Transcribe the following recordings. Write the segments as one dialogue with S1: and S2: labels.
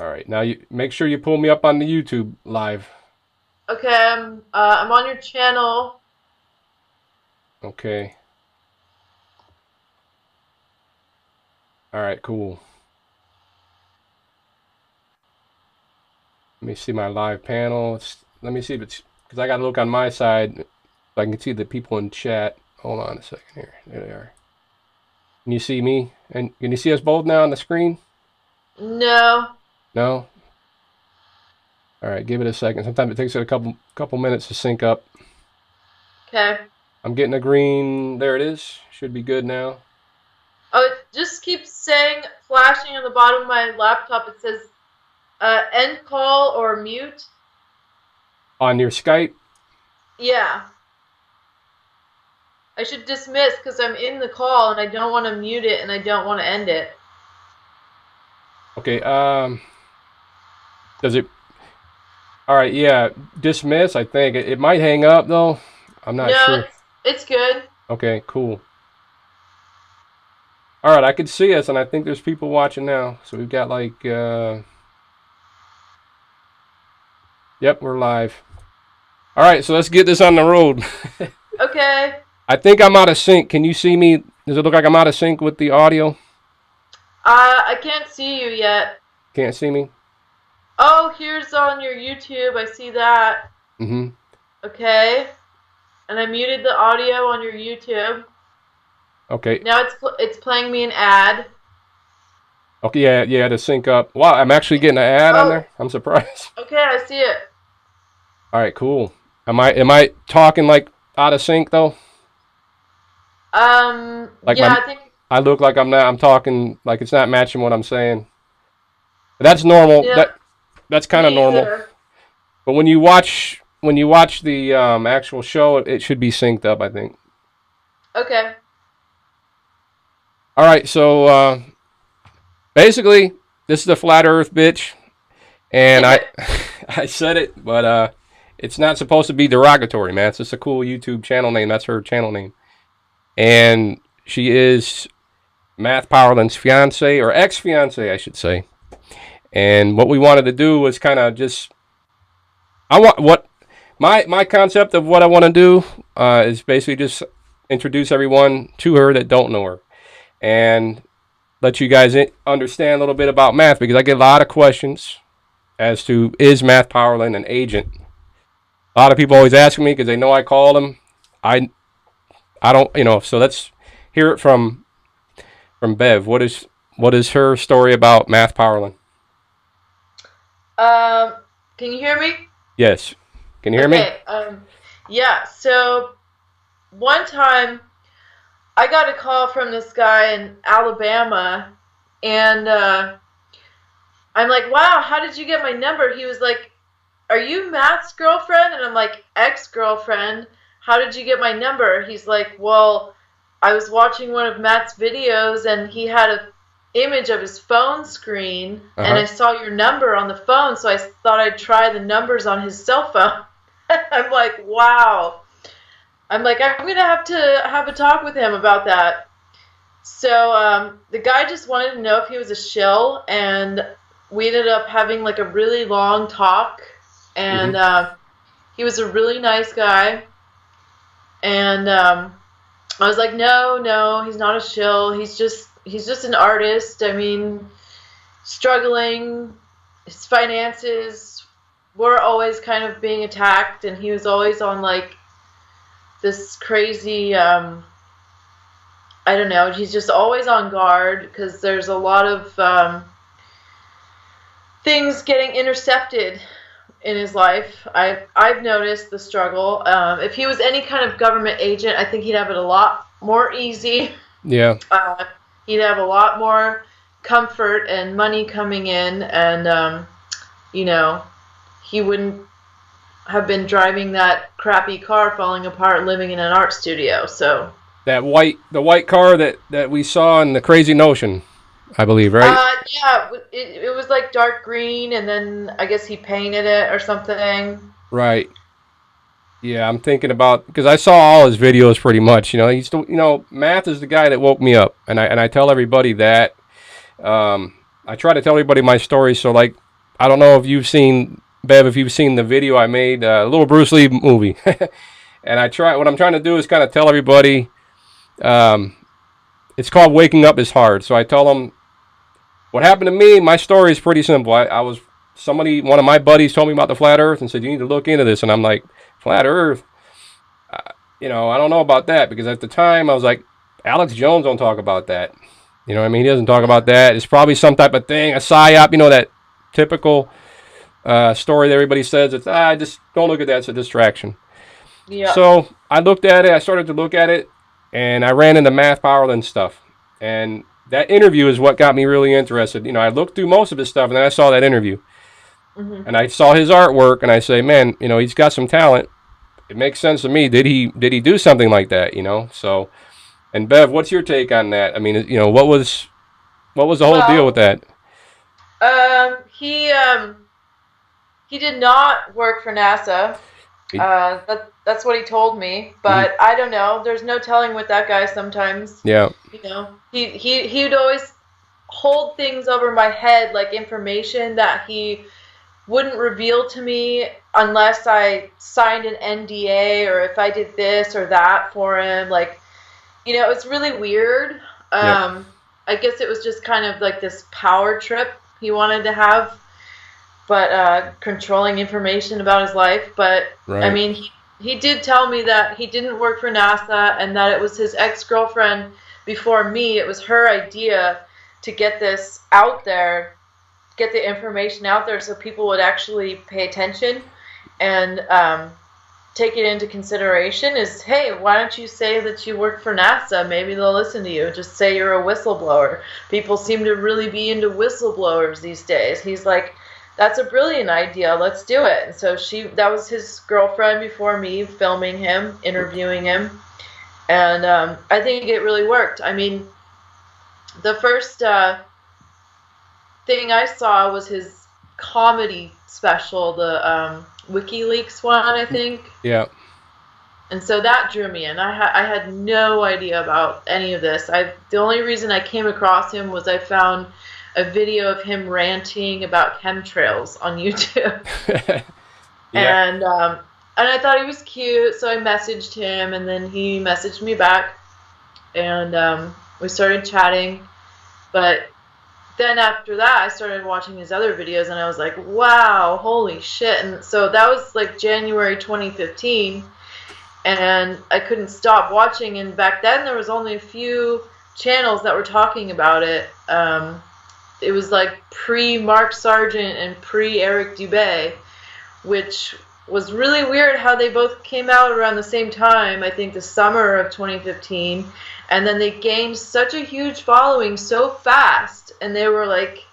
S1: All right. Now you make sure you pull me up on the YouTube live.
S2: Okay, I'm on your channel.
S1: Okay. All right, cool. Let me see my live panel. Let me see if it's because I got to look on my side so I can see the people in chat. Hold on a second here. There they are. Can you see me? And can you see us both now on the screen?
S2: No.
S1: No? All right, give it a second. Sometimes it takes it a couple minutes to sync up.
S2: Okay.
S1: I'm getting a green. There it is. Should be good now.
S2: Oh, it just keeps saying, flashing on the bottom of my laptop. It says, end call or mute.
S1: On your Skype?
S2: Yeah. I should dismiss because I'm in the call and I don't want to mute it and I don't want to end it.
S1: Okay, does it... All right, yeah, dismiss, I think. It might hang up, though. I'm not
S2: No,
S1: sure.
S2: it's good.
S1: Okay, cool. All right, I can see us, and I think there's people watching now. So we've got like... Yep, we're live. All right, so let's get this on the road.
S2: Okay.
S1: I think I'm out of sync. Can you see me? Does it look like I'm out of sync with the audio?
S2: I can't see you yet.
S1: Can't see me?
S2: Oh, here's on your YouTube. I see that.
S1: Mm-hmm.
S2: Okay. And I muted the audio on your YouTube.
S1: Okay.
S2: Now it's playing me an ad.
S1: Okay, yeah, to sync up. Wow, I'm actually getting an ad on
S2: Oh,
S1: there. I'm surprised.
S2: okay, I see it.
S1: All right, cool. Am I talking like out of sync though? Like
S2: Yeah, I think.
S1: I look like I'm talking like it's not matching what I'm saying. That's normal.
S2: Yeah,
S1: That's kind of
S2: me
S1: normal.
S2: either.
S1: But when you watch the actual show, it should be synced up, I think.
S2: Okay.
S1: All right, so basically, this is the flat Earth bitch, and I said it, but it's not supposed to be derogatory, man. It's just a cool YouTube channel name. That's her channel name, and she is Math Powerland's fiance or ex-fiance, I should say. And what we wanted to do was kind of just I want what my concept of what I want to do is basically just introduce everyone to her that don't know her, and let you guys understand a little bit about math because I get a lot of questions as to is Math Powerland an agent. A lot of people always ask me because they know I call them. I don't, So let's hear it from Bev. What is her story about Math Powerland?
S2: Um, can you hear me?
S1: Yes. Can you hear me?
S2: Okay. Yeah. So one time I got a call from this guy in Alabama, and I'm like, "Wow, how did you get my number?" He was like, "Are you Matt's girlfriend?" And I'm like, "Ex-girlfriend. How did you get my number?" He's like, "Well, I was watching one of Matt's videos, and he had a image of his phone screen,
S1: Uh
S2: and
S1: huh.
S2: I saw your number on the phone, so I thought I'd try the numbers on his cell phone." I'm like, "Wow." I'm like, I'm gonna have to have a talk with him about that. So the guy just wanted to know if he was a shill, and we ended up having like a really long talk.
S1: Mhm.
S2: And he was a really nice guy. And I was like, no, no, he's not a shill. He's just an artist. I mean, struggling. His finances were always kind of being attacked, and he was always on like this crazy I don't know, he's just always on guard because there's a lot of things getting intercepted in his life. I've noticed the struggle. If he was any kind of government agent, I think he'd have it a lot more easy.
S1: Yeah.
S2: uh, he'd have a lot more comfort and money coming in, and you know, he wouldn't have been driving that crappy car falling apart living in an art studio. So
S1: The white car that we saw in the Crazy Notion, I believe, right?
S2: yeah, it was like dark green, and then I guess he painted it or something.
S1: Right. Yeah, I'm thinking about because I saw all his videos pretty much. Math is the guy that woke me up, and I tell everybody that. I try to tell everybody my story. So like I don't know if you've seen, Bev, if you've seen the video I made, a little Bruce Lee movie. And what I'm trying to do is kind of tell everybody, um, it's called Waking Up is Hard. So I tell them what happened to me. My story is pretty simple. One of my buddies told me about the flat earth and said, you need to look into this. And I'm like, flat earth? I don't know about that, because at the time I was like, Alex Jones don't talk about that. You know what I mean? He doesn't talk about that. It's probably some type of thing, a psyop, that typical story that everybody says. It's, just don't look at that. It's a distraction.
S2: Yeah.
S1: So I looked at it. I started to look at it, and I ran into Matt Powerland stuff. And that interview is what got me really interested. I looked through most of his stuff, and then I saw that interview.
S2: Mm-hmm.
S1: And I saw his artwork, and I say, man, he's got some talent. It makes sense to me. Did he do something like that? So, and Bev, what's your take on that? I mean, what was the whole deal with that?
S2: He did not work for NASA. That's what he told me, but I don't know. There's no telling with that guy sometimes.
S1: Yeah.
S2: He would always hold things over my head, like information that he wouldn't reveal to me unless I signed an NDA, or if I did this or that for him. Like, it's really weird.
S1: Yep.
S2: I guess it was just kind of like this power trip he wanted to have, but controlling information about his life. But
S1: Right.
S2: I mean, he did tell me that he didn't work for NASA, and that it was his ex-girlfriend before me. It was her idea to get this out there, get the information out there so people would actually pay attention and take it into consideration. Is, hey, why don't you say that you work for NASA? Maybe they'll listen to you. Just say you're a whistleblower. People seem to really be into whistleblowers these days. He's like, that's a brilliant idea. Let's do it. And so that was his girlfriend before me, filming him, interviewing him. And I think it really worked. I mean, the first thing I saw was his comedy special, the WikiLeaks one, I think.
S1: Yeah.
S2: And so that drew me in. I had no idea about any of this. The only reason I came across him was I found a video of him ranting about chemtrails on YouTube.
S1: Yeah.
S2: And I thought he was cute, so I messaged him, and then he messaged me back, and we started chatting. But then after that, I started watching his other videos, and I was like, wow, holy shit. And so that was like January 2015, and I couldn't stop watching. And back then, there was only a few channels that were talking about it. It was like pre-Mark Sargent and pre-Eric Dubé, which was really weird how they both came out around the same time, I think the summer of 2015. And then they gained such a huge following so fast, and they were like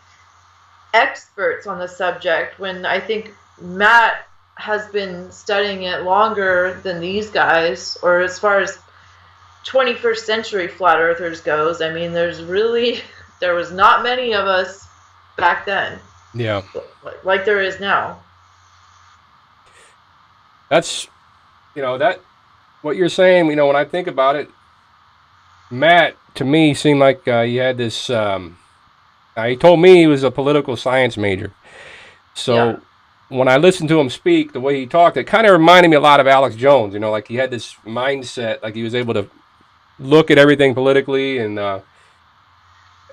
S2: experts on the subject, when I think Matt has been studying it longer than these guys, or as far as 21st century flat earthers goes. I mean, there was not many of us back then.
S1: Yeah.
S2: Like there is now.
S1: That's, what you're saying, when I think about it, Matt, to me, seemed like he had this, he told me he was a political science major. So
S2: Yeah.
S1: when I listened to him speak, the way he talked, it kind of reminded me a lot of Alex Jones, like he had this mindset, like he was able to look at everything politically. And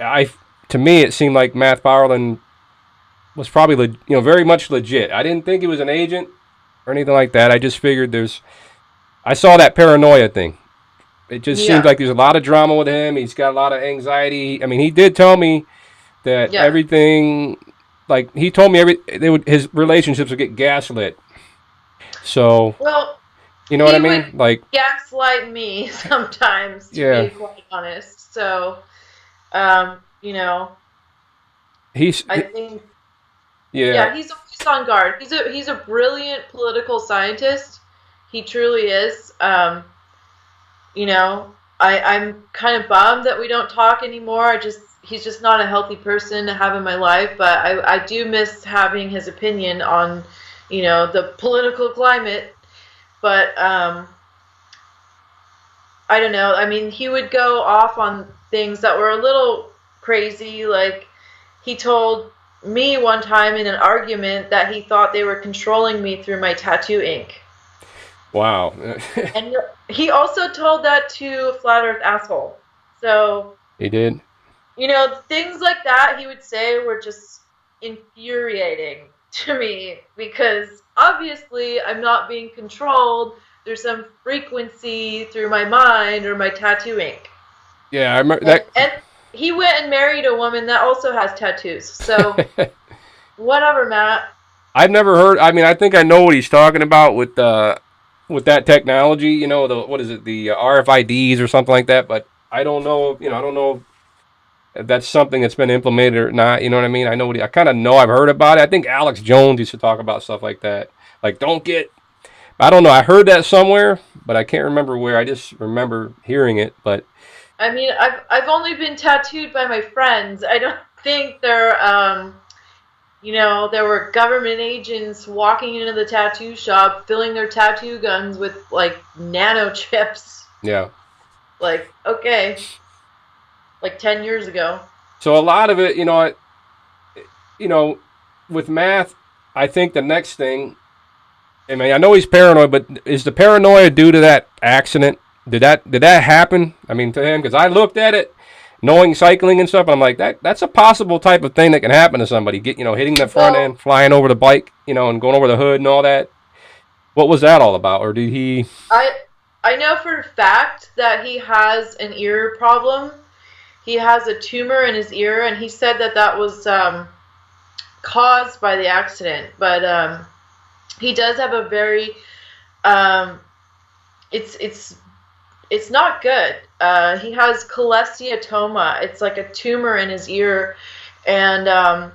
S1: to me, it seemed like Matt Powerland was probably, very much legit. I didn't think he was an agent or anything like that. I just figured I saw that paranoia thing. It just seems like there's a lot of drama with him. He's got a lot of anxiety. I mean, he did tell me that everything, like he told me his relationships would get gaslit. So,
S2: well,
S1: you know what I mean? Like,
S2: gaslight me sometimes, to be quite honest. So, I think, he's always on guard. He's a brilliant political scientist. He truly is. I'm kind of bummed that we don't talk anymore. He's just not a healthy person to have in my life. But I do miss having his opinion on, the political climate. But I don't know. I mean, he would go off on things that were a little crazy. Like he told me one time in an argument that he thought they were controlling me through my tattoo ink.
S1: Wow.
S2: And he also told that to a Flat Earth asshole. So
S1: He did.
S2: things like that he would say were just infuriating to me because obviously I'm not being controlled. There's some frequency through my mind or my tattoo ink.
S1: Yeah, I remember that.
S2: And he went and married a woman that also has tattoos. So, whatever, Matt.
S1: I've never heard. I mean, I think I know what he's talking about with that technology. What is it? The RFIDs or something like that. But I don't know. I don't know if that's something that's been implemented or not. You know what I mean? I kind of know. I've heard about it. I think Alex Jones used to talk about stuff like that. Like, don't get. I don't know. I heard that somewhere, but I can't remember where. I just remember hearing it. But
S2: I mean, I've only been tattooed by my friends. I don't think there were government agents walking into the tattoo shop, filling their tattoo guns with like nanochips.
S1: yeah.
S2: Like, okay, like 10 years ago.
S1: So a lot of it, with math, I think the next thing. I mean, I know he's paranoid, but is the paranoia due to that accident? Did that happen? I mean, to him, because I looked at it, knowing cycling and stuff, and I'm like, that's a possible type of thing that can happen to somebody. Hitting the front end, flying over the bike, and going over the hood and all that. What was that all about? Or did he?
S2: I know for a fact that he has an ear problem. He has a tumor in his ear, and he said that was caused by the accident. But he does have a very it's not good. He has cholesteatoma. It's like a tumor in his ear, and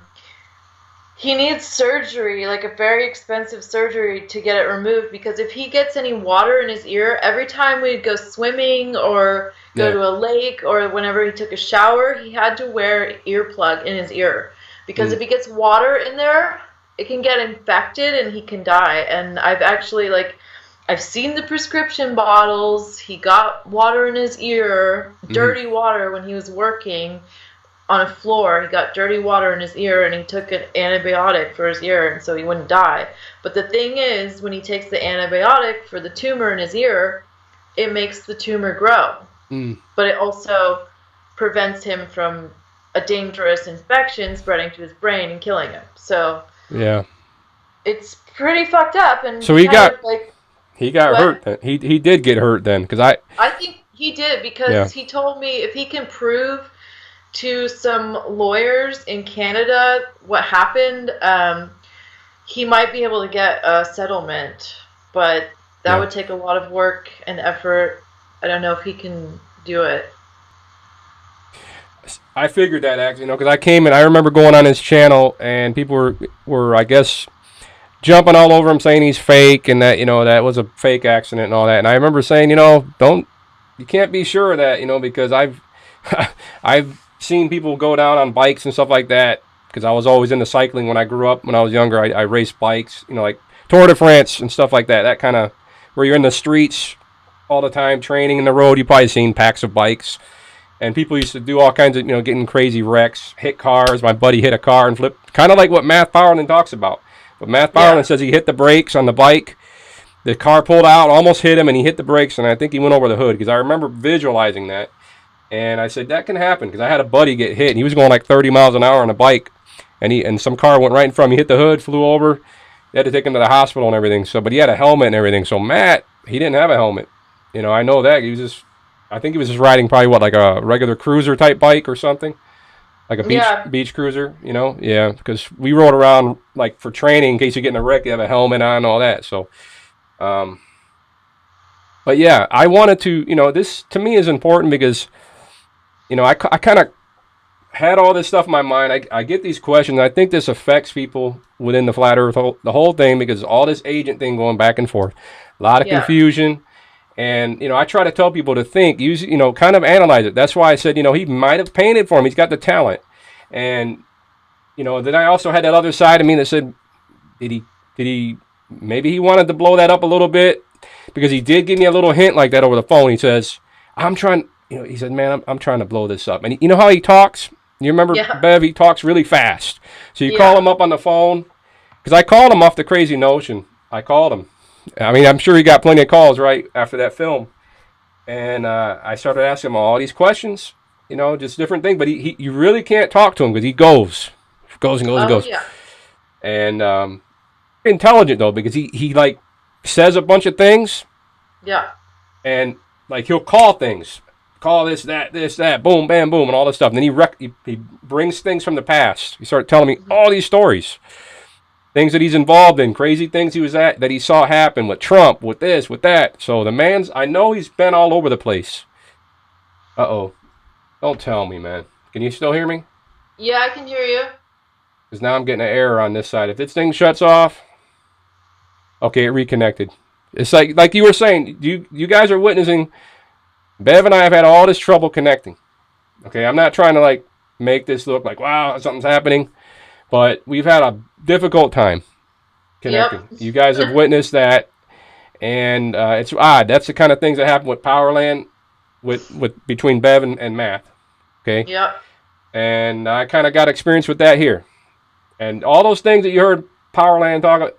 S2: he needs surgery, like a very expensive surgery to get it removed, because if he gets any water in his ear, every time we'd go swimming or go to a lake or whenever he took a shower, he had to wear an earplug in his ear, because if he gets water in there, it can get infected and he can die. And I've actually, I've seen the prescription bottles. He got water in his ear, dirty water, when he was working on a floor. He got dirty water in his ear, and he took an antibiotic for his ear, and so he wouldn't die. But the thing is, when he takes the antibiotic for the tumor in his ear, it makes the tumor grow. But it also prevents him from a dangerous infection spreading to his brain and killing him. So
S1: yeah,
S2: it's pretty fucked up. And
S1: so he got hurt then. He did get hurt then, because
S2: I think he did, because he told me if he can prove to some lawyers in Canada what happened, he might be able to get a settlement, but that would take a lot of work and effort. I don't know if he can do it.
S1: I figured that, actually, because I came in, I remember going on his channel, and people were I guess, jumping all over him, saying he's fake, and that, that was a fake accident and all that. And I remember saying, you can't be sure of that, because I've seen people go down on bikes and stuff like that, because I was always into cycling when I grew up. When I was younger, I raced bikes, like Tour de France and stuff like that. That kind of, where you're in the streets all the time, training in the road. You've probably seen packs of bikes. And people used to do all kinds of, getting crazy wrecks, hit cars. My buddy hit a car and flipped, kind of like what Matt Powerland talks about. But Matt Powerland says he hit the brakes on the bike. The car pulled out, almost hit him, and he hit the brakes, and I think he went over the hood, because I remember visualizing that. And I said, that can happen, because I had a buddy get hit, and he was going like 30 miles an hour on a bike, and some car went right in front of him. He hit the hood, flew over. They had to take him to the hospital and everything. So, but he had a helmet and everything. So Matt, he didn't have a helmet. I know that. I think he was just riding probably like a regular cruiser type bike or something, like a beach cruiser. Because we rode around like for training in case you get in a wreck, you have a helmet on and all that. So, but yeah, I wanted to. This to me is important because, I kind of had all this stuff in my mind. I get these questions. I think this affects people within the flat Earth, the whole thing, because all this agent thing going back and forth, a lot of confusion. And, I try to tell people to think, use, kind of analyze it. That's why I said, he might have painted for him. He's got the talent. And, then I also had that other side of me that said, did he, maybe he wanted to blow that up a little bit, because he did give me a little hint like that over the phone. He says, I'm trying, he said, man, I'm trying to blow this up. And you know how he talks? You remember, Bev, he talks really fast. So you call
S2: Yeah.
S1: him up on the phone, because I called him off the Crazy Notion. I called him. I mean, I'm sure he got plenty of calls right after that film. And I started asking him all these questions, just different things. But you really can't talk to him because he goes and goes and
S2: Oh
S1: goes.
S2: yeah.
S1: And intelligent though, because he like says a bunch of things,
S2: Yeah.
S1: and like he'll call things, call this that, boom, bam, boom, and all this stuff. And then he brings things from the past. He started telling me all these stories, things that he's involved in, crazy things he was at that he saw happen with Trump, with this, with that. So the man's, I know he's been all over the place. Uh-oh. Don't tell me, man. Can you still hear me?
S2: Yeah, I can hear you.
S1: Because now I'm getting an error on this side. If this thing shuts off, okay, it reconnected. It's like you were saying, you guys are witnessing, Bev and I have had all this trouble connecting. Okay, I'm not trying to like make this look like, wow, something's happening, but we've had a difficult time connecting.
S2: Yep.
S1: You guys have witnessed that, and it's odd. That's the kind of things that happen with Powerland, with between Bev and Math. Okay,
S2: Yep.
S1: and I kind of got experience with that here, and all those things that you heard Powerland talk.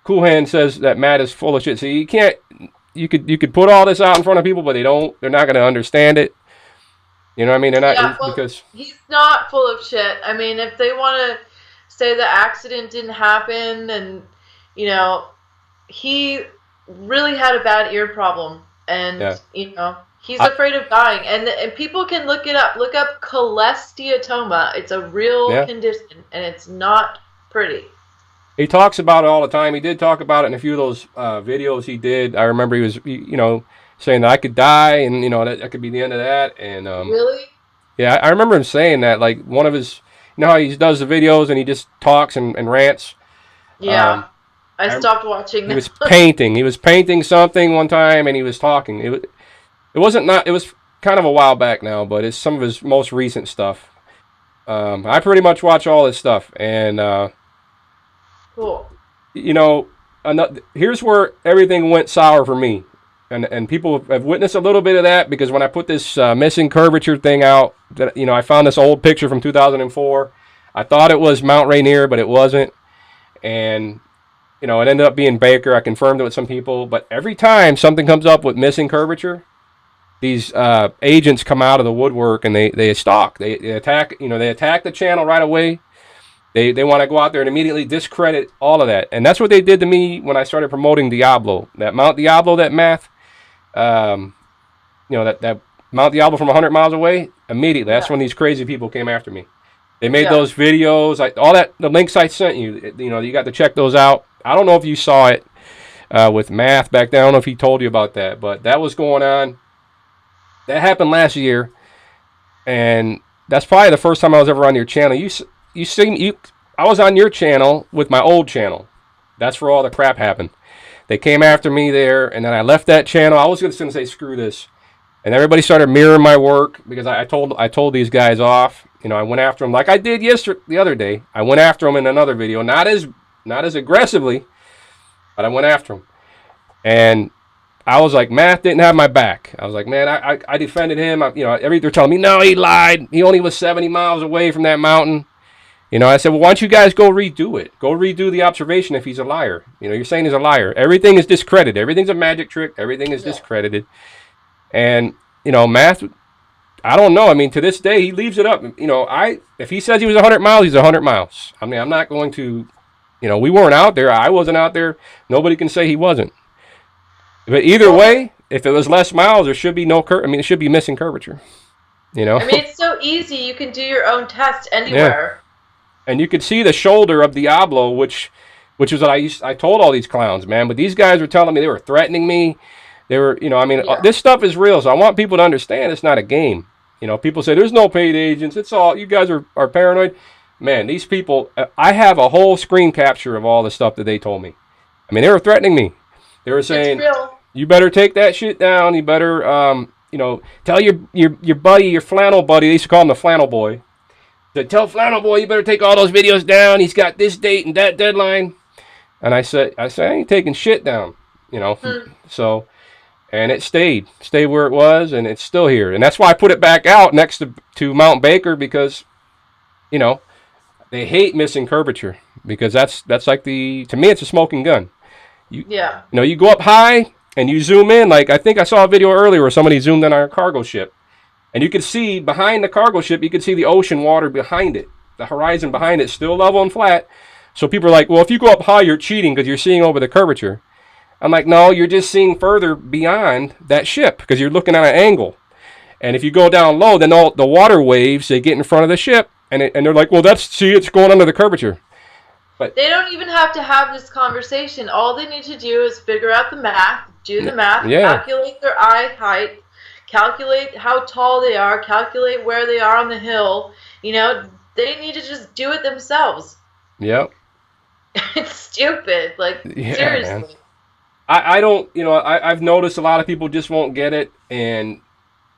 S1: Cool Hand says that Matt is full of shit. See, you can't. You could put all this out in front of people, but they're not going to understand it. You know what I mean? They're not
S2: Yeah, well,
S1: because
S2: he's not full of shit. I mean, if they want to say the accident didn't happen and, you know, he really had a bad ear problem and,
S1: yeah.
S2: he's afraid of dying. And people can look it up. Look up cholesteatoma. It's a real
S1: Yeah.
S2: condition and it's not pretty.
S1: He talks about it all the time. He did talk about it in a few of those videos he did. I remember he was, saying that I could die, and that could be the end of that. And
S2: Really?
S1: yeah, I remember him saying that. Like one of his, how he does the videos and he just talks and rants.
S2: Yeah. I stopped watching
S1: He was painting. He was painting something one time, and he was talking. It wasn't not. It was kind of a while back now, but it's some of his most recent stuff. I pretty much watch all his stuff, and.
S2: Cool.
S1: Here's where everything went sour for me, and people have witnessed a little bit of that because when I put this missing curvature thing out, that I found this old picture from 2004. I thought it was Mount Rainier, but it wasn't, and it ended up being Baker. I confirmed it with some people, but every time something comes up with missing curvature, these agents come out of the woodwork and they stalk, they attack, they attack the channel right away. They want to go out there and immediately discredit all of that. And that's what they did to me when I started promoting Diablo. That Mount Diablo, that Math, that Mount Diablo from 100 miles away, immediately. That's when these crazy people came after me. They made those videos, all that, the links I sent you, you got to check those out. I don't know if you saw it with Math back then. I don't know if he told you about that, but that was going on. That happened last year. And that's probably the first time I was ever on your channel. I was on your channel with my old channel. That's where all the crap happened. They came after me there, and then I left that channel. I was just going to say screw this, and everybody started mirroring my work because I told these guys off. I went after them like I did the other day. I went after them in another video, not as aggressively, but I went after them, and I was like, Matt didn't have my back. I was like, man, I defended him. They're telling me no, he lied. He only was 70 miles away from that mountain. I said, well, why don't you guys go redo it? Go redo the observation if he's a liar. You're saying he's a liar. Everything is discredited. Everything's a magic trick. Everything is discredited. And, Math, I don't know. I mean, to this day, he leaves it up. If he says he was 100 miles, he's 100 miles. I mean, I'm not going to, we weren't out there. I wasn't out there. Nobody can say he wasn't. But either way, if it was less miles, there should be it should be missing curvature.
S2: I mean, it's so easy. You can do your own test anywhere.
S1: Yeah. And you could see the shoulder of Diablo, which is what I told all these clowns, man. But these guys were telling me, they were threatening me. They were, this stuff is real. So I want people to understand it's not a game. People say there's no paid agents. It's all, you guys are paranoid. Man, these people, I have a whole screen capture of all the stuff that they told me. I mean, they were threatening me. They were saying, you better take that shit down. You better, tell your buddy, your flannel buddy. They used to call him the flannel boy. Tell Flannel Boy, you better take all those videos down. He's got this date and that deadline. And I said, I ain't taking shit down, So, and it stayed where it was, and it's still here. And that's why I put it back out next to Mount Baker because, they they hate missing curvature because that's like to me it's a smoking gun.
S2: Yeah.
S1: You know, you go up high and you zoom in. Like I think I saw a video earlier where somebody zoomed in on a cargo ship, and you could see behind the cargo ship, you could see the ocean water behind it, the horizon behind it, still level and flat. So people are like, well, if you go up high, you're cheating because you're seeing over the curvature. I'm like, no, you're just seeing further beyond that ship because you're looking at an angle. And if you go down low, then all the water waves, they get in front of the ship, and they're like, well, it's going under the curvature. But
S2: they don't even have to have this conversation. All they need to do is figure out the math, do the math, calculate their eye height, calculate how tall they are, calculate where they are on the hill. You know, they need to just do it themselves.
S1: Yep.
S2: It's stupid. Like, seriously.
S1: Man. I don't, you know, I've noticed a lot of people just won't get it, and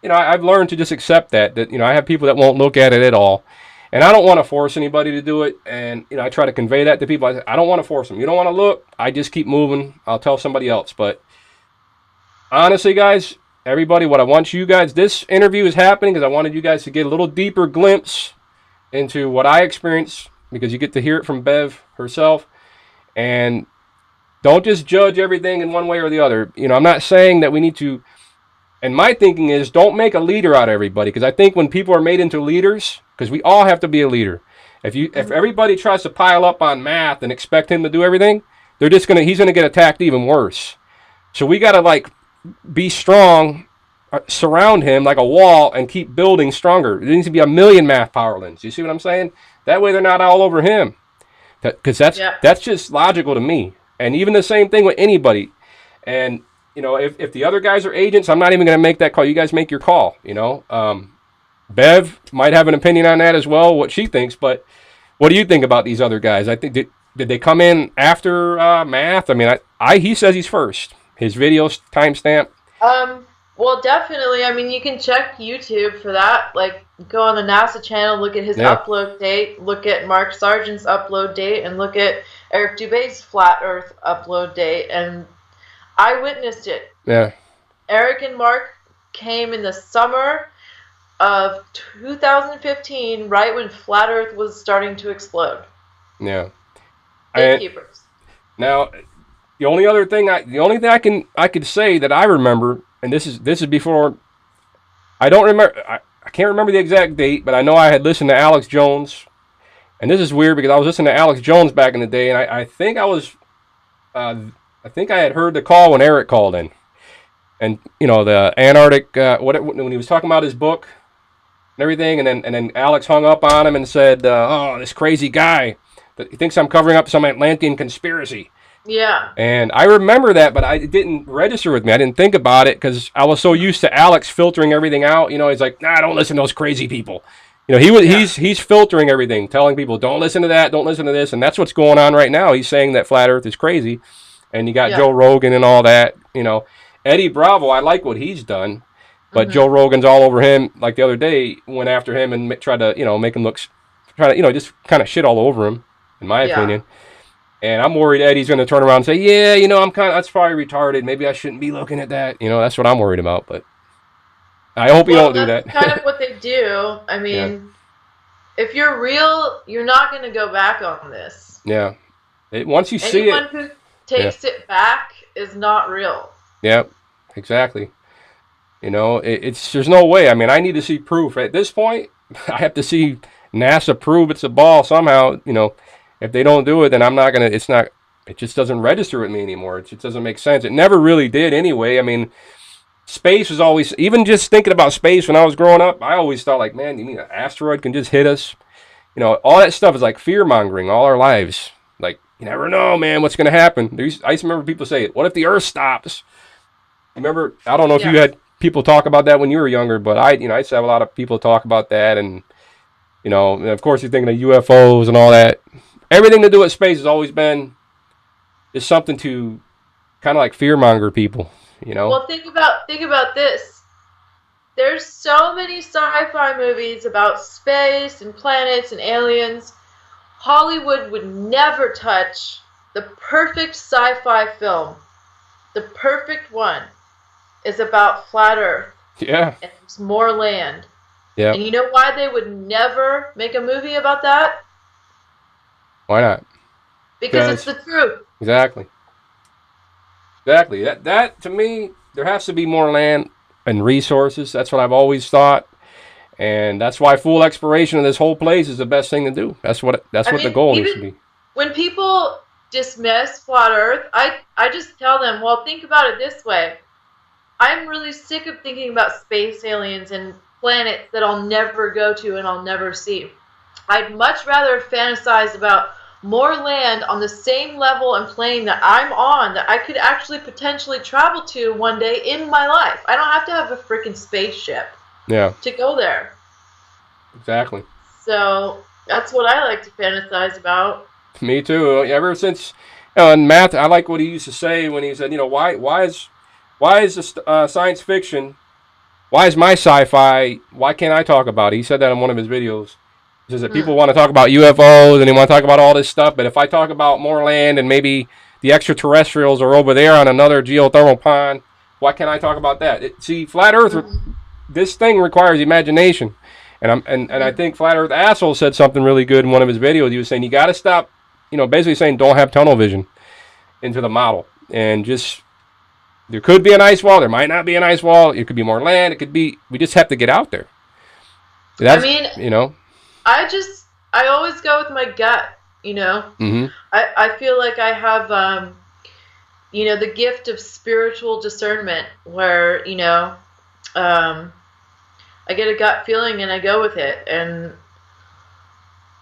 S1: you know, I've learned to just accept that, you know, I have people that won't look at it at all. And I don't want to force anybody to do it. And, you know, I try to convey that to people. I don't want to force them. You don't want to look. I just keep moving. I'll tell somebody else. But honestly, guys, everybody, what I want you guys, this interview is happening because I wanted you guys to get a little deeper glimpse into what I experienced, because you get to hear it from Bev herself. And don't just judge everything in one way or the other. You know, I'm not saying that we need to. And my thinking is, don't make a leader out of everybody, because I think when people are made into leaders, because we all have to be a leader. If everybody tries to pile up on math and expect him to do everything, he's gonna get attacked even worse. So we gotta like be strong, surround him like a wall, and keep building stronger. There needs to be 1,000,000 math powerlings. You see what I'm saying? That way they're not all over him, because that's just logical to me. And even the same thing with anybody. And you know, if the other guys are agents, I'm not even going to make that call. You guys make your call, you know. Bev might have an opinion on that as well, what she thinks. But what do you think about these other guys? I think, did they come in after math? I mean, he says he's first. His video's timestamp.
S2: Well, definitely. I mean, you can check YouTube for that. Like, go on the NASA channel, look at his upload date, look at Mark Sargent's upload date, and look at Eric Dubé's Flat Earth upload date, and I witnessed it.
S1: Yeah.
S2: Eric and Mark came in the summer of 2015, right when Flat Earth was starting to explode.
S1: Yeah.
S2: Gatekeepers.
S1: Now, the only thing I could say that I remember, and this is before, I don't remember, I can't remember the exact date, but I know I had listened to Alex Jones, and this is weird because I was listening to Alex Jones back in the day, and I think I think I had heard the call when Eric called in, and you know, the Antarctic when he was talking about his book and everything, and then Alex hung up on him and said, "Oh, this crazy guy that he thinks I'm covering up some Atlantean conspiracy."
S2: Yeah.
S1: And I remember that, but it didn't register with me. I didn't think about it because I was so used to Alex filtering everything out. You know, he's like, "Nah, don't listen to those crazy people." You know, he's filtering everything, telling people, "Don't listen to that, don't listen to this," and that's what's going on right now. He's saying that Flat Earth is crazy. And you got Joe Rogan and all that, you know. Eddie Bravo, I like what he's done, but Joe Rogan's all over him. Like the other day, went after him and tried to, you know, make him just kind of shit all over him, in my opinion. And I'm worried Eddie's going to turn around and say, "Yeah, you know, that's probably retarded. Maybe I shouldn't be looking at that." You know, that's what I'm worried about. But I hope you don't do that.
S2: That's kind of what they do. I mean, if you're real, you're not going to go back on this.
S1: Yeah. Once you see it.
S2: Who takes it back is not real.
S1: Yep, exactly. You know, there's no way. I mean, I need to see proof. At this point, I have to see NASA prove it's a ball somehow. You know, if they don't do it, then I'm not going to, it just doesn't register with me anymore. It just doesn't make sense. It never really did anyway. I mean, space was always, even just thinking about space when I was growing up, I always thought like, man, you mean an asteroid can just hit us? You know, all that stuff is like fear-mongering all our lives. Like, you never know, man, what's going to happen. I used to remember people say, what if the Earth stops? Remember, I don't know if you had people talk about that when you were younger, but I used to have a lot of people talk about that. And, you know, and of course you're thinking of UFOs and all that. Everything to do with space has always been just something to kind of like fear-monger people, you know?
S2: Well, think about this. There's so many sci-fi movies about space and planets and aliens. Hollywood would never touch the perfect sci-fi film. The perfect one is about flat Earth.
S1: Yeah.
S2: And there's more land.
S1: Yeah.
S2: And you know why they would never make a movie about that?
S1: Why not?
S2: Because it's the truth.
S1: Exactly. Exactly. That to me, there has to be more land and resources. That's what I've always thought. And that's why full exploration of this whole place is the best thing to do. That's what
S2: I
S1: the
S2: mean,
S1: goal needs to
S2: even
S1: be.
S2: when people dismiss flat Earth, I just tell them, well, think about it this way. I'm really sick of thinking about space aliens and planets that I'll never go to and I'll never see. I'd much rather fantasize about more land on the same level and plane that I'm on that I could actually potentially travel to one day in my life. I don't have to have a freaking spaceship to go there.
S1: Exactly.
S2: So that's what I like to fantasize about.
S1: Me too. Ever since, in math, I like what he used to say when he said, why is this science fiction? Why is my sci-fi? Why can't I talk about it? He said that in one of his videos. He says that people want to talk about UFOs and they want to talk about all this stuff, but if I talk about more land and maybe the extraterrestrials are over there on another geothermal pond, why can't I talk about that? See, flat Earth, this thing requires imagination, and I think Flat Earth Asshole said something really good in one of his videos. He was saying you got to stop, basically saying don't have tunnel vision into the model, and just there could be an ice wall, there might not be an ice wall, it could be more land, it could be, we just have to get out there. That's,
S2: I always go with my gut, I feel like I have, the gift of spiritual discernment where, I get a gut feeling and I go with it. And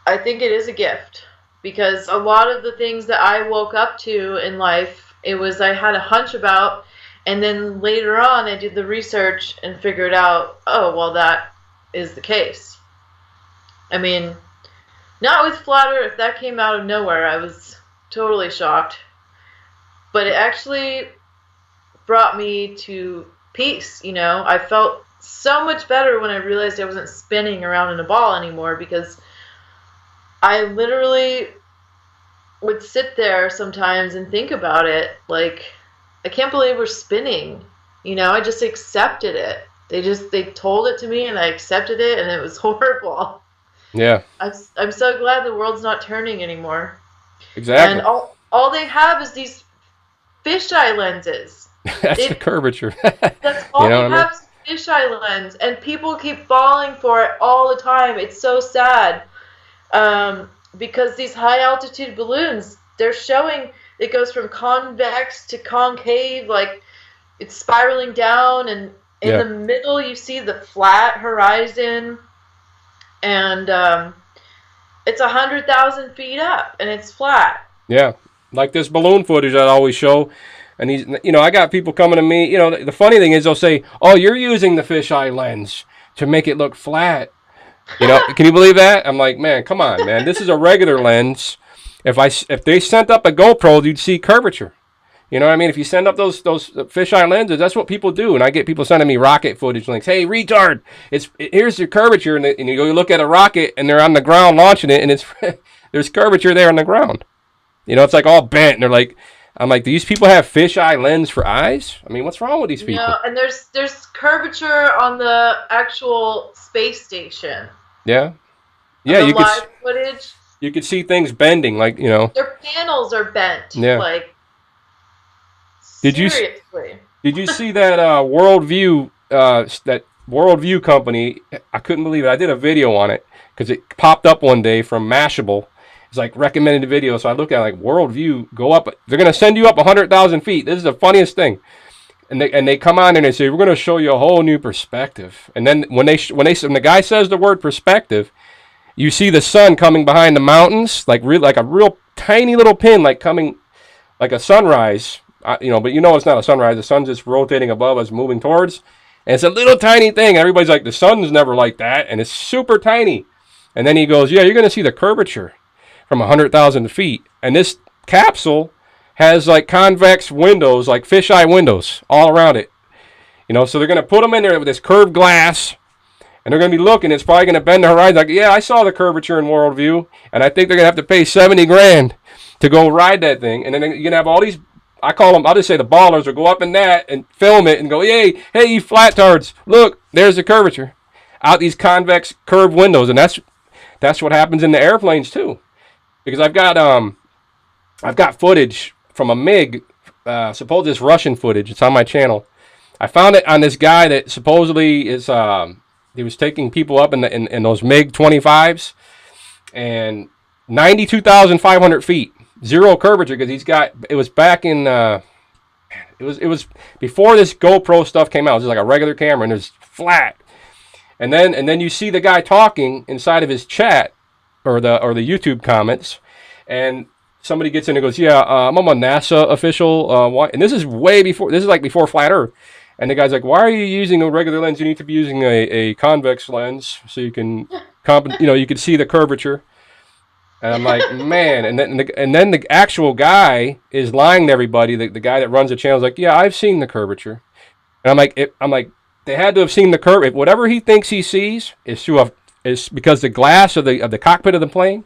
S2: I think it is a gift because a lot of the things that I woke up to in life, I had a hunch about, and then later on I did the research and figured out, oh, well, that is the case. I mean, not with Flat Earth, that came out of nowhere. I was totally shocked. But it actually brought me to peace, I felt so much better when I realized I wasn't spinning around in a ball anymore, because I literally would sit there sometimes and think about it, like, I can't believe we're spinning, I just accepted it. They told it to me and I accepted it, and it was horrible.
S1: Yeah.
S2: I'm so glad the world's not turning anymore.
S1: Exactly.
S2: And all they have is these fisheye lenses.
S1: That's the curvature.
S2: That's all they have is fisheye lens, and people keep falling for it all the time. It's so sad. Because these high altitude balloons, they're showing it goes from convex to concave, like it's spiraling down, and in the middle you see the flat horizon, and it's 100,000 feet up and it's flat. Yeah,
S1: like this balloon footage I always show. And I got people coming to me. The funny thing is they'll say, "Oh, you're using the fisheye lens to make it look flat." Can you believe that? I'm like, man, come on, man. This is a regular lens. If they sent up a GoPro, you'd see curvature. You know what I mean? If you send up those fisheye lenses, that's what people do. And I get people sending me rocket footage links. Hey, retard! Here's your curvature, and you go look at a rocket, and they're on the ground launching it, and there's curvature there on the ground. It's like all bent, and they're like. I'm like, do these people have fisheye lens for eyes? I mean, what's wrong with these people?
S2: And there's curvature on the actual space station.
S1: Yeah. Yeah,
S2: you live footage.
S1: You could see things bending, like,
S2: Their panels are bent.
S1: Yeah.
S2: Like,
S1: seriously. Did you see that Worldview, that Worldview company? I couldn't believe it. I did a video on it because it popped up one day from Mashable. It's like recommended video, so I look at it like Worldview, go up. They're gonna send you up 100,000 feet. This is the funniest thing, and they come on and they say we're gonna show you a whole new perspective. And then when the guy says the word perspective, you see the sun coming behind the mountains, like a real tiny little pin, like coming like a sunrise. But it's not a sunrise. The sun's just rotating above us, moving towards, and it's a little tiny thing. Everybody's like, the sun's never like that, and it's super tiny. And then he goes, yeah, you're gonna see the curvature from 100,000 feet. And this capsule has like convex windows, like fisheye windows all around it. So they're going to put them in there with this curved glass, and they're going to be looking. It's probably going to bend the horizon. Like, yeah, I saw the curvature in Worldview, and I think they're going to have to pay $70,000 to go ride that thing. And then you're going to have all these, I'll just say the ballers will go up in that and film it and go, hey, you flat tards, look, there's the curvature. Out these convex curved windows. And that's what happens in the airplanes too. because I've got footage from a MiG, suppose this Russian footage. It's on my channel. I found it on this guy that supposedly is he was taking people up in those MiG 25s and 92,500 feet, zero curvature because he's got. It was back in. It was before this GoPro stuff came out. It was just like a regular camera and it was flat. And then you see the guy talking inside of his chat or the YouTube comments, and somebody gets in and goes, "Yeah, I'm a NASA official." Why? And this is way before. This is like before flat Earth. And the guy's like, "Why are you using a regular lens? You need to be using a convex lens so you can, you can see the curvature." And I'm like, man. And then the actual guy is lying to everybody. The guy that runs the channel is like, "Yeah, I've seen the curvature." And I'm like, they had to have seen the curve. If whatever he thinks he sees is because the glass of the cockpit of the plane,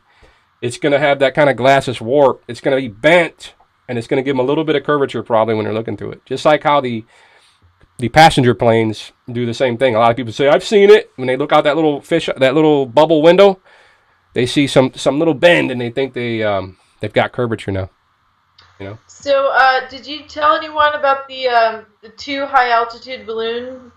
S1: it's going to have that kind of glass is warped. It's going to be bent, and it's going to give them a little bit of curvature probably when they're looking through it. Just like how the passenger planes do the same thing. A lot of people say, "I've seen it." When they look out that little bubble window, they see some little bend, and they think they've got curvature now.
S2: So, did you tell anyone about the 2 high altitude balloon?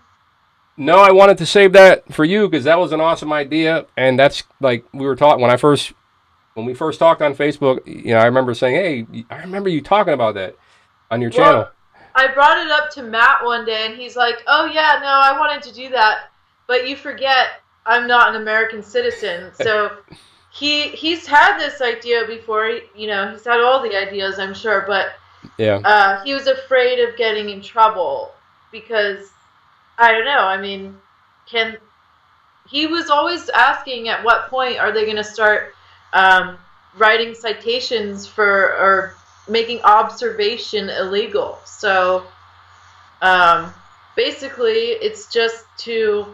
S1: No, I wanted to save that for you because that was an awesome idea, and that's like we were talking when we first talked on Facebook. I remember saying, "Hey, I remember you talking about that on your channel."
S2: Well, I brought it up to Matt one day, and he's like, "Oh yeah, no, I wanted to do that, but you forget I'm not an American citizen." So he's had this idea before. He's had all the ideas, I'm sure, but
S1: yeah,
S2: he was afraid of getting in trouble because I don't know. I mean, he was always asking at what point are they going to start writing citations or making observation illegal. So basically, it's just to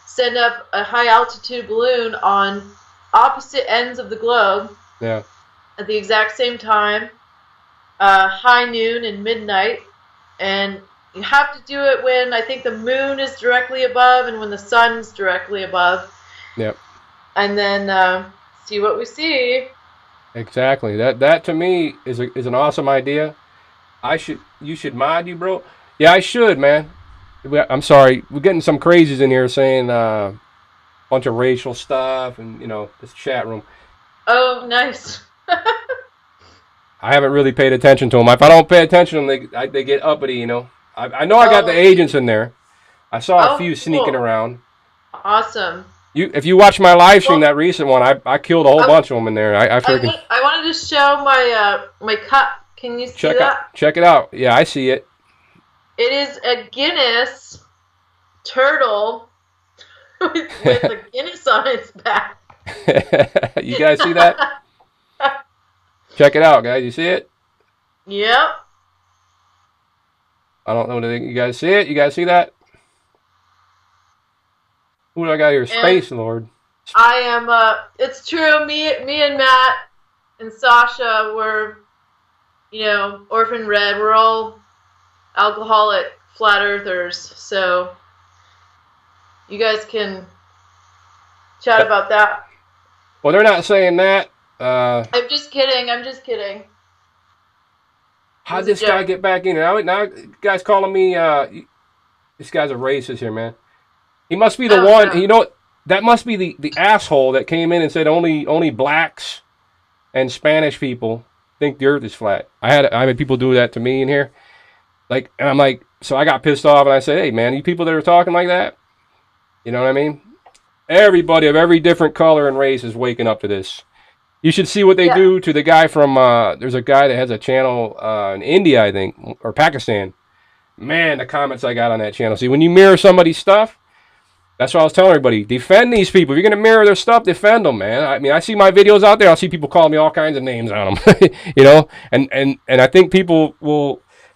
S2: send up a high altitude balloon on opposite ends of the globe at the exact same time, high noon and midnight, and you have to do it when I think the moon is directly above and when the sun's directly above.
S1: Yep.
S2: And then see what we see.
S1: Exactly. That to me is an awesome idea. You should mod you, bro. Yeah, I should, man. I'm sorry. We're getting some crazies in here saying a bunch of racial stuff and this chat room.
S2: Oh, nice.
S1: I haven't really paid attention to them. If I don't pay attention to them, they get uppity, I know I got the agents in there. I saw a few sneaking around.
S2: Awesome.
S1: If you watch my live stream, that recent one, I killed a whole bunch of them in there. I
S2: wanted to show my cup. Can you see that?
S1: Check it out. Yeah, I see it.
S2: It is a Guinness turtle with a Guinness on its back.
S1: You guys see that? Check it out, guys. You see it?
S2: Yep.
S1: I don't know. You guys see it? You guys see that? Who do I got here? Space Lord.
S2: I am. It's true. Me and Matt and Sasha were, Orphan Red. We're all alcoholic flat earthers. So you guys can chat about that.
S1: Well, they're not saying that.
S2: I'm just kidding.
S1: How'd this guy get back in here? Now guys calling me. This guy's a racist here, man. He must be the one. No. That must be the asshole that came in and said only blacks and Spanish people think the Earth is flat. I had people do that to me in here, and I'm like, so I got pissed off and I said, "Hey, man, you people that are talking like that, you know what I mean? Everybody of every different color and race is waking up to this. You should see what they do to the guy from. There's a guy that has a channel in India, I think, or Pakistan. Man, the comments I got on that channel. See, when you mirror somebody's stuff. That's what I was telling everybody. Defend these people. If you're going to mirror their stuff, defend them, man. I mean, I see my videos out there. I'll see people calling me all kinds of names on them, And I think people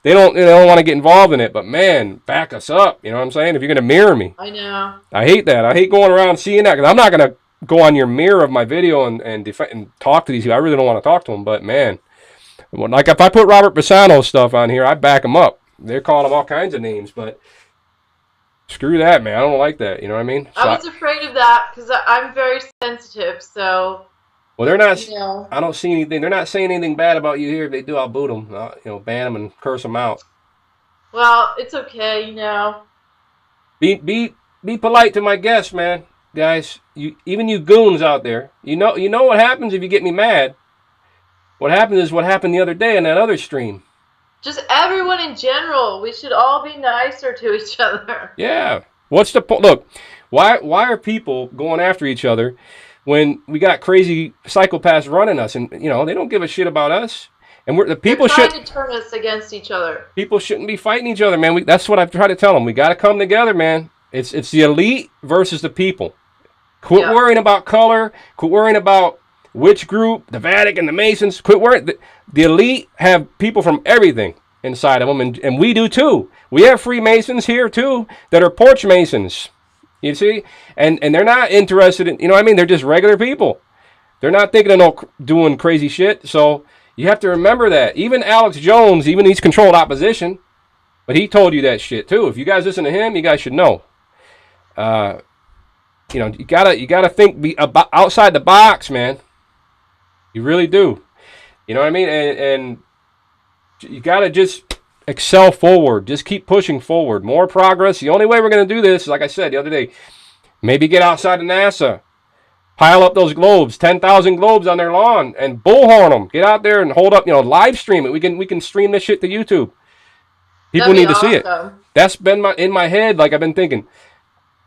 S1: they don't want to get involved in it. But man, back us up. You know what I'm saying? If you're going to mirror me,
S2: I know.
S1: I hate that. I hate going around seeing that because I'm not going to go on your mirror of my video and talk to these people. I really don't want to talk to them. But man, like if I put Robert Bassano's stuff on here, I back him up. They're calling him all kinds of names, but. Screw that, man. I don't like that. You know what I mean?
S2: I was afraid of that because I'm very sensitive. So
S1: Well, they're not.
S2: You know.
S1: I don't see anything. They're not saying anything bad about you here. If they do, I'll boot them. Ban them and curse them out.
S2: Well, it's okay, you know.
S1: Be polite to my guests, man. Guys, even you goons out there. You know what happens if you get me mad. What happens is what happened the other day in that other stream.
S2: Just everyone in general, we should all be nicer to each other.
S1: Yeah. What's the point? Look, why are people going after each other when we got crazy psychopaths running us, and they don't give a shit about us, and the people
S2: They're trying to turn us against each other.
S1: People shouldn't be fighting each other, man. That's what I've tried to tell them. We got to come together, man. It's the elite versus the people. Quit worrying about color. Quit worrying about which group, the Vatican, the Masons. Quit worrying. The elite have people from everything inside of them, and we do too. We have Freemasons here too that are porch masons. You see, and they're not interested in, what I mean? They're just regular people. They're not thinking of doing crazy shit. So you have to remember that. Even Alex Jones, even he's controlled opposition, but he told you that shit too. If you guys listen to him, you guys should know. You gotta think outside the box, man. You really do. You know what I mean? And you gotta just excel forward. Just keep pushing forward. More progress. The only way we're going to do this, like I said the other day, maybe get outside of NASA. Pile up those globes, 10,000 globes on their lawn, and bullhorn them. Get out there and hold up, live stream it. We can stream this shit to YouTube. People need to see it. That's been in my head, like I've been thinking.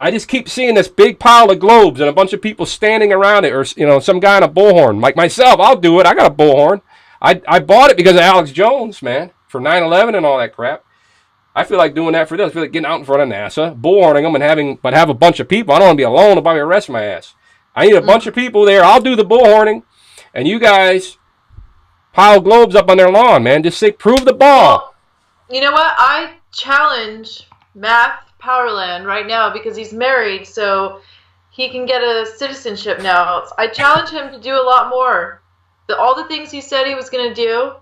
S1: I just keep seeing this big pile of globes and a bunch of people standing around it, or some guy on a bullhorn. Like myself, I'll do it. I got a bullhorn. I bought it because of Alex Jones, man. For 9/11 and all that crap. I feel like doing that for this. I feel like getting out in front of NASA, bullhorning them, and have a bunch of people. I don't want to be alone. Nobody arrest my ass. I need a bunch of people there. I'll do the bullhorning, and you guys pile globes up on their lawn, man. Just say, prove the ball.
S2: Well, you know what? I challenge Math Powerland right now because he's married, so he can get a citizenship now. I challenge him to do a lot more. All the things he said he was going to do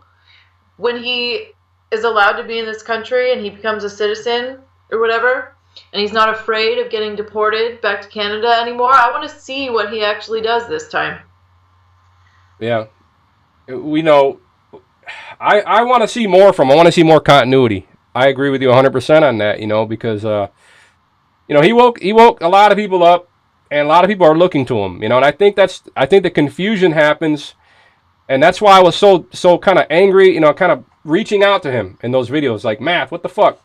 S2: when he is allowed to be in this country and he becomes a citizen or whatever, and he's not afraid of getting deported back to Canada anymore. I want to see what he actually does this time.
S1: Yeah. We know. I want to see more from him. I want to see more continuity. I agree with you 100% on that, because, he woke a lot of people up, and a lot of people are looking to him, and I think the confusion happens, and that's why I was so kind of angry, kind of reaching out to him in those videos, like, Matt, what the fuck?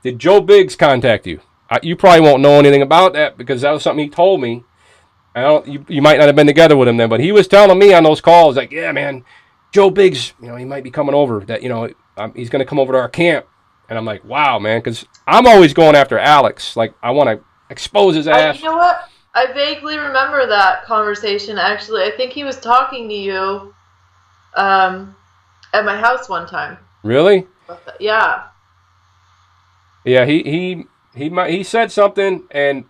S1: Did Joe Biggs contact you? You probably won't know anything about that because that was something he told me. You might not have been together with him then, but he was telling me on those calls, like, yeah, man, Joe Biggs, he might be coming over, that, he's going to come over to our camp. And I'm like, wow, man, because I'm always going after Alex. Like, I want to expose his ass.
S2: You know what? I vaguely remember that conversation, actually. I think he was talking to you at my house one time.
S1: Really?
S2: Yeah.
S1: Yeah, he said something, and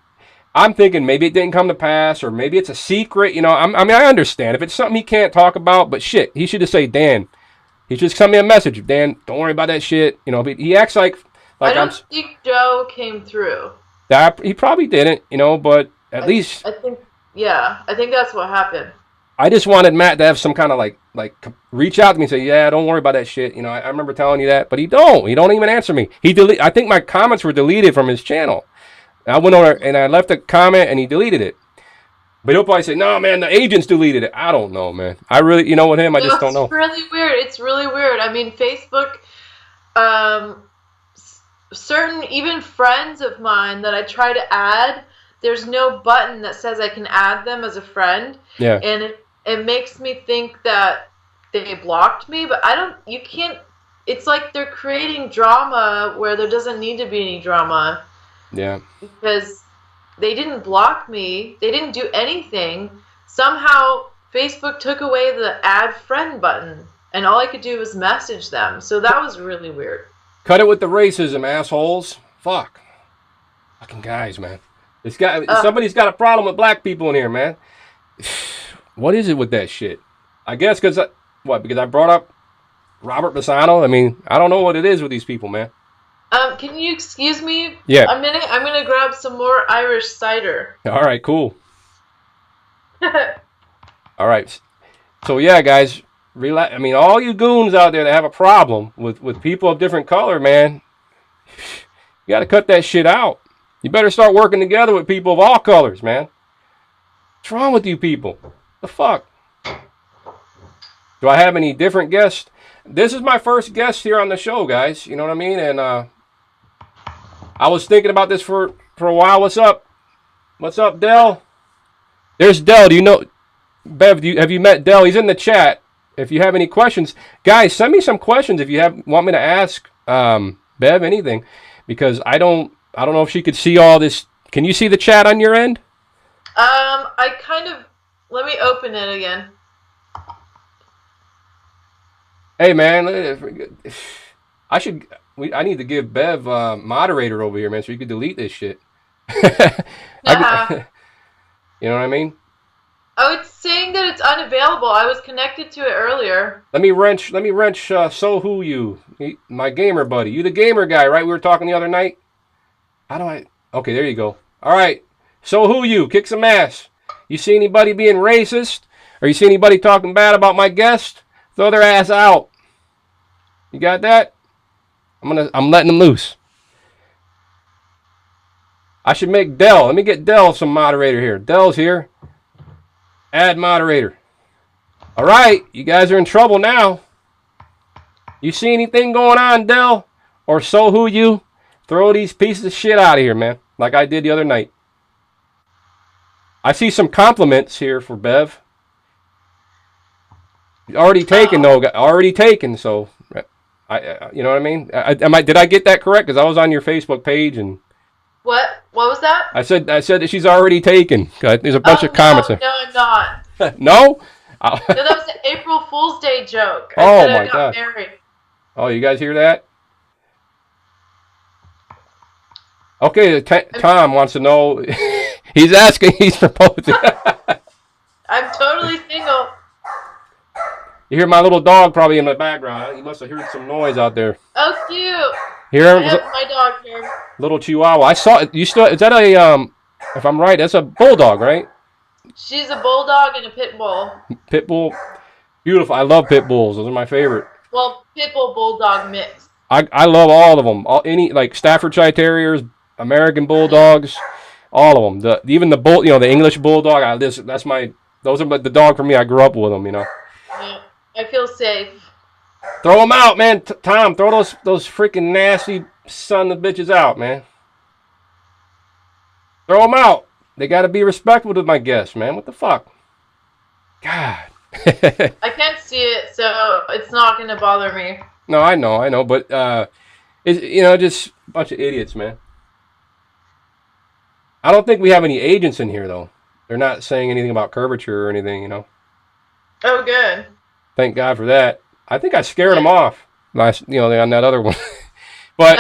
S1: I'm thinking maybe it didn't come to pass, or maybe it's a secret. I understand if it's something he can't talk about, but shit, he should just say, Dan. He just sent me a message, Dan. Don't worry about that shit. He acts like
S2: I don't think Joe came through.
S1: He probably didn't, but at least
S2: I think that's what happened.
S1: I just wanted Matt to have some kind of like reach out to me and say, yeah, don't worry about that shit. I remember telling you that, but he don't even answer me. I think my comments were deleted from his channel. I went over and I left a comment and he deleted it. But he'll probably say, no, man, the agents deleted it. I don't know, man. I really, with him, I just don't know.
S2: It's really weird. It's really weird. I mean, Facebook, certain, even friends of mine that I try to add, there's no button that says I can add them as a friend.
S1: Yeah.
S2: And it makes me think that they blocked me, but you can't, it's like they're creating drama where there doesn't need to be any drama.
S1: Yeah.
S2: Because they didn't block me. They didn't do anything. Somehow, Facebook took away the add friend button, and all I could do was message them. So that was really weird.
S1: Cut it with the racism, assholes. Fuck. Fucking guys, man. Somebody's got a problem with black people in here, man. What is it with that shit? I guess because I brought up Robert Bassano? I mean, I don't know what it is with these people, man.
S2: Can you excuse me
S1: a
S2: minute? I'm going to grab some more Irish cider.
S1: All right, cool. All right. So yeah, guys, relax. I mean, all you goons out there that have a problem with people of different color, man, you got to cut that shit out. You better start working together with people of all colors, man. What's wrong with you people? The fuck? Do I have any different guests? This is my first guest here on the show, guys. You know what I mean? And I was thinking about this for a while. What's up? What's up, Dell? There's Dell. Do you know Bev? Have you met Dell? He's in the chat. If you have any questions, guys, send me some questions if you want me to ask Bev anything, because I don't know if she could see all this. Can you see the chat on your end?
S2: I kind of, let me open it again.
S1: Hey man, I need to give Bev moderator over here, man, so you can delete this shit.
S2: Yeah.
S1: You know what I mean?
S2: Oh, it's saying that it's unavailable. I was connected to it earlier.
S1: Let me wrench. So who you? My gamer buddy. You the gamer guy, right? We were talking the other night. How do I? Okay, there you go. All right. So who you? Kick some ass. You see anybody being racist? Or you see anybody talking bad about my guest? Throw their ass out. You got that? I'm letting them loose. I should make Dell. Let me get Dell some moderator here. Dell's here. Add moderator. All right, you guys are in trouble now. You see anything going on, Dell? Or so who you? Throw these pieces of shit out of here, man. Like I did the other night. I see some compliments here for Bev. Already taken, though. Already taken, so... you know what I mean? Did I get that correct? Because I was on your Facebook page and...
S2: What was that?
S1: I said that she's already taken. There's a bunch of comments.
S2: No, I'm not.
S1: No?
S2: No, that was an April Fool's Day joke.
S1: Oh,
S2: I
S1: my God.
S2: Married.
S1: Oh, you guys hear that? Okay, Tom wants to know. He's asking, he's proposing.
S2: I'm totally single.
S1: You hear my little dog probably in the background. He must have heard some noise out there.
S2: Oh, cute.
S1: Here,
S2: I have my dog here.
S1: Little Chihuahua. I saw it. Is that a if I'm right, that's a bulldog, right?
S2: She's a bulldog and a pit bull.
S1: Pit bull. Beautiful. I love pit bulls. Those are my favorite.
S2: Well, pit bull bulldog mix.
S1: I love all of them. Any like Staffordshire Terriers, American Bulldogs, all of them. Even the bull, the English Bulldog. Those are the dog for me. I grew up with them.
S2: Yeah, I feel safe.
S1: Throw them out, man. Tom, throw those freaking nasty son of bitches out, man. Throw them out. They got to be respectful to my guests, man. What the fuck? God.
S2: I can't see it, so it's not going to bother me.
S1: No, I know, but it's just a bunch of idiots, man. I don't think we have any agents in here though. They're not saying anything about curvature or anything,
S2: Oh, good.
S1: Thank God for that. I think I scared them off last, on that other one. But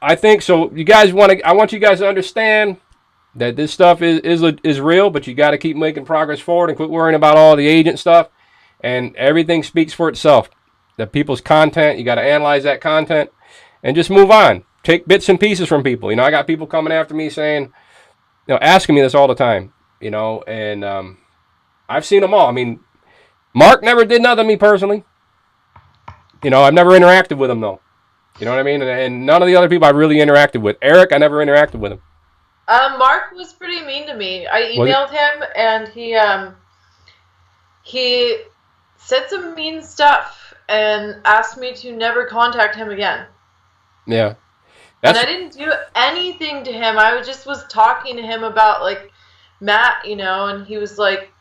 S1: I think so. You guys I want you guys to understand that this stuff is real, but you got to keep making progress forward and quit worrying about all the agent stuff. And everything speaks for itself. The people's content, you got to analyze that content and just move on. Take bits and pieces from people. I got people coming after me saying, asking me this all the time, and I've seen them all. I mean, Mark never did nothing to me personally. I've never interacted with him though. You know what I mean? And none of the other people I really interacted with. Eric, I never interacted with him.
S2: Mark was pretty mean to me. I emailed him and he said some mean stuff and asked me to never contact him again.
S1: Yeah.
S2: And I didn't do anything to him. I just was talking to him about, like, Matt, and he was, like,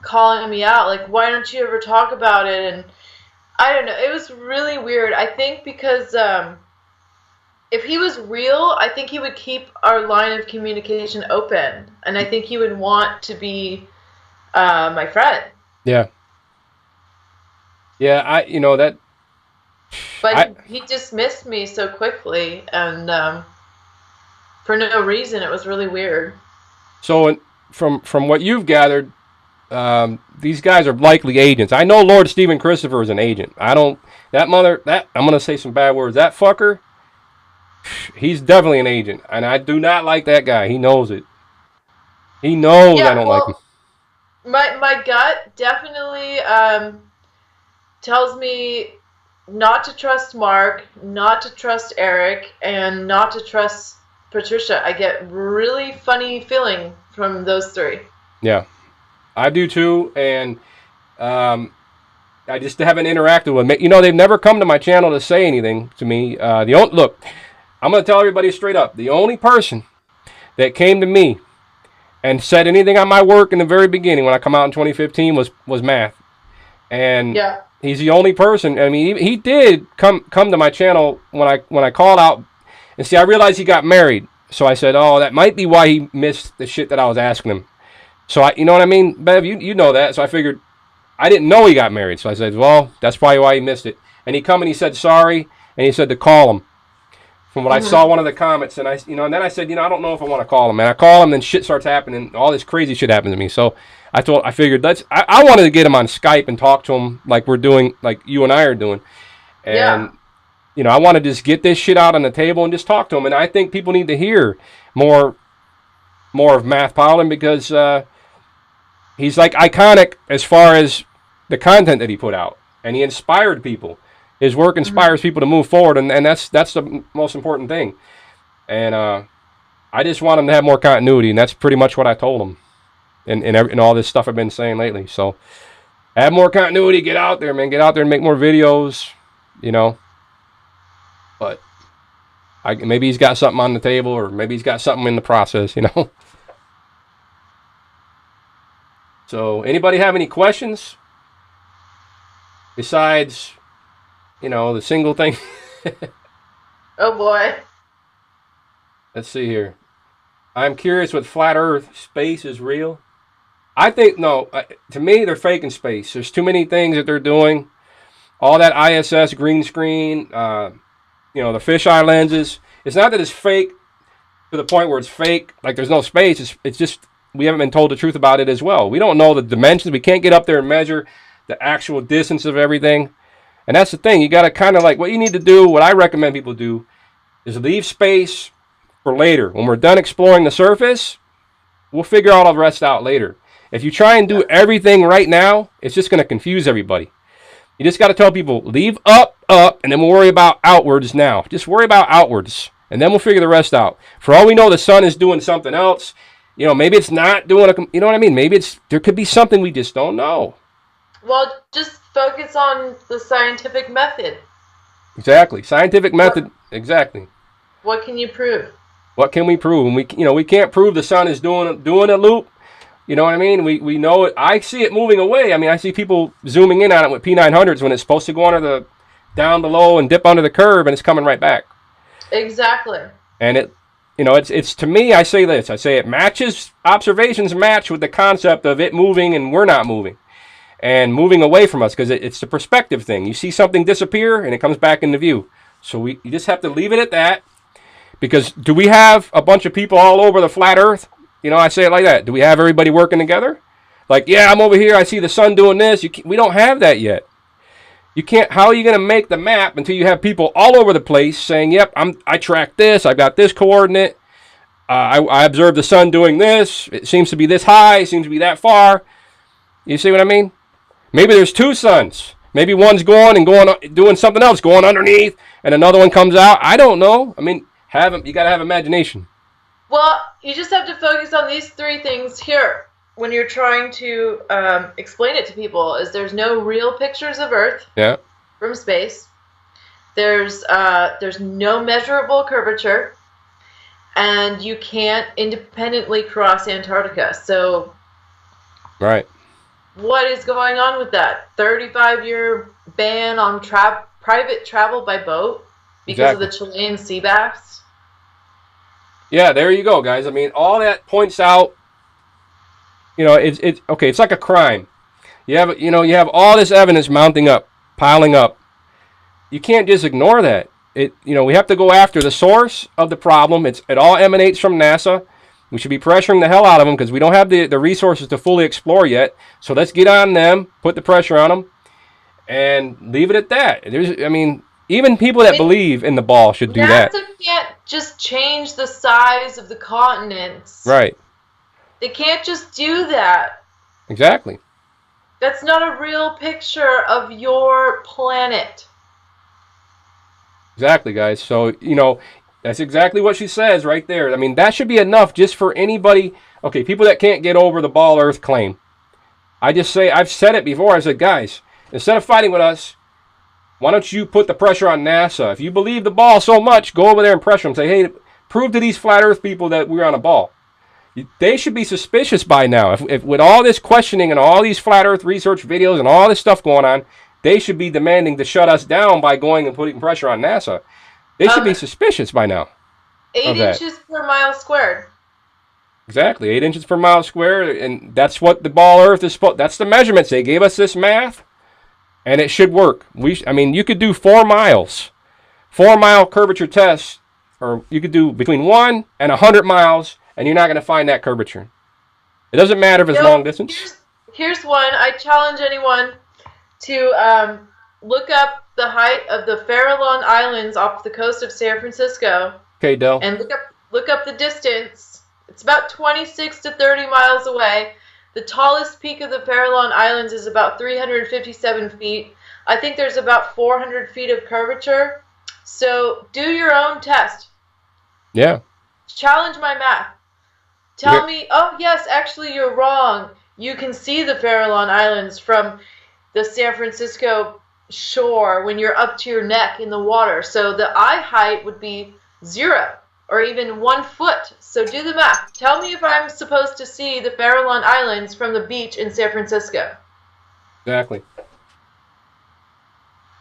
S2: calling me out, like, why don't you ever talk about it? And I don't know. It was really weird. I think because if he was real, I think he would keep our line of communication open. And I think he would want to be my friend.
S1: Yeah. Yeah, that...
S2: But he dismissed me so quickly, and for no reason. It was really weird. So,
S1: from what you've gathered, these guys are likely agents. I know Lord Stephen Christopher is an agent. I'm gonna say some bad words. That fucker, he's definitely an agent, and I do not like that guy. He knows it. He knows I don't like him.
S2: my gut definitely tells me not to trust Mark, not to trust Eric, and not to trust Patricia. I get really funny feeling from those three.
S1: Yeah, I do too, and I just haven't interacted with them. You know, they've never come to my channel to say anything to me. Look, I'm going to tell everybody straight up. The only person that came to me and said anything on my work in the very beginning when I come out in 2015 was Math. And
S2: Yeah.
S1: he's the only person. I mean, he did come to my channel when I called out. And see, I realized he got married. So I said, oh, that might be why he missed the shit that I was asking him. So, you know what I mean? Bev, you know that. So I figured, I didn't know he got married. So I said, well, that's probably why he missed it. And he come and he said sorry. And he said to call him. From what I saw one of the comments. And and then I said, I don't know if I want to call him. And I call him, and shit starts happening. All this crazy shit happens to me. So I figured I wanted to get him on Skype and talk to him like we're doing, like you and I are doing. And, I want to just get this shit out on the table and just talk to him. And I think people need to hear more of Math Powlin because he's like iconic as far as the content that he put out. And he inspired people. His work inspires people to move forward, and that's the most important thing. And I just want him to have more continuity, and that's pretty much what I told him. And all this stuff I've been saying lately. So have more continuity. Get out there, man. Get out there and make more videos. But maybe he's got something on the table, or maybe he's got something in the process. So anybody have any questions besides, the single thing?
S2: Oh boy.
S1: Let's see here. I'm curious with flat Earth. Space is real. I think no. To me, they're faking space. There's too many things that they're doing. All that ISS green screen. The fisheye lenses. It's not that it's fake to the point where it's fake. Like there's no space. It's just we haven't been told the truth about it as well. We don't know the dimensions. We can't get up there and measure the actual distance of everything. And that's the thing. You got to kind of like what you need to do. What I recommend people do is leave space for later. When we're done exploring the surface, we'll figure all the rest out later. If you try and do everything right now, it's just going to confuse everybody. You just got to tell people, leave up, and then we'll worry about outwards now. Just worry about outwards, and then we'll figure the rest out. For all we know, the sun is doing something else. Maybe it's not doing you know what I mean? Maybe there could be something we just don't know.
S2: Well, just focus on the scientific method.
S1: Exactly. Scientific method. Exactly.
S2: What can you prove?
S1: What can we prove? And we can't prove the sun is doing a loop. You know what I mean? We know it. I see it moving away. I mean, I see people zooming in on it with P900s when it's supposed to go down below and dip under the curve, and it's coming right back.
S2: Exactly.
S1: And it's to me, I say this. I say it matches, observations match with the concept of it moving and we're not moving. And moving away from us, because it's the perspective thing. You see something disappear, and it comes back into view. So you just have to leave it at that. Because do we have a bunch of people all over the flat Earth? I say it like that. Do we have everybody working together? Like, yeah, I'm over here. I see the sun doing this. We don't have that yet. You can't. How are you going to make the map until you have people all over the place saying, "Yep, I tracked this. I got this coordinate. I observed the sun doing this. It seems to be this high. It seems to be that far." You see what I mean? Maybe there's two suns. Maybe one's going doing something else, going underneath, and another one comes out. I don't know. I mean, you got to have imagination.
S2: Well, you just have to focus on these three things here when you're trying to explain it to people. Is there's no real pictures of Earth from space. There's no measurable curvature, and you can't independently cross Antarctica. So,
S1: right.
S2: What is going on with that 35-year ban on private travel by boat because of the Chilean sea bass?
S1: Yeah, there you go, guys. I mean, all that points out. It's okay. It's like a crime. You have all this evidence mounting up, piling up. You can't just ignore that. We have to go after the source of the problem. It all emanates from NASA. We should be pressuring the hell out of them because we don't have the resources to fully explore yet. So let's get on them, put the pressure on them, and leave it at that. Even people that believe in the ball should do that.
S2: NASA can't just change the size of the continents.
S1: Right.
S2: They can't just do that.
S1: Exactly.
S2: That's not a real picture of your planet.
S1: Exactly, guys. So, that's exactly what she says right there. I mean, that should be enough just for anybody. Okay, people that can't get over the ball Earth claim. I've said it before. I said, guys, instead of fighting with us, why don't you put the pressure on NASA? If you believe the ball so much, go over there and pressure them. Say, hey, prove to these flat Earth people that we're on a ball. They should be suspicious by now. If with all this questioning and all these flat Earth research videos and all this stuff going on, they should be demanding to shut us down by going and putting pressure on NASA. They should be suspicious by now
S2: Eight
S1: of that.
S2: inches per mile squared.
S1: Exactly, 8 inches per mile square, and that's what the ball Earth is supposed. That's the measurements. They gave us this math, and it should work. I mean, you could do 4 miles, 4 mile curvature tests, or you could do between 1 and 100 miles, and you're not going to find that curvature. It doesn't matter if it's long distance.
S2: Here's one. I challenge anyone to look up the height of the Farallon Islands off the coast of San Francisco.
S1: Okay, Del.
S2: And look up the distance. It's about 26 to 30 miles away. The tallest peak of the Farallon Islands is about 357 feet. I think there's about 400 feet of curvature. So do your own test.
S1: Yeah.
S2: Challenge my math. Tell me, oh yes, actually you're wrong. You can see the Farallon Islands from the San Francisco shore when you're up to your neck in the water. So the eye height would be 0 or even 1 foot. So do the math. Tell me if I'm supposed to see the Farallon Islands from the beach in San Francisco.
S1: Exactly.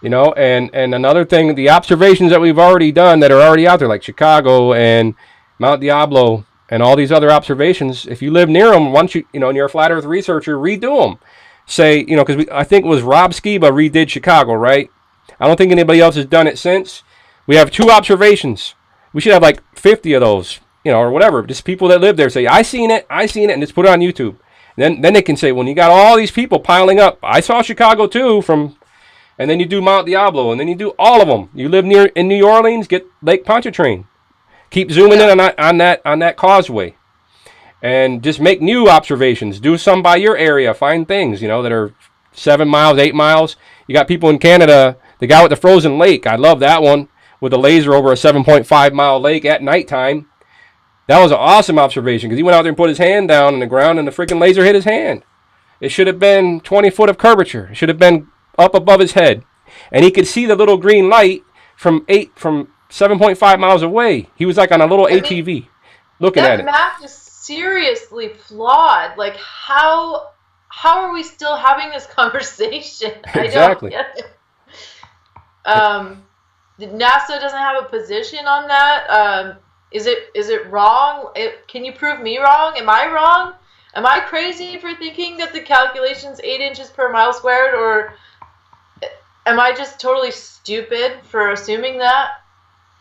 S1: And another thing, the observations that we've already done that are already out there, like Chicago and Mount Diablo and all these other observations, if you live near them, once and you're a flat Earth researcher, redo them. Say, because I think it was Rob Skiba redid Chicago, right? I don't think anybody else has done it since. We have 2 observations. We should have like 50 of those, or whatever. Just people that live there say, I seen it, and just put it on YouTube. And then they can say, when you got all these people piling up, I saw Chicago too, and then you do Mount Diablo, and then you do all of them. You live in New Orleans, get Lake Pontchartrain. Keep zooming in on that causeway. And just make new observations. Do some by your area. Find things, that are 7 miles, 8 miles. You got people in Canada, the guy with the frozen lake. I love that one, with a laser over a 7.5 mile lake at nighttime. That was an awesome observation because he went out there and put his hand down on the ground and the freaking laser hit his hand. It should have been 20 foot of curvature. It should have been up above his head. And he could see the little green light from 7.5 miles away. He was like on a little ATV looking at it.
S2: That math is seriously flawed. Like, how are we still having this conversation?
S1: Exactly.
S2: I don't get it. NASA doesn't have a position on that. Is it wrong? Can you prove me wrong? Am I wrong? Am I crazy for thinking that the calculation's 8 inches per mile squared, or am I just totally stupid for assuming that?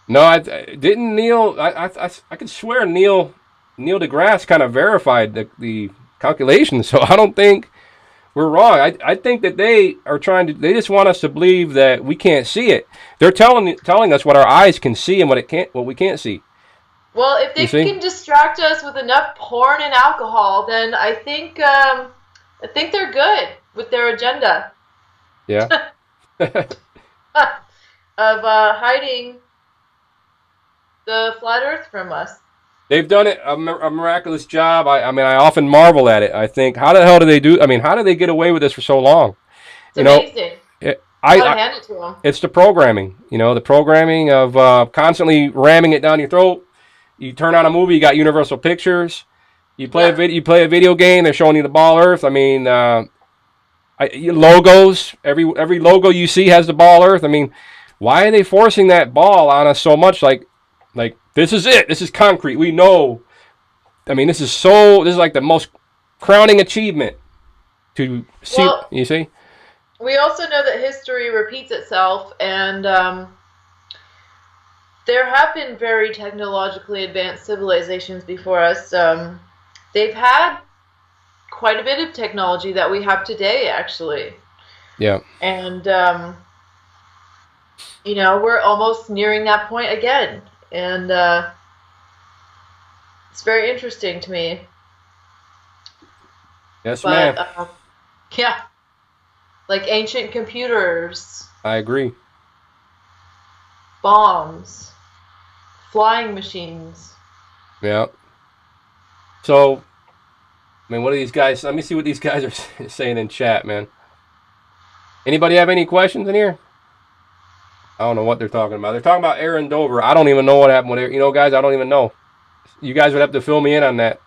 S1: No, I didn't. Neil, I could swear Neil deGrasse kind of verified the calculations, so I don't think we're wrong. I think that they just want us to believe that we can't see it. They're telling us what our eyes can see and what we can't see.
S2: Well, if they can distract us with enough porn and alcohol, then I think they're good with their agenda.
S1: Yeah.
S2: Of hiding the flat Earth from us.
S1: They've done it a miraculous job. I mean, I often marvel at it. I think, how the hell do they do? I mean, how do they get away with this for so long?
S2: It's amazing. I hand it to them.
S1: It's the programming. The programming of constantly ramming it down your throat. You turn on a movie, you got Universal Pictures. You play a video game, they're showing you the ball Earth. I mean, logos. Every logo you see has the ball Earth. I mean, why are they forcing that ball on us so much? Like this is it. This is concrete. We know. I mean, this is like the most crowning achievement to see.
S2: Well,
S1: you see.
S2: We also know that history repeats itself, and there have been very technologically advanced civilizations before us. They've had quite a bit of technology that we have today, actually.
S1: Yeah.
S2: And, we're almost nearing that point again. And it's very interesting to me.
S1: Yes, ma'am.
S2: But yeah, like ancient computers,
S1: I agree.
S2: bombs, flying machines.
S1: Yeah. So, I mean, what are these guys? Let me see what these guys are saying in chat, man. Anybody have any questions in here? I don't know what they're talking about. They're talking about Aaron Dover. I don't even know what happened with it. You know, guys, I don't even know. You guys would have to fill me in on that.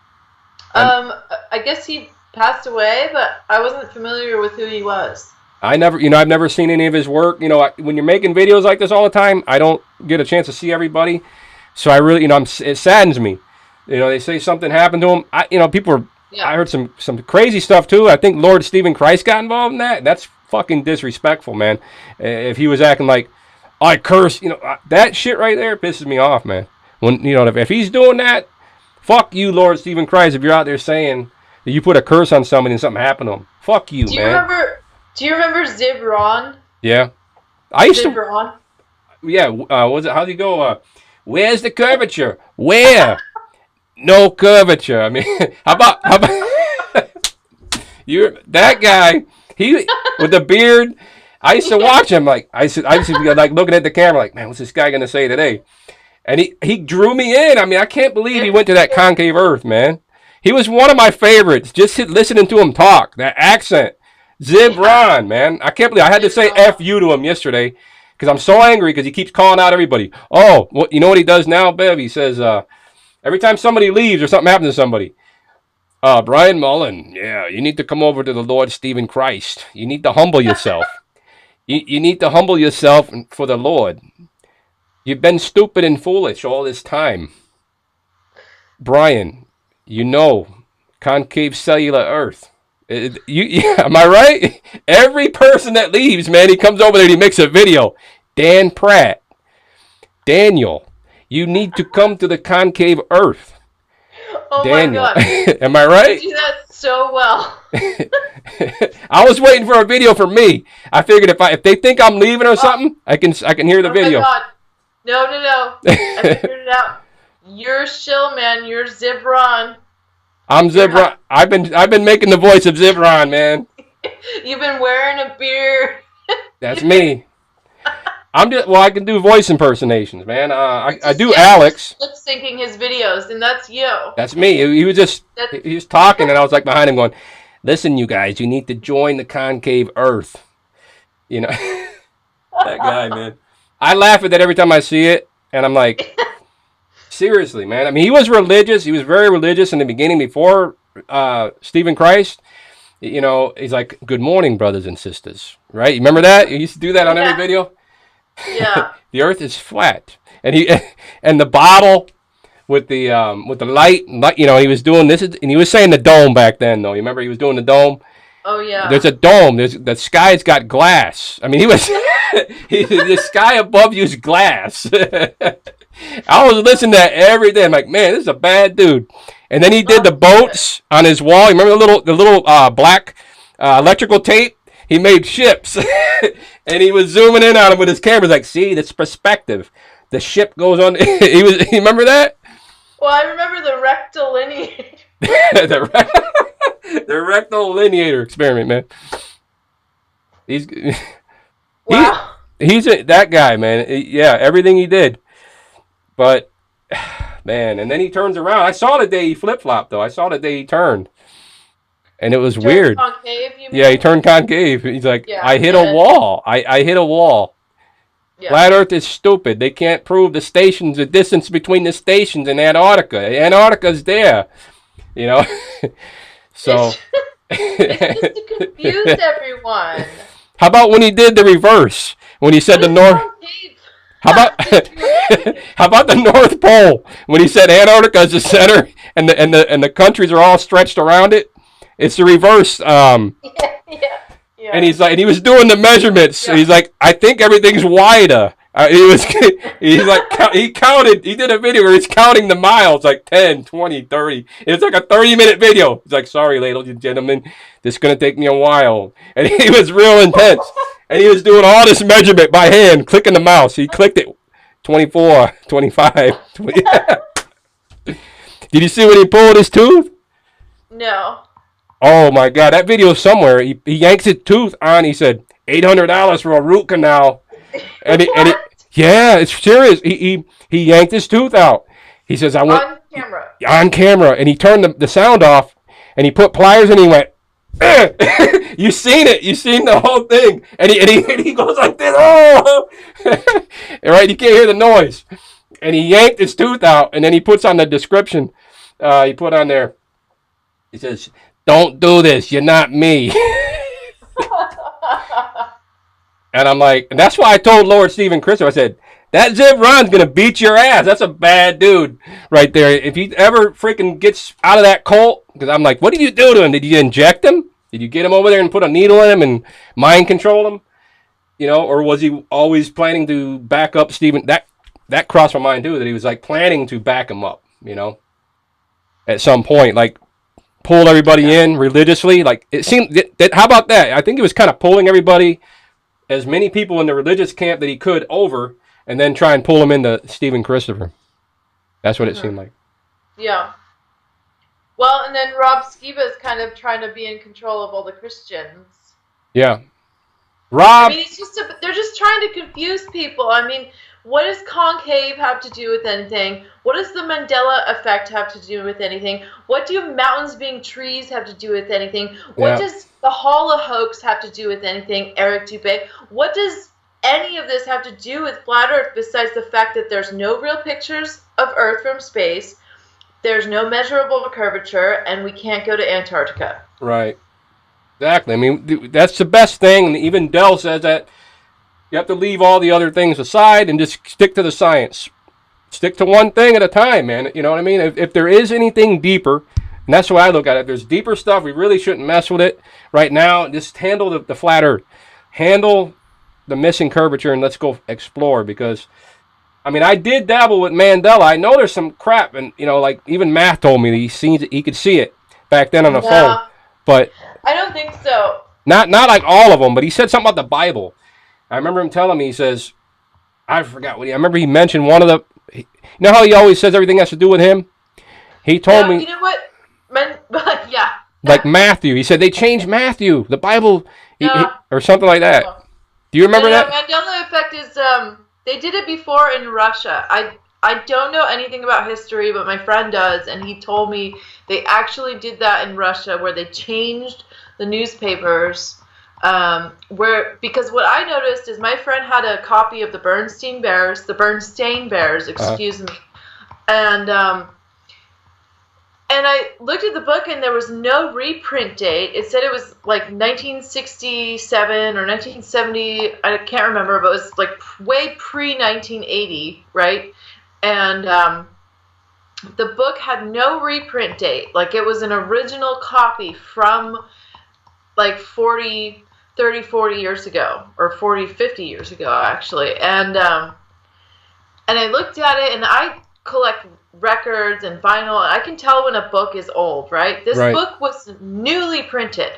S2: I guess he passed away, but I wasn't familiar with who he was.
S1: I've never seen any of his work. When you're making videos like this all the time, I don't get a chance to see everybody. So I really, it saddens me. They say something happened to him. People are. Yeah. I heard some crazy stuff too. I think Lord Stephen Christ got involved in that. That's fucking disrespectful, man. If he was acting like I curse, that shit right there pisses me off, man. When if he's doing that, fuck you, Lord Stephen Christ. If you're out there saying that you put a curse on somebody and something happened to him, fuck you, man.
S2: Do you remember Zib Ron?
S1: Yeah, I used to. Ron? Yeah, was it? How do you go? Where's the curvature? Where? No curvature. I mean, how about you? That guy, he with the beard. I used to watch him. Like I used to be like looking at the camera, like, man, what's this guy gonna say today? And he drew me in. I mean, I can't believe he went to that concave Earth, man. He was one of my favorites. Just listening to him talk, that accent. Zib Ron, man. I can't believe I had to say F you to him yesterday because I'm so angry because he keeps calling out everybody. Oh, you know what he does now, Bev? He says, every time somebody leaves or something happens to somebody, Brian Mullen, yeah, you need to come over to the Lord Stephen Christ. You need to humble yourself. You need to humble yourself for the Lord. You've been stupid and foolish all this time. Brian, concave cellular Earth. Am I right? Every person that leaves, man, he comes over there and he makes a video. Dan Pratt, Daniel, you need to come to the concave Earth.
S2: Oh
S1: Daniel.
S2: My God.
S1: Am I right?
S2: You do that so well.
S1: I was waiting for a video for me. I figured if they think I'm leaving or something, I can hear the video.
S2: My God. No. I figured it out. You're Shill, man. You're Zib Ron.
S1: I'm Zib Ron. I've been making the voice of Zib Ron, man.
S2: You've been wearing a beard.
S1: That's me. I can do voice impersonations, man. I do Alex.
S2: Lip syncing his videos, and that's you.
S1: That's me. He was talking, and I was like behind him going, "Listen, you guys, you need to join the concave Earth." That guy, man. I laugh at that every time I see it, and I'm like, seriously, man. I mean, he was religious. He was very religious in the beginning before Stephen Christ. He's like, "Good morning, brothers and sisters." Right? You remember that? He used to do that on every video.
S2: Yeah.
S1: The Earth is flat, and the bottle with the light. He was doing this, and he was saying the dome back then, though. You remember he was doing the dome.
S2: Oh yeah.
S1: There's a dome. The sky's got glass. I mean, he was the sky above you is glass. I was listening to that every day. I'm like, man, this is a bad dude. And then he did the boats on his wall. You remember the little black electrical tape? He made ships, and he was zooming in on them with his camera. Like, see, this perspective. The ship goes on. You remember that?
S2: Well, I remember the rectal lineator.
S1: The rectal lineator experiment, man. He's that guy, man. Yeah, everything he did. But man, and then he turns around. I saw the day he flip-flopped, though. I saw the day he turned. And it was weird.
S2: Concave, you mean?
S1: Yeah, he turned concave. He's like, yeah, I hit a wall. I hit a wall. Yeah. Flat Earth is stupid. They can't prove the distance between the stations in Antarctica. Antarctica's there. So.
S2: It's just to confuse everyone.
S1: How about when he did the reverse? When he said the North. How about the North Pole? When he said Antarctica is the center and the countries are all stretched around it? It's the reverse. Yeah. And he's like, and he was doing the measurements. Yeah. He's like, I think everything's wider. He counted. He did a video where he's counting the miles, like 10, 20, 30. It's like a 30-minute video. He's like, sorry, ladies and gentlemen, this is gonna take me a while. And he was real intense. And he was doing all this measurement by hand, clicking the mouse. He clicked it, 24, 25. 20. Did you see when he pulled his tooth?
S2: No.
S1: Oh my God, that video is somewhere. He yanks his tooth on. He said $800 for a root canal, and
S2: What?
S1: yeah, it's serious. He yanked his tooth out. He says I went
S2: On camera.
S1: on camera, and he turned the sound off, and he put pliers, and he went. You seen it? You seen the whole thing? And he goes like this. Oh, right. You can't hear the noise, and he yanked his tooth out, and then he puts on the description. He put on there. He says, "Don't do this. You're not me." And I'm like, and that's why I told Lord Stephen Christopher, I said, that Zip Ron's gonna beat your ass. That's a bad dude right there. If he ever freaking gets out of that cult, because I'm like, what did you do to him? Did you inject him? Did you get him over there and put a needle in him and mind control him? You know, or was he always planning to back up Stephen? That crossed my mind too, that he was like planning to back him up, you know, at some point, like pull everybody in religiously. Like it seemed that how about that? I think he was kind of pulling everybody, as many people in the religious camp that he could over, and then try and pull them into Stephen Christopher. That's what it seemed like.
S2: Yeah. Well, and then Rob Skiba is kind of trying to be in control of all the Christians.
S1: Yeah. Rob.
S2: I mean, they're just trying to confuse people. I mean, what does concave have to do with anything? What does the Mandela effect have to do with anything? What do mountains being trees have to do with anything? What does the Halla hoax have to do with anything, Eric Dubé? What does any of this have to do with flat Earth besides the fact that there's no real pictures of Earth from space, there's no measurable curvature, and we can't go to Antarctica?
S1: Right. Exactly. I mean, that's the best thing. And even Dell says that you have to leave all the other things aside and just stick to the science. Stick to one thing at a time, man. You know what I mean? If there is anything deeper, and that's the way I look at it, if there's deeper stuff, we really shouldn't mess with it right now. Just handle the flat Earth. Handle the missing curvature, and let's go explore. Because, I mean, I did dabble with Mandela. I know there's some crap, and, you know, like even Matt told me that he could see it back then on the phone. But
S2: I don't think so.
S1: Not like all of them, but he said something about the Bible. I remember him telling me, he says, I forgot what I remember he mentioned one of the, you know how he always says everything has to do with him? He told me.
S2: You know what? Yeah.
S1: Like Matthew. He said they changed Matthew, the Bible, or something like that. Do you remember that?
S2: Mandela effect is, they did it before in Russia. I don't know anything about history, but my friend does, and he told me they actually did that in Russia, where they changed the newspapers. Because what I noticed is my friend had a copy of the Bernstein Bears, excuse me, and I looked at the book, and there was no reprint date. It said it was like 1967 or 1970. I can't remember, but it was like way pre-1980, right? And the book had no reprint date. Like, it was an original copy from like 30, 40 years ago, or 40, 50 years ago, actually. And I looked at it, and I collect records and vinyl, and I can tell when a book is old, right? This book was newly printed.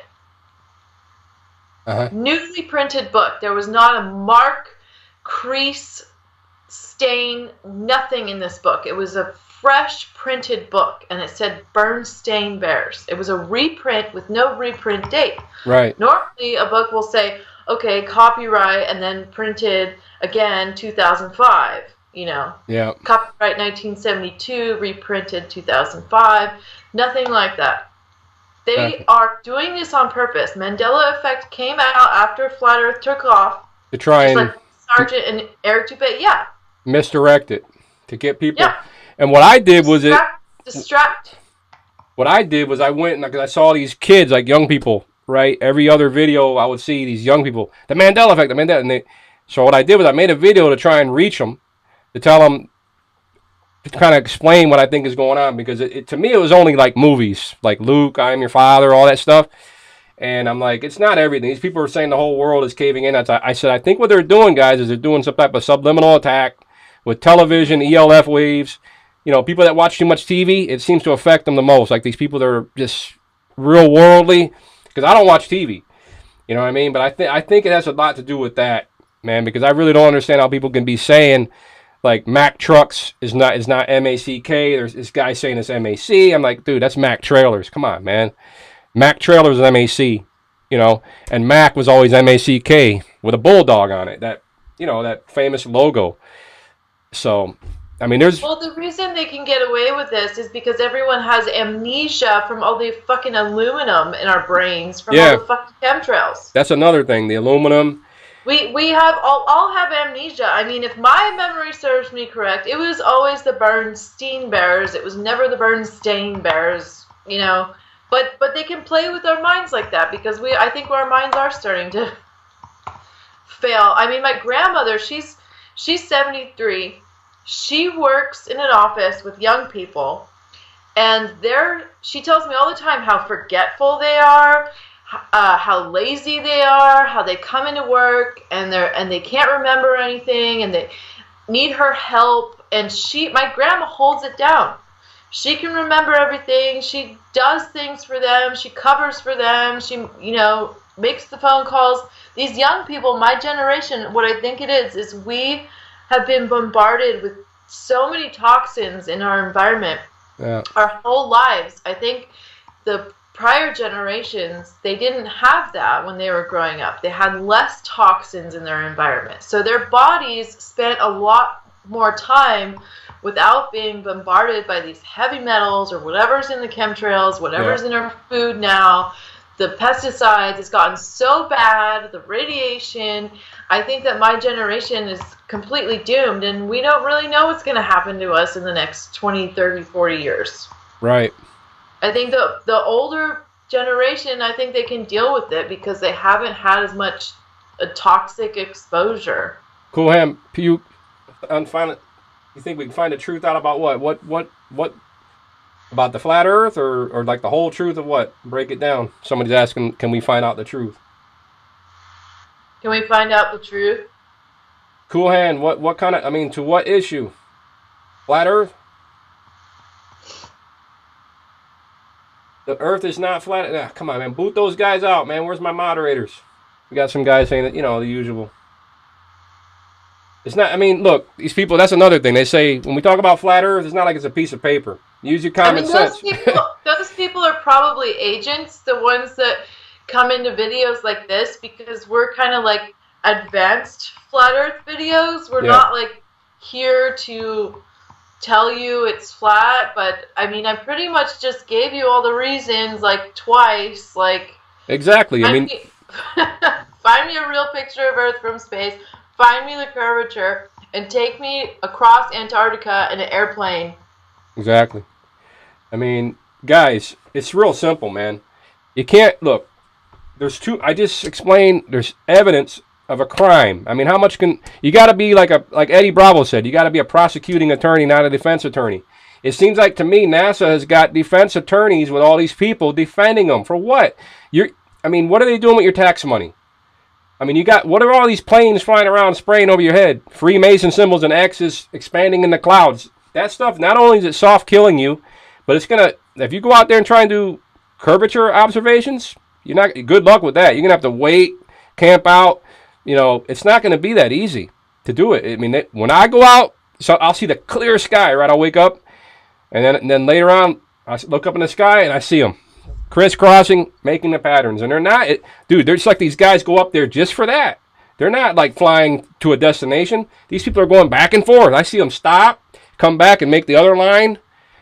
S2: Newly printed book. There was not a mark, crease, stain, nothing in this book. It was a fresh printed book, and it said Bernstein Bears. It was a reprint with no reprint date.
S1: Right.
S2: Normally, a book will say, okay, copyright, and then printed again 2005. You know, copyright 1972, reprinted 2005, nothing like that. They are doing this on purpose. Mandela effect came out after Flat Earth took off.
S1: To try and
S2: like Sargent and Eric Dubé,
S1: misdirect it to get people. Yeah. And what I did was
S2: distract.
S1: What I did was I went and because I saw these kids, like young people, right? Every other video I would see these young people, the Mandela effect, so what I did was I made a video to try and reach them. To tell them, to kind of explain what I think is going on, because to me it was only like movies, like Luke, I Am Your Father, all that stuff, and I'm like, it's not everything. These people are saying the whole world is caving in. I said, I think what they're doing, guys, is they're doing some type of subliminal attack with television, ELF waves. You know, people that watch too much TV, it seems to affect them the most. Like these people that are just real worldly, because I don't watch TV. You know what I mean? But I think it has a lot to do with that, man, because I really don't understand how people can be saying, like, Mack Trucks is not MACK. There's this guy saying it's MAC. I'm like, dude, that's Mack Trailers. Come on, man. Mack Trailers is MAC, you know, and Mack was always MACK with a bulldog on it. That, you know, that famous logo. So, I mean, there's
S2: Well, the reason they can get away with this is because everyone has amnesia from all the fucking aluminum in our brains from all
S1: yeah,
S2: the fucking chemtrails.
S1: that's another thing. The aluminum.
S2: We have all have amnesia. I mean, if my memory serves me correct, it was always the Bernstein Bears. It was never the Bernstein Bears, you know. But they can play with our minds like that because I think our minds are starting to fail. I mean, my grandmother, she's 73. She works in an office with young people, and she tells me all the time how forgetful they are, how lazy they are, how they come into work and they can't remember anything, and they need her help. And my grandma holds it down. She can remember everything. She does things for them. She covers for them. She, you know, makes the phone calls. These young people, my generation, what I think it is we have been bombarded with so many toxins in our environment our whole lives. I think the prior generations, they didn't have that when they were growing up. They had less toxins in their environment. So their bodies spent a lot more time without being bombarded by these heavy metals or whatever's in the chemtrails, whatever's in our food now. The pesticides has gotten so bad, the radiation. I think that my generation is completely doomed, and we don't really know what's going to happen to us in the next 20, 30, 40 years.
S1: Right.
S2: I think the older generation, I think they can deal with it because they haven't had as much a toxic exposure.
S1: Cool Ham, you think we can find the truth out about what about the flat Earth, or like the whole truth of what? Break it down. Somebody's asking, can we find out the truth?
S2: Can we find out the truth?
S1: Cool Hand, what kind of? I mean, to what issue? Flat Earth. The Earth is not flat. Come on, man. Boot those guys out, man. Where's my moderators? We got some guys saying that, you know, the usual. It's not, I mean, look, these people, that's another thing. They say, when we talk about flat Earth, it's not like it's a piece of paper. Use your common sense.
S2: Those people are probably agents, the ones that come into videos like this, because we're kind of like advanced flat Earth videos. We're not like here to tell you it's flat, but I mean, I pretty much just gave you all the reasons like twice. Like,
S1: exactly. I mean,
S2: find me a real picture of Earth from space, find me the curvature, and take me across Antarctica in an airplane.
S1: Exactly. I mean, guys, it's real simple, man. You can't, look, I just explained, there's evidence of a crime. I mean, how much you got to be like Eddie Bravo said, you got to be a prosecuting attorney, not a defense attorney. It seems like to me NASA has got defense attorneys with all these people defending them. For what? I mean, what are they doing with your tax money? I mean, what are all these planes flying around spraying over your head? Freemason symbols and X's expanding in the clouds. That stuff, not only is it soft killing you, but it's going to, if you go out there and try and do curvature observations, good luck with that. You're going to have to wait, camp out. You know, it's not going to be that easy to do it. I mean, when I go out, so I'll see the clear sky, right? I'll wake up, and then later on, I look up in the sky, and I see them crisscrossing, making the patterns. And they're not, dude, they're just like these guys go up there just for that. They're not like flying to a destination. These people are going back and forth. I see them stop, come back, and make the other line.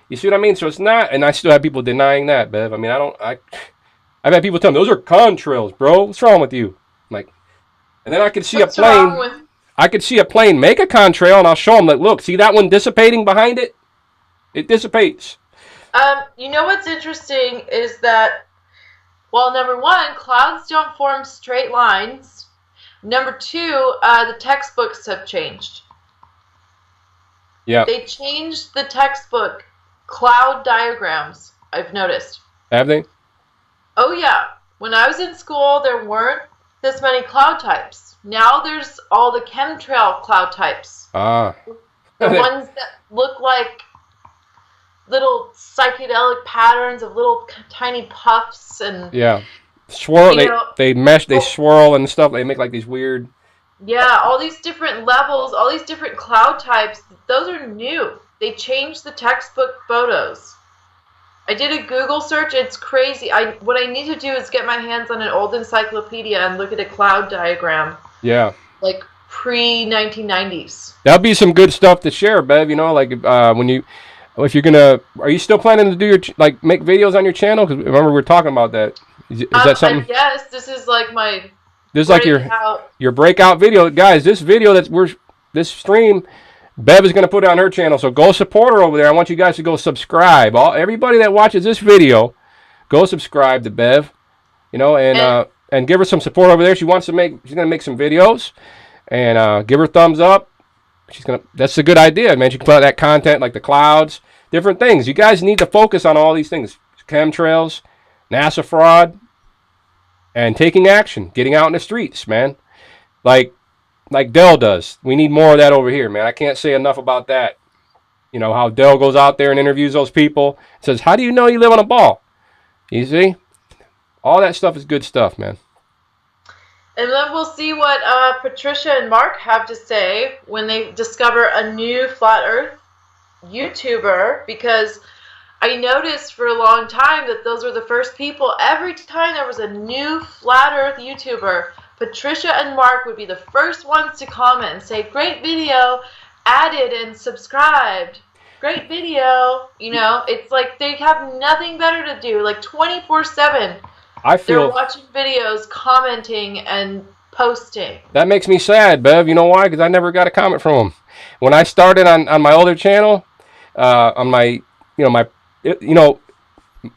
S1: You see what I mean? So it's not, and I still have people denying that, Bev. I mean, I've had people tell me, those are contrails, bro. What's wrong with you? I'm like, and then I could see a plane. I could see a plane make a contrail, and I'll show them, like, look, see that one dissipating behind it? It dissipates.
S2: You know what's interesting is that, well, number one, clouds don't form straight lines. Number two, the textbooks have changed.
S1: Yeah.
S2: They changed the textbook cloud diagrams, I've noticed.
S1: Have they?
S2: Oh, yeah. When I was in school, there weren't this many cloud types. Now there's all the chemtrail cloud types.
S1: Ah.
S2: The ones that look like little psychedelic patterns of little tiny puffs and...
S1: Yeah. Swirl, they mesh, they swirl and stuff. They make like these weird...
S2: Yeah, all these different levels, all these different cloud types, those are new. They changed the textbook photos. I did a Google search. It's crazy. What I need to do is get my hands on an old encyclopedia and look at a cloud diagram.
S1: Yeah.
S2: Like pre-1990s.
S1: That'll be some good stuff to share, Bev. You know, like if you're gonna, are you still planning to do your like make videos on your channel? Because remember we were talking about that. Is that something?
S2: Yes, this is like my.
S1: This is like your breakout video, guys. This video this stream, Bev is gonna put it on her channel. So go support her over there. I want you guys to go subscribe. Everybody that watches this video, go subscribe to Bev. You know, and give her some support over there. She's gonna make some videos, and give her thumbs up. That's a good idea, man. She can put out that content like the clouds, different things. You guys need to focus on all these things: chemtrails, NASA fraud, and taking action, getting out in the streets, man. Like Dell does. We need more of that over here, man. I can't say enough about that. You know how Dell goes out there and interviews those people, says, "How do you know you live on a ball?" You see, all that stuff is good stuff, man.
S2: And then we'll see what Patricia and Mark have to say when they discover a new Flat Earth YouTuber, because I noticed for a long time that those were the first people. Every time there was a new Flat Earth YouTuber, Patricia and Mark would be the first ones to comment and say, "Great video, added and subscribed. Great video." You know, it's like they have nothing better to do, like 24/7. They're watching videos, commenting, and posting. That
S1: makes me sad, Bev. You know why? Because I never got a comment from them. When I started on my older channel, on my,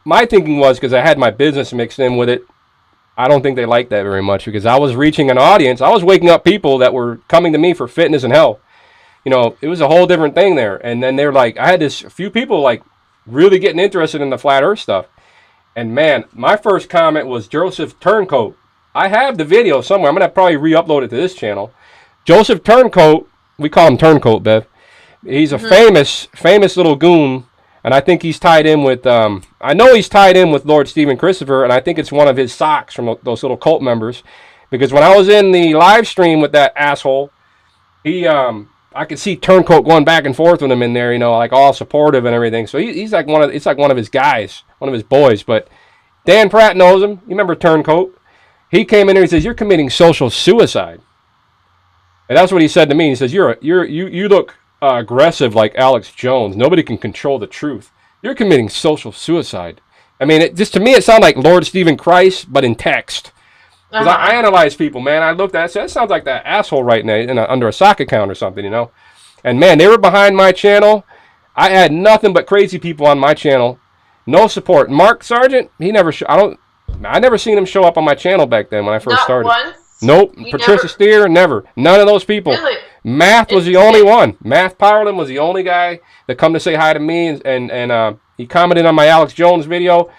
S1: my thinking was, because I had my business mixed in with it, I don't think they liked that very much, because I was reaching an audience. I was waking up people that were coming to me for fitness and health. You know, it was a whole different thing there. And then they're like, I had a few people like really getting interested in the Flat Earth stuff. And man, my first comment was Joseph Turncoat. I have the video somewhere. I'm going to probably re-upload it to this channel. Joseph Turncoat, we call him Turncoat, Bev. He's a famous little goon. And I think he's tied in with, I know he's tied in with Lord Stephen Christopher. And I think it's one of his socks from those little cult members. Because when I was in the live stream with that asshole, I could see Turncoat going back and forth with him in there, you know, like all supportive and everything. So he's like it's like one of his guys, one of his boys. But Dan Pratt knows him. You remember Turncoat? He came in there and he says, "You're committing social suicide." And that's what he said to me. He says, "You look aggressive like Alex Jones. Nobody can control the truth. You're committing social suicide." I mean, to me, it sounded like Lord Stephen Christ, but in text. Because I analyze people, man. I looked at it, I said, that sounds like that asshole right now under a sock account or something, you know. And man, they were behind my channel. I had nothing but crazy people on my channel. No support. Mark Sargent, I never seen him show up on my channel back then when I first started.
S2: Not once?
S1: Nope. Patricia Steer, never. None of those people.
S2: Really?
S1: Math was the only one. Math Powerland was the only guy that come to say hi to me, and he commented on my Alex Jones video.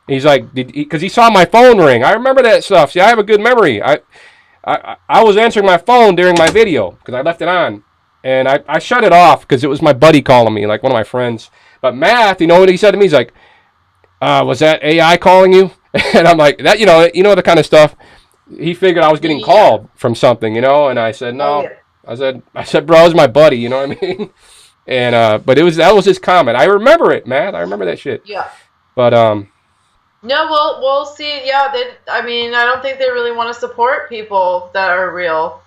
S1: He's like, because he saw my phone ring. I remember that stuff. See, I have a good memory. I was answering my phone during my video because I left it on. And I shut it off because it was my buddy calling me, like one of my friends. But Math, you know what he said to me? He's like, was that AI calling you? And I'm like, that, you know the kind of stuff. He figured I was getting called from something, you know. And I said, no. I said, bro, it's my buddy, you know what I mean? And but that was his comment. I remember it, Math. I remember that shit.
S2: Yeah.
S1: But
S2: no, we'll see. Yeah, I don't think they really want to support people that are real.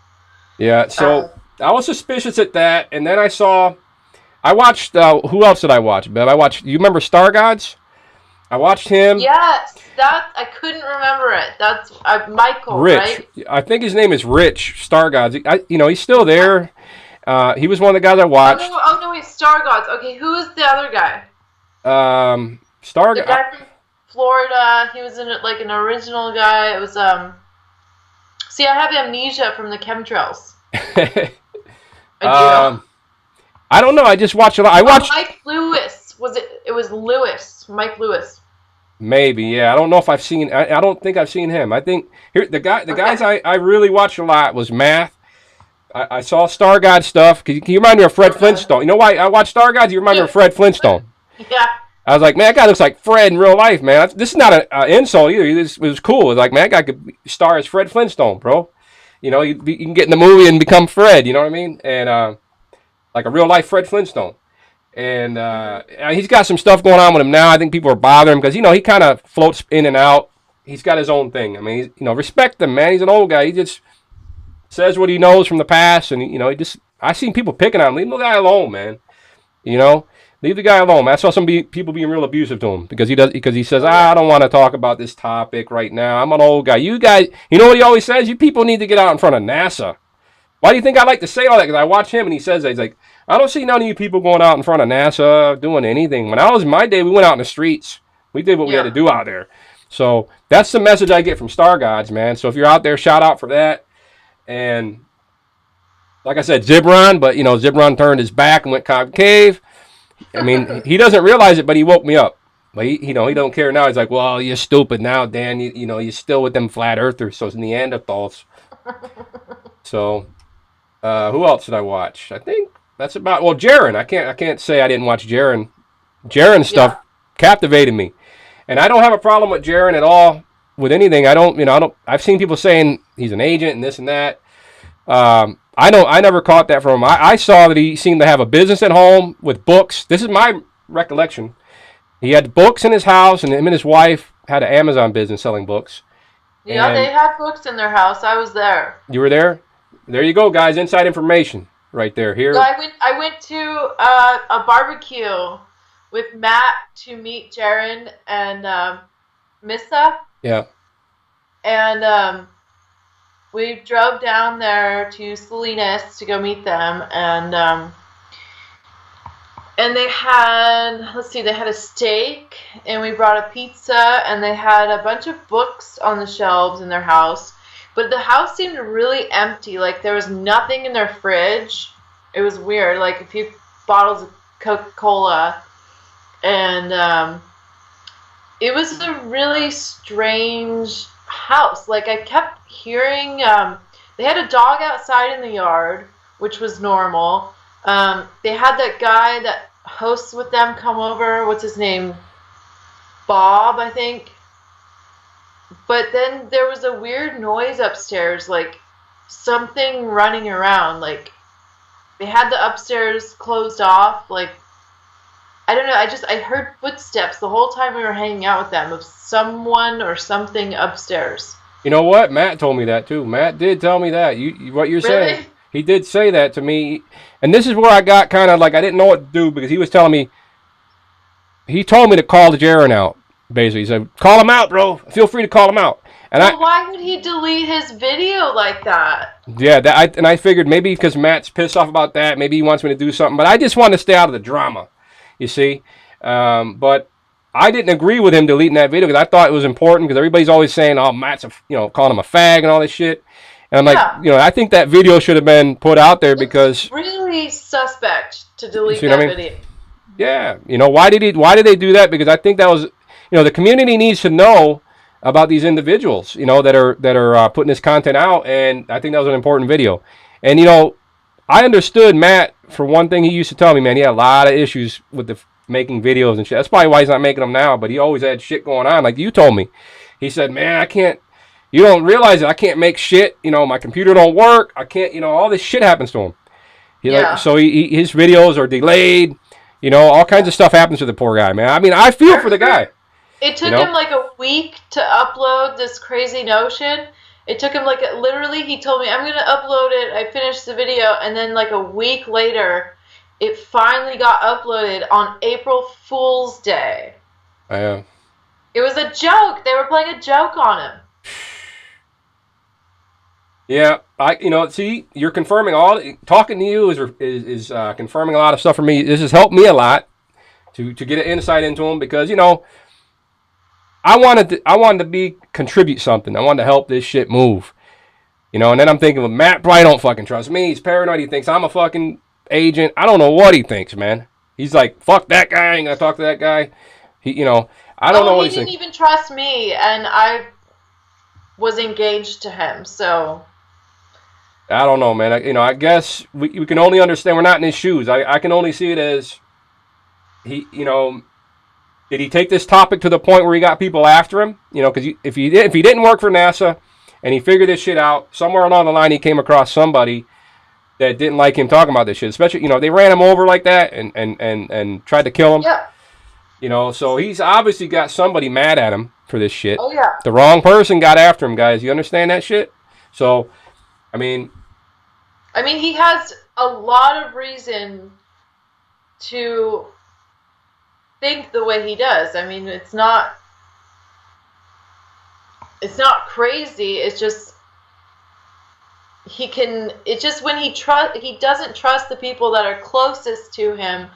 S1: Yeah, so I was suspicious at that, and then I watched, who else did I watch, Bev? You remember Star Gods? I watched him.
S2: Yes, I couldn't remember it. That's Michael,
S1: Rich.
S2: Right?
S1: I think his name is Rich, Star Gods. He's still there. He was one of the guys I watched.
S2: Oh no, he's Star Gods. Okay, who is the other guy?
S1: Star
S2: Gods. The guy from Florida. He was like an original guy. It was See, I have amnesia from the chemtrails. I do.
S1: I don't know. I just watched a lot. I watched
S2: Mike Lewis. It was Lewis. Mike Lewis.
S1: Maybe, yeah. I don't know if I've seen. I don't think I've seen him. I think the guys I really watched a lot was Math. I saw Star God stuff. Can you remind me of Fred Flintstone? You know why I watched Star Gods? You remind me of Fred Flintstone.
S2: Yeah.
S1: I was like, man, that guy looks like Fred in real life, man. This is not an insult either. It was cool. It was like, man, that guy could star as Fred Flintstone, bro. You know, you can get in the movie and become Fred. You know what I mean? And like a real life Fred Flintstone. And he's got some stuff going on with him now. I think people are bothering him because, he kind of floats in and out. He's got his own thing. I mean, respect him, man. He's an old guy. He just says what he knows from the past. And, I've seen people picking on him. Leave the guy alone, man. Leave the guy alone. I saw some people being real abusive to him because he says, I don't want to talk about this topic right now. I'm an old guy. You guys, you know what he always says? You people need to get out in front of NASA. Why do you think I like to say all that? Because I watch him and he says that. He's like, I don't see none of you people going out in front of NASA doing anything. When I was in my day, we went out in the streets. We did what we had to do out there. So that's the message I get from Star Gods, man. So if you're out there, shout out for that. And like I said, Zibron, but Zibron turned his back and went concave. I mean, he doesn't realize it, but he woke me up. But he don't care now. He's like, well, you're stupid now, Dan. You're still with them flat earthers, so it's Neanderthals. So, who else did I watch? I think that's about. Well, Jaren. I can't say I didn't watch Jaren. Jaren stuff captivated me, and I don't have a problem with Jaren at all with anything. I don't. I've seen people saying he's an agent and this and that. I never caught that from him. I saw that he seemed to have a business at home with books. This is my recollection. He had books in his house, and him and his wife had an Amazon business selling books.
S2: Yeah, they had books in their house. I was there.
S1: You were there? There you go, guys. Inside information right there. Here.
S2: So I went to a barbecue with Matt to meet Jaren and Missa.
S1: Yeah.
S2: And we drove down there to Salinas to go meet them, and they had, they had a steak, and we brought a pizza, and they had a bunch of books on the shelves in their house, but the house seemed really empty. Like, there was nothing in their fridge. It was weird, like a few bottles of Coca-Cola, and it was a really strange house. Like, I kept hearing, they had a dog outside in the yard, which was normal. They had that guy that hosts with them come over. What's his name? Bob, I think. But then there was a weird noise upstairs, like something running around. Like, they had the upstairs closed off. Like, I don't know. I heard footsteps the whole time we were hanging out with them of someone or something upstairs.
S1: You know what? Matt told me that too. Matt did tell me that. What you're saying. He did say that to me. And this is where I got kind of like, I didn't know what to do because he was telling me, he told me to call the Jaren out, basically. He said, call him out, bro. Feel free to call him out. And
S2: why would he delete his video like that?
S1: Yeah, I figured maybe because Matt's pissed off about that, maybe he wants me to do something. But I just wanted to stay out of the drama, you see. But I didn't agree with him deleting that video because I thought it was important because everybody's always saying, oh, Matt's, calling him a fag and all this shit. And I'm like, I think that video should have been put out there because
S2: it's really suspect to delete that video.
S1: Yeah, why did they do that? Because I think that was, the community needs to know about these individuals, that are putting this content out, and I think that was an important video. And I understood Matt for one thing. He used to tell me, man, he had a lot of issues with the making videos and shit. That's probably why he's not making them now. But he always had shit going on, like you told me. He said, man, I can't. You don't realize it. I can't make shit. My computer don't work. I can't. All this shit happens to him. So his videos are delayed. All kinds of stuff happens to the poor guy, man. I mean, I feel for the guy.
S2: It took him like a week to upload this crazy Notion. It took him literally, he told me, I'm going to upload it. I finished the video. And then like a week later, it finally got uploaded on April Fool's Day.
S1: Yeah.
S2: It was a joke. They were playing a joke on him.
S1: Yeah, see, you're confirming talking to you is confirming a lot of stuff for me. This has helped me a lot to get an insight into him because, I wanted to contribute something. I wanted to help this shit move. And then I'm thinking, well, Matt probably don't fucking trust me. He's paranoid. He thinks I'm a fucking agent. I don't know what he thinks, man. He's like, fuck that guy. I ain't gonna talk to that guy. I don't know what he's thinking.
S2: He didn't even trust me, and I was engaged to him, so
S1: I don't know, man. I guess we can only understand. We're not in his shoes. I can only see it as did he take this topic to the point where he got people after him? Because if he didn't work for NASA and he figured this shit out, somewhere along the line he came across somebody that didn't like him talking about this shit. Especially, they ran him over like that and tried to kill him.
S2: Yeah.
S1: So he's obviously got somebody mad at him for this shit.
S2: Oh yeah.
S1: The wrong person got after him, guys. You understand that shit? So, I mean,
S2: he has a lot of reason to think the way he does. I mean, it's not crazy. It's just when he doesn't trust the people that are closest to him.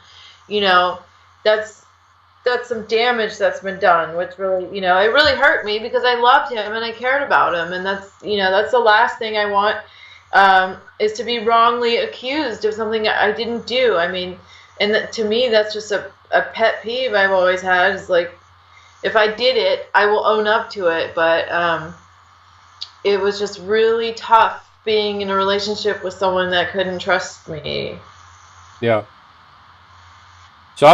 S2: That's some damage that's been done, which really, it really hurt me because I loved him and I cared about him, and that's the last thing I want, is to be wrongly accused of something I didn't do. I mean, and to me, that's just a pet peeve I've always had, is like, if I did it, I will own up to it, but it was just really tough being in a relationship with someone that couldn't trust me.
S1: Yeah. So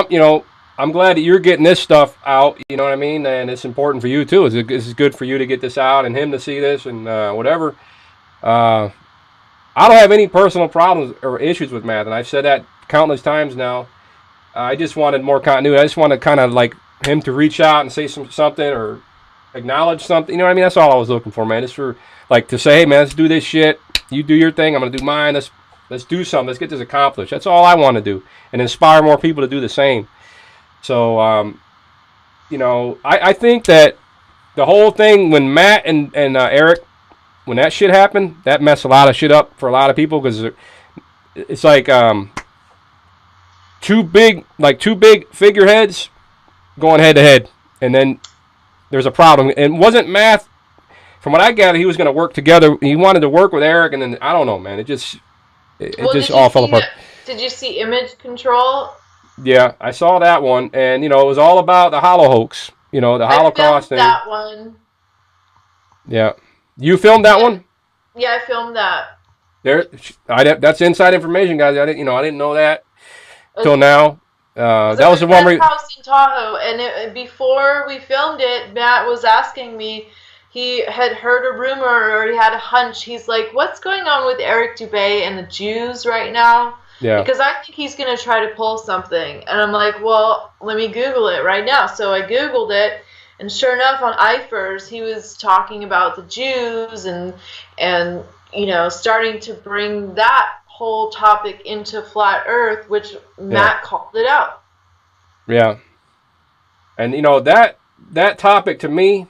S1: I'm glad that you're getting this stuff out, you know what I mean? And it's important for you, too. This is good for you to get this out and him to see this and whatever. I don't have any personal problems or issues with Matt, and I've said that countless times now. I just wanted more continuity. I just wanted kind of like him to reach out and say something or acknowledge something. You know what I mean? That's all I was looking for, man. Just for, like, to say, hey, man, let's do this shit. You do your thing. I'm going to do mine. Let's do something. Let's get this accomplished. That's all I want to do, and inspire more people to do the same. So, I think that the whole thing when Matt and Eric, when that shit happened, that messed a lot of shit up for a lot of people, because it's like two big figureheads going head to head, and then there's a problem. And it wasn't Matt, from what I gathered, he was going to work together. He wanted to work with Eric, and then I don't know, man. It just all fell apart.
S2: Did you see Image Control?
S1: Yeah, I saw that one, and it was all about the Hollow hoax, the Holocaust thing.
S2: That one.
S1: Yeah, you filmed that one?
S2: Yeah, I filmed that.
S1: That's inside information, guys. I didn't know that till now. That was the one where
S2: house in Tahoe, and before we filmed it, Matt was asking me. He had heard a rumor, or he had a hunch. He's like, "What's going on with Eric Dubé and the Jews right now?"
S1: Yeah.
S2: Because I think he's going to try to pull something. And I'm like, well, let me Google it right now. So I Googled it, and sure enough, on IFERS, he was talking about the Jews and starting to bring that whole topic into Flat Earth, which Matt called it out. Yeah.
S1: And, that topic to me,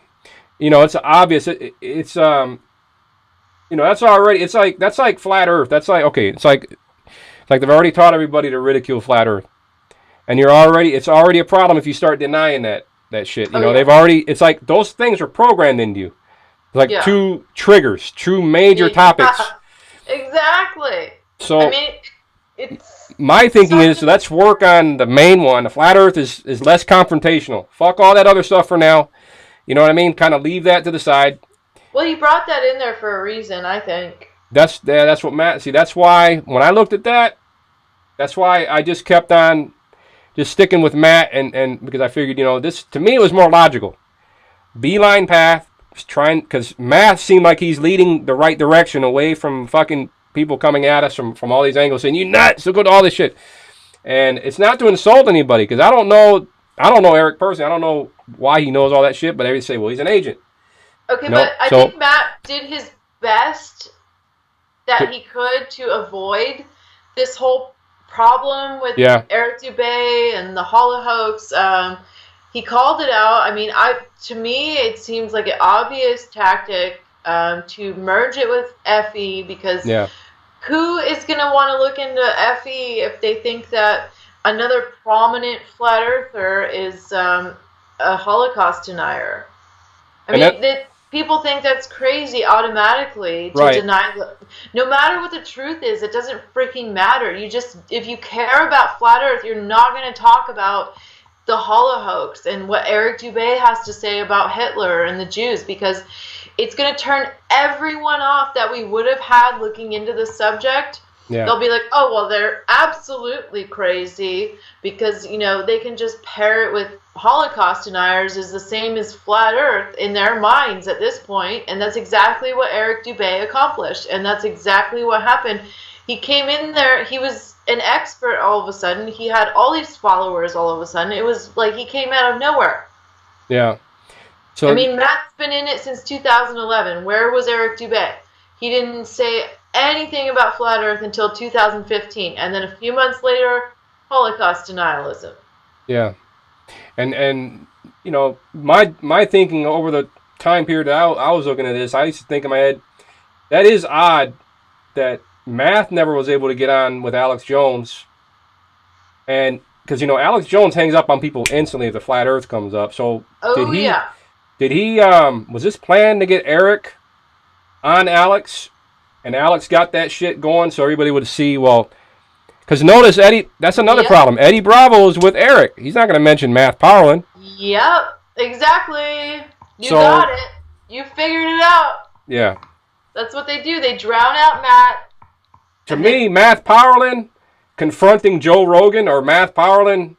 S1: it's obvious. It's that's already, that's like Flat Earth. That's like, okay, it's like they've already taught everybody to ridicule Flat Earth, and it's already a problem if you start denying that shit. They've already, it's like those things are programmed into you. It's like two triggers, two major topics.
S2: Exactly.
S1: So it's my thinking is, let's work on the main one. The Flat Earth is less confrontational. Fuck all that other stuff for now. You know what I mean? Kind of leave that to the side.
S2: Well, you brought that in there for a reason, I think.
S1: That's what Matt. See, that's why when I looked at that, that's why I just kept on just sticking with Matt, and because I figured, this to me it was more logical. Beeline path, because Matt seemed like he's leading the right direction away from fucking people coming at us from all these angles saying you nuts, look at all this shit. And it's not to insult anybody, because I don't know Eric personally. I don't know why he knows all that shit, but everybody say, well, he's an agent.
S2: Okay, but I think Matt did his best that he could to avoid this whole problem with Eric Dubé and the Hollow hoax. He called it out. I mean, to me, it seems like an obvious tactic to merge it with F.E. because who is going to want to look into F.E. if they think that another prominent flat earther is a Holocaust denier? People think that's crazy automatically to deny. No matter what the truth is, it doesn't freaking matter. If you care about flat Earth, you're not going to talk about the Hollow hoax and what Eric Dubé has to say about Hitler and the Jews, because it's going to turn everyone off that we would have had looking into the subject. Yeah. They'll be like, oh, well, they're absolutely crazy because, they can just pair it with Holocaust deniers is the same as flat Earth in their minds at this point. And that's exactly what Eric Dubé accomplished. And that's exactly what happened. He came in there, he was an expert all of a sudden. He had all these followers all of a sudden. It was like he came out of nowhere.
S1: Yeah. So
S2: I mean, Matt's been in it since 2011. Where was Eric Dubé? He didn't say anything about flat Earth until 2015, and then a few months later, Holocaust denialism.
S1: yeah, and you know, my thinking over the time period that I was looking at this, I used to think in my head, that is odd that Math never was able to get on with Alex Jones, and because you know Alex Jones hangs up on people instantly if the flat Earth comes up. So
S2: Oh, yeah.
S1: did he was this planned to get Eric on Alex, and Alex got that shit going so everybody would see, well, because notice Eddie, that's another problem. Eddie Bravo is with Eric. He's not going to mention Matt Parlin.
S2: Yep, exactly. You got it. You figured it out.
S1: Yeah.
S2: That's what they do. They drown out Matt.
S1: To me, Matt Parlin confronting Joe Rogan or Matt Parlin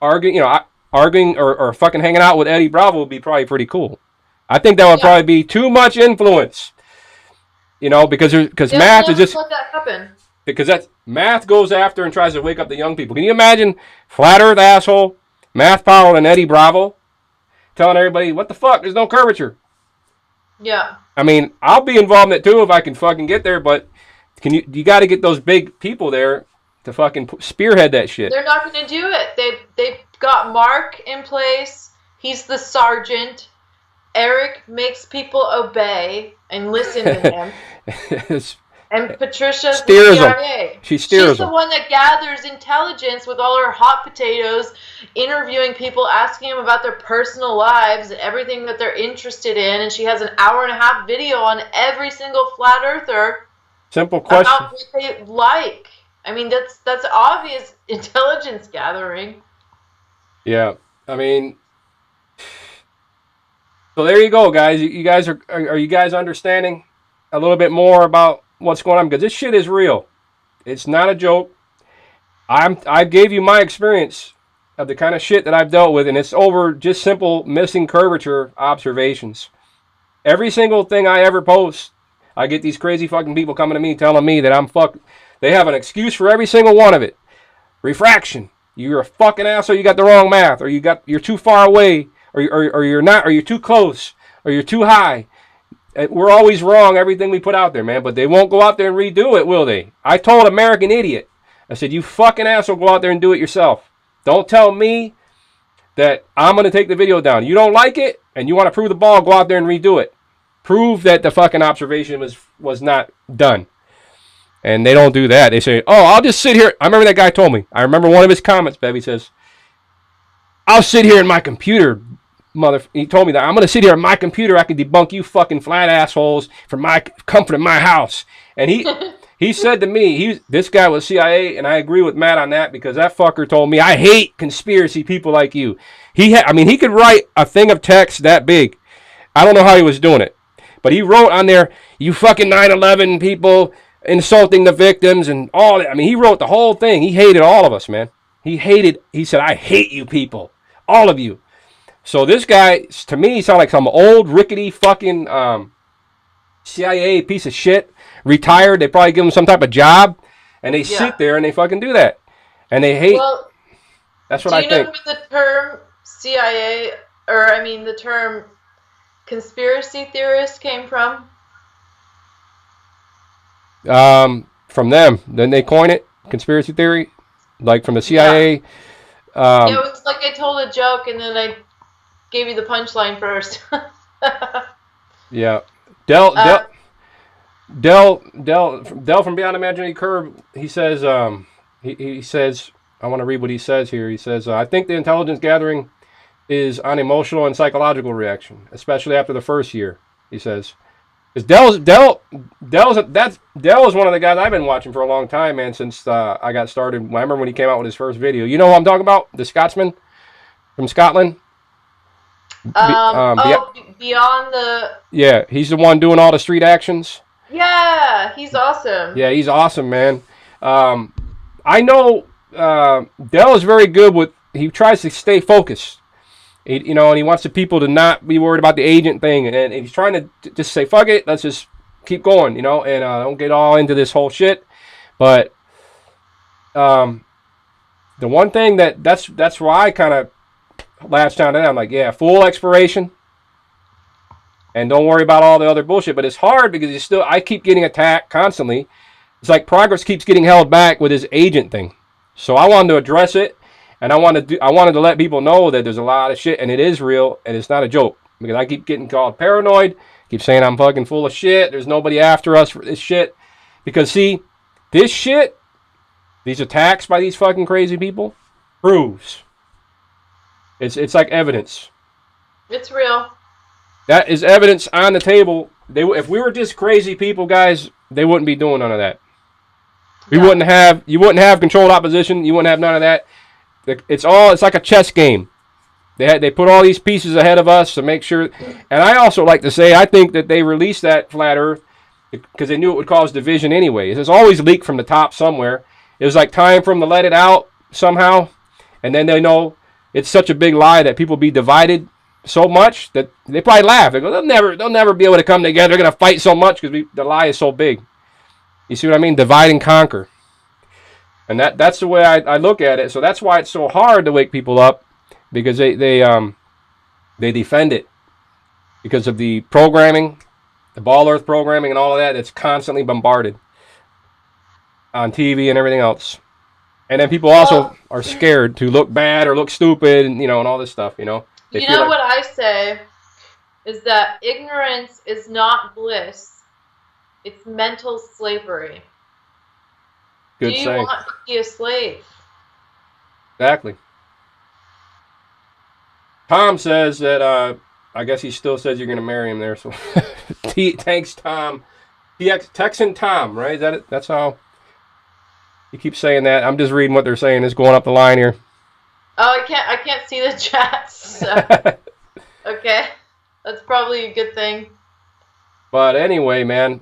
S1: arguing or fucking hanging out with Eddie Bravo would be probably pretty cool. I think that would probably be too much influence. You know, because Math is just
S2: let that happen.
S1: Because that's Math goes after and tries to wake up the young people. Can you imagine flat Earth asshole, Math Powell and Eddie Bravo telling everybody what the fuck? There's no curvature.
S2: Yeah.
S1: I mean, I'll be involved in it too if I can fucking get there, but you got to get those big people there to fucking spearhead that shit.
S2: They're not going to do it. They've got Mark in place. He's the sergeant. Eric makes people obey and listen to him. And Patricia's
S1: steers
S2: the CIA.
S1: She's
S2: the one that gathers intelligence with all her hot potatoes, interviewing people, asking them about their personal lives and everything that they're interested in. And she has an 1.5-hour video on every single flat earther.
S1: Simple question.
S2: About what they like. I mean, that's obvious intelligence gathering.
S1: Yeah, I mean, so there you go, guys. You guys are you guys understanding a little bit more about what's going on? Because this shit is real. It's not a joke. I gave you my experience of the kind of shit that I've dealt with, and it's over just simple missing curvature observations. Every single thing I ever post, I get these crazy fucking people coming to me telling me that I'm fucked. They have an excuse for every single one of it. Refraction. You're a fucking asshole. You got the wrong math, or you're too far away, or you're not, or you're too close, or you're too high. We're always wrong, everything we put out there, man. But they won't go out there and redo it, will they? I told American Idiot, I said, you fucking asshole, go out there and do it yourself. Don't tell me that I'm going to take the video down. You don't like it, and you want to prove the ball, go out there and redo it. Prove that the fucking observation was not done. And they don't do that. They say, oh, I'll just sit here. I remember that guy told me. I remember one of his comments, baby, says, I'll sit here in my computer, he told me that I'm going to sit here on my computer. I can debunk you fucking flat assholes from my comfort in my house. And he said to me, this guy was CIA, and I agree with Matt on that because that fucker told me, I hate conspiracy people like you. He could write a thing of text that big. I don't know how he was doing it. But he wrote on there, you fucking 9/11 people insulting the victims and all that. I mean, he wrote the whole thing. He hated all of us, man. He said, I hate you people. All of you. So this guy, to me, he sounded like some old, rickety fucking CIA piece of shit. Retired. They probably give him some type of job. And they sit there and they fucking do that. And they hate. Well, that's what I think.
S2: Do you know where the term CIA, the term conspiracy theorist came from?
S1: From them. Then they coin it. Conspiracy theory. Like from the CIA.
S2: Yeah. It was like I told a joke and then I gave you the punchline first.
S1: Yeah. Del from Beyond Imaginary Curve, he says, he says, I want to read what he says here. He says, I think the intelligence gathering is on emotional and psychological reaction, especially after the first year, he says. Because Del is one of the guys I've been watching for a long time, man, since I got started. I remember when he came out with his first video. You know who I'm talking about? The Scotsman from Scotland?
S2: Beyond the...
S1: Yeah, he's the one doing all the street actions.
S2: Yeah, he's awesome.
S1: Yeah, he's awesome, man. I know Del is very good with... He tries to stay focused. And he wants the people to not be worried about the agent thing. And he's trying to just say, fuck it, let's just keep going, and don't get all into this whole shit. But the one thing that's why I kind of latched on to that. I'm like, yeah, full expiration, and don't worry about all the other bullshit. But it's hard because I keep getting attacked constantly. It's like Progress keeps getting held back with his agent thing. So I wanted to address it, and I wanted to let people know that there's a lot of shit, and it is real, and it's not a joke. Because I keep getting called paranoid, keep saying I'm fucking full of shit. There's nobody after us for this shit. Because see, this shit, these attacks by these fucking crazy people, proves it's like evidence.
S2: It's real.
S1: That is evidence on the table. If we were just crazy people, guys, they wouldn't be doing none of that. You wouldn't have controlled opposition. You wouldn't have none of that. It's like a chess game. They put all these pieces ahead of us to make sure. And I also like to say, I think that they released that flat Earth because they knew it would cause division anyway. It's always leaked from the top somewhere. It was like time for them to let it out somehow, and then they know it's such a big lie that people be divided so much that they probably laugh. They go, they'll never be able to come together. They're gonna fight so much because the lie is so big. You see what I mean? Divide and conquer. And that's the way I look at it. So that's why it's so hard to wake people up, because they defend it because of the programming, the Ball Earth programming and all of that. It's constantly bombarded on TV and everything else. And then people also are scared to look bad or look stupid, and and all this stuff.
S2: You know what I say is that ignorance is not bliss. It's mental slavery.
S1: Good
S2: Do you
S1: saying.
S2: want to be a slave?
S1: Exactly. Tom says that, I guess he still says you're going to marry him there. So thanks, Tom. Texan Tom, right? Is that it? That's how he keeps saying that. I'm just reading what they're saying. It's going up the line here.
S2: Oh, I can't see the chats. So. Okay. That's probably a good thing.
S1: But anyway, man.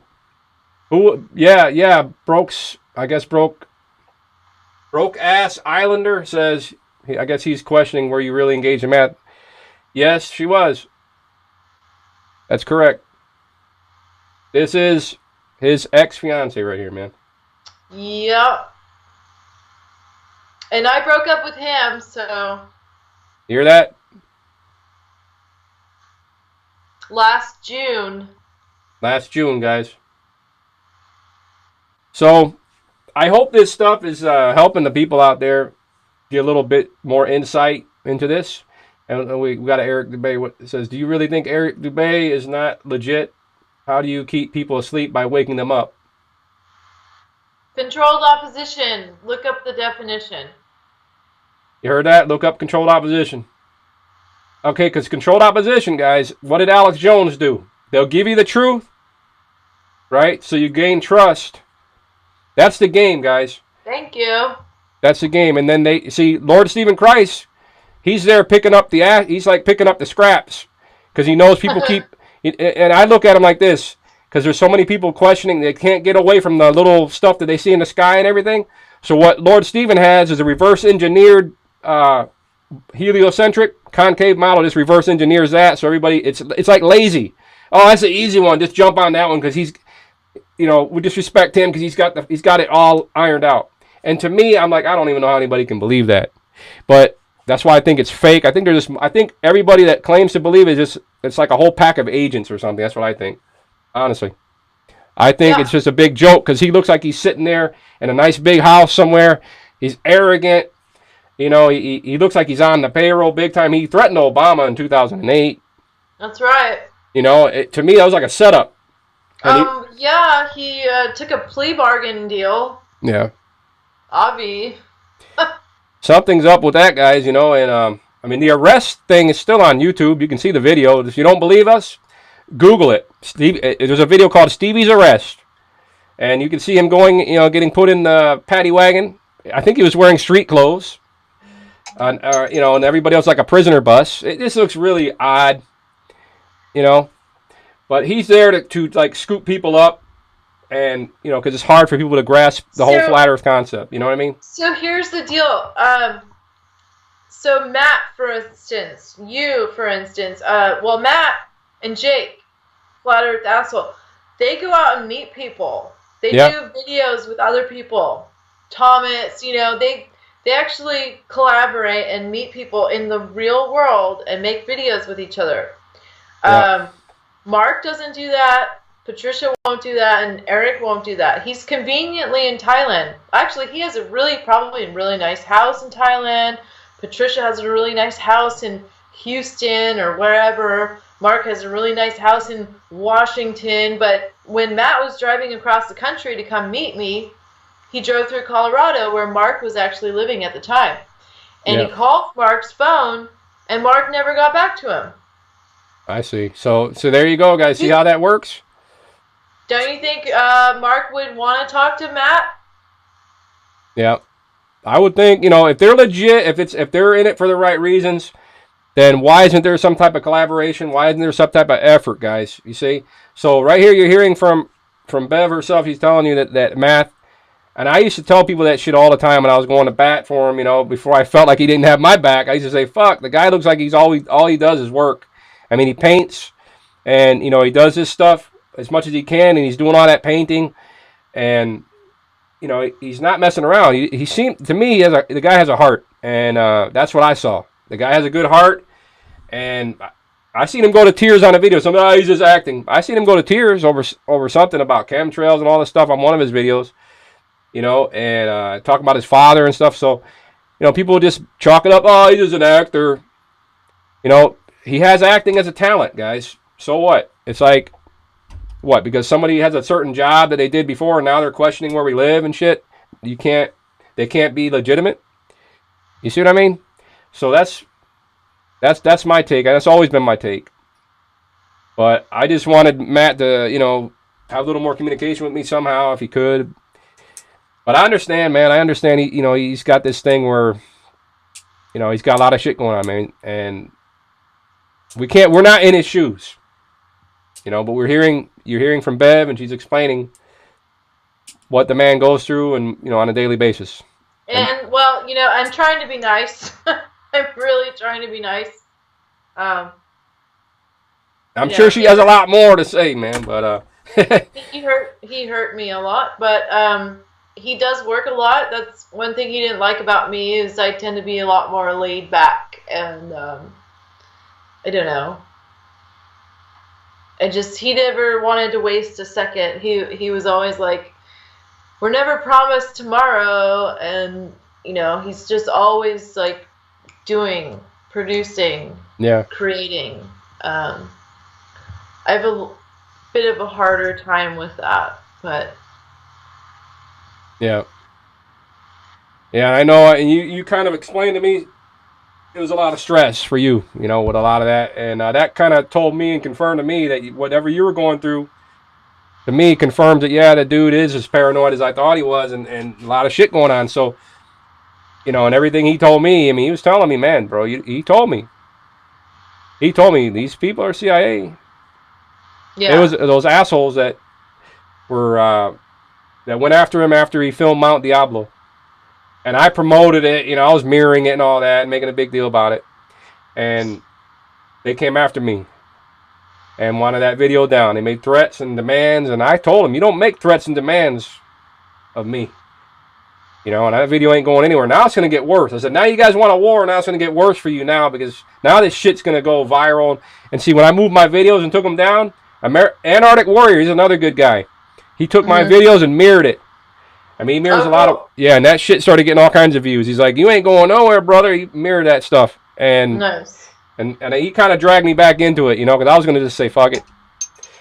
S1: Broke ass Islander says, I guess he's questioning where you really engaged him at. Yes, she was. That's correct. This is his ex-fiance right here, man.
S2: Yep. And I broke up with him, so.
S1: You hear that?
S2: Last June,
S1: guys. So, I hope this stuff is helping the people out there get a little bit more insight into this. And we got Eric Dubay. What says? Do you really think Eric Dubay is not legit? How do you keep people asleep by waking them up?
S2: Controlled opposition. Look up the definition.
S1: You heard that? Look up controlled opposition. Okay, because controlled opposition, guys, what did Alex Jones do? They'll give you the truth, right? So you gain trust. That's the game, guys.
S2: Thank you.
S1: That's the game. And then they see Lord Stephen Christ. He's there picking up he's like picking up the scraps because he knows people keep. And I look at him like this because there's so many people questioning. They can't get away from the little stuff that they see in the sky and everything. So what Lord Stephen has is a reverse engineered heliocentric concave model. Just reverse engineers that. So everybody, it's like lazy. Oh, that's the easy one. Just jump on that one because he's. We disrespect him because he's got it all ironed out. And to me, I'm like, I don't even know how anybody can believe that. But that's why I think it's fake. I think everybody that claims to believe it it's like a whole pack of agents or something. That's what I think. Honestly. I think it's just a big joke because he looks like he's sitting there in a nice big house somewhere. He's arrogant. He looks like he's on the payroll big time. He threatened Obama in 2008.
S2: That's right.
S1: To me, that was like a setup.
S2: He took a plea bargain deal.
S1: Yeah.
S2: Obvi.
S1: Something's up with that, guys, and the arrest thing is still on YouTube. You can see the video. If you don't believe us, Google it. There's a video called Stevie's Arrest. And you can see him going, getting put in the paddy wagon. I think he was wearing street clothes. And everybody else like a prisoner bus. This looks really odd, But he's there to like scoop people up, and because it's hard for people to grasp the whole flat Earth concept. You know what I mean?
S2: So here's the deal. So Matt, for instance, Matt and Jake, flat Earth asshole, they go out and meet people. They
S1: Yeah.
S2: do videos with other people. Thomas, they actually collaborate and meet people in the real world and make videos with each other.
S1: Yeah.
S2: Mark doesn't do that. Patricia won't do that, and Eric won't do that. He's conveniently in Thailand. Actually, he has probably a really nice house in Thailand. Patricia has a really nice house in Houston or wherever. Mark has a really nice house in Washington. But when Matt was driving across the country to come meet me, he drove through Colorado where Mark was actually living at the time. And
S1: Yeah.
S2: he called Mark's phone, and Mark never got back to him.
S1: I see. So there you go, guys. See how that works?
S2: Don't you think Mark would want to talk to Matt?
S1: Yeah. I would think, if they're legit, if they're in it for the right reasons, then why isn't there some type of collaboration? Why isn't there some type of effort, guys? You see? So right here you're hearing from Bev herself. She's telling you that Matt, and I used to tell people that shit all the time when I was going to bat for him, before I felt like he didn't have my back. I used to say, fuck, the guy looks like he's all he does is work. I mean, he paints and, he does this stuff as much as he can, and he's doing all that painting, and he's not messing around. He seemed to me the guy has a heart, and that's what I saw. The guy has a good heart, and I seen him go to tears on a video. Somebody, he's just acting. I seen him go to tears over something about chemtrails and all this stuff on one of his videos, and talk about his father and stuff. So, people just chalk it up. Oh, he's just an actor. He has acting as a talent, guys. So what? It's like, what? Because somebody has a certain job that they did before, and now they're questioning where we live and shit. They can't be legitimate. You see what I mean? So that's my take. That's always been my take. But I just wanted Matt to, have a little more communication with me somehow if he could. But I understand, man. I understand. He's got this thing where, he's got a lot of shit going on, man, and we're not in his shoes. But you're hearing from Bev, and she's explaining what the man goes through, and on a daily basis.
S2: And well, I'm trying to be nice. I'm really trying to be nice.
S1: I'm sure she has a lot more to say, man. But
S2: he hurt me a lot, but he does work a lot. That's one thing he didn't like about me is I tend to be a lot more laid back, and I don't know. He never wanted to waste a second. He was always like, we're never promised tomorrow, and he's just always like doing, producing, creating. I have a bit of a harder time with that, but
S1: yeah, I know. And you kind of explained to me it was a lot of stress for you, with a lot of that, and that kind of told me and confirmed to me that whatever you were going through, to me, confirmed that the dude is as paranoid as I thought he was, and a lot of shit going on. So, and everything he told me, I mean, he was telling me, man, bro, he told me these people are CIA. Yeah, it was those assholes that were that went after him after he filmed Mount Diablo. And I promoted it, I was mirroring it and all that, and making a big deal about it. And they came after me and wanted that video down. They made threats and demands, and I told them, you don't make threats and demands of me. And that video ain't going anywhere. Now it's going to get worse. I said, now you guys want a war, now it's going to get worse for you now, because now this shit's going to go viral. And see, when I moved my videos and took them down, Antarctic Warrior, he's another good guy. He took my videos and mirrored it. I mean, he mirrors a lot of... Yeah, and that shit started getting all kinds of views. He's like, you ain't going nowhere, brother. He mirrored that stuff. And nice. And he kind of dragged me back into it, because I was going to just say, fuck it.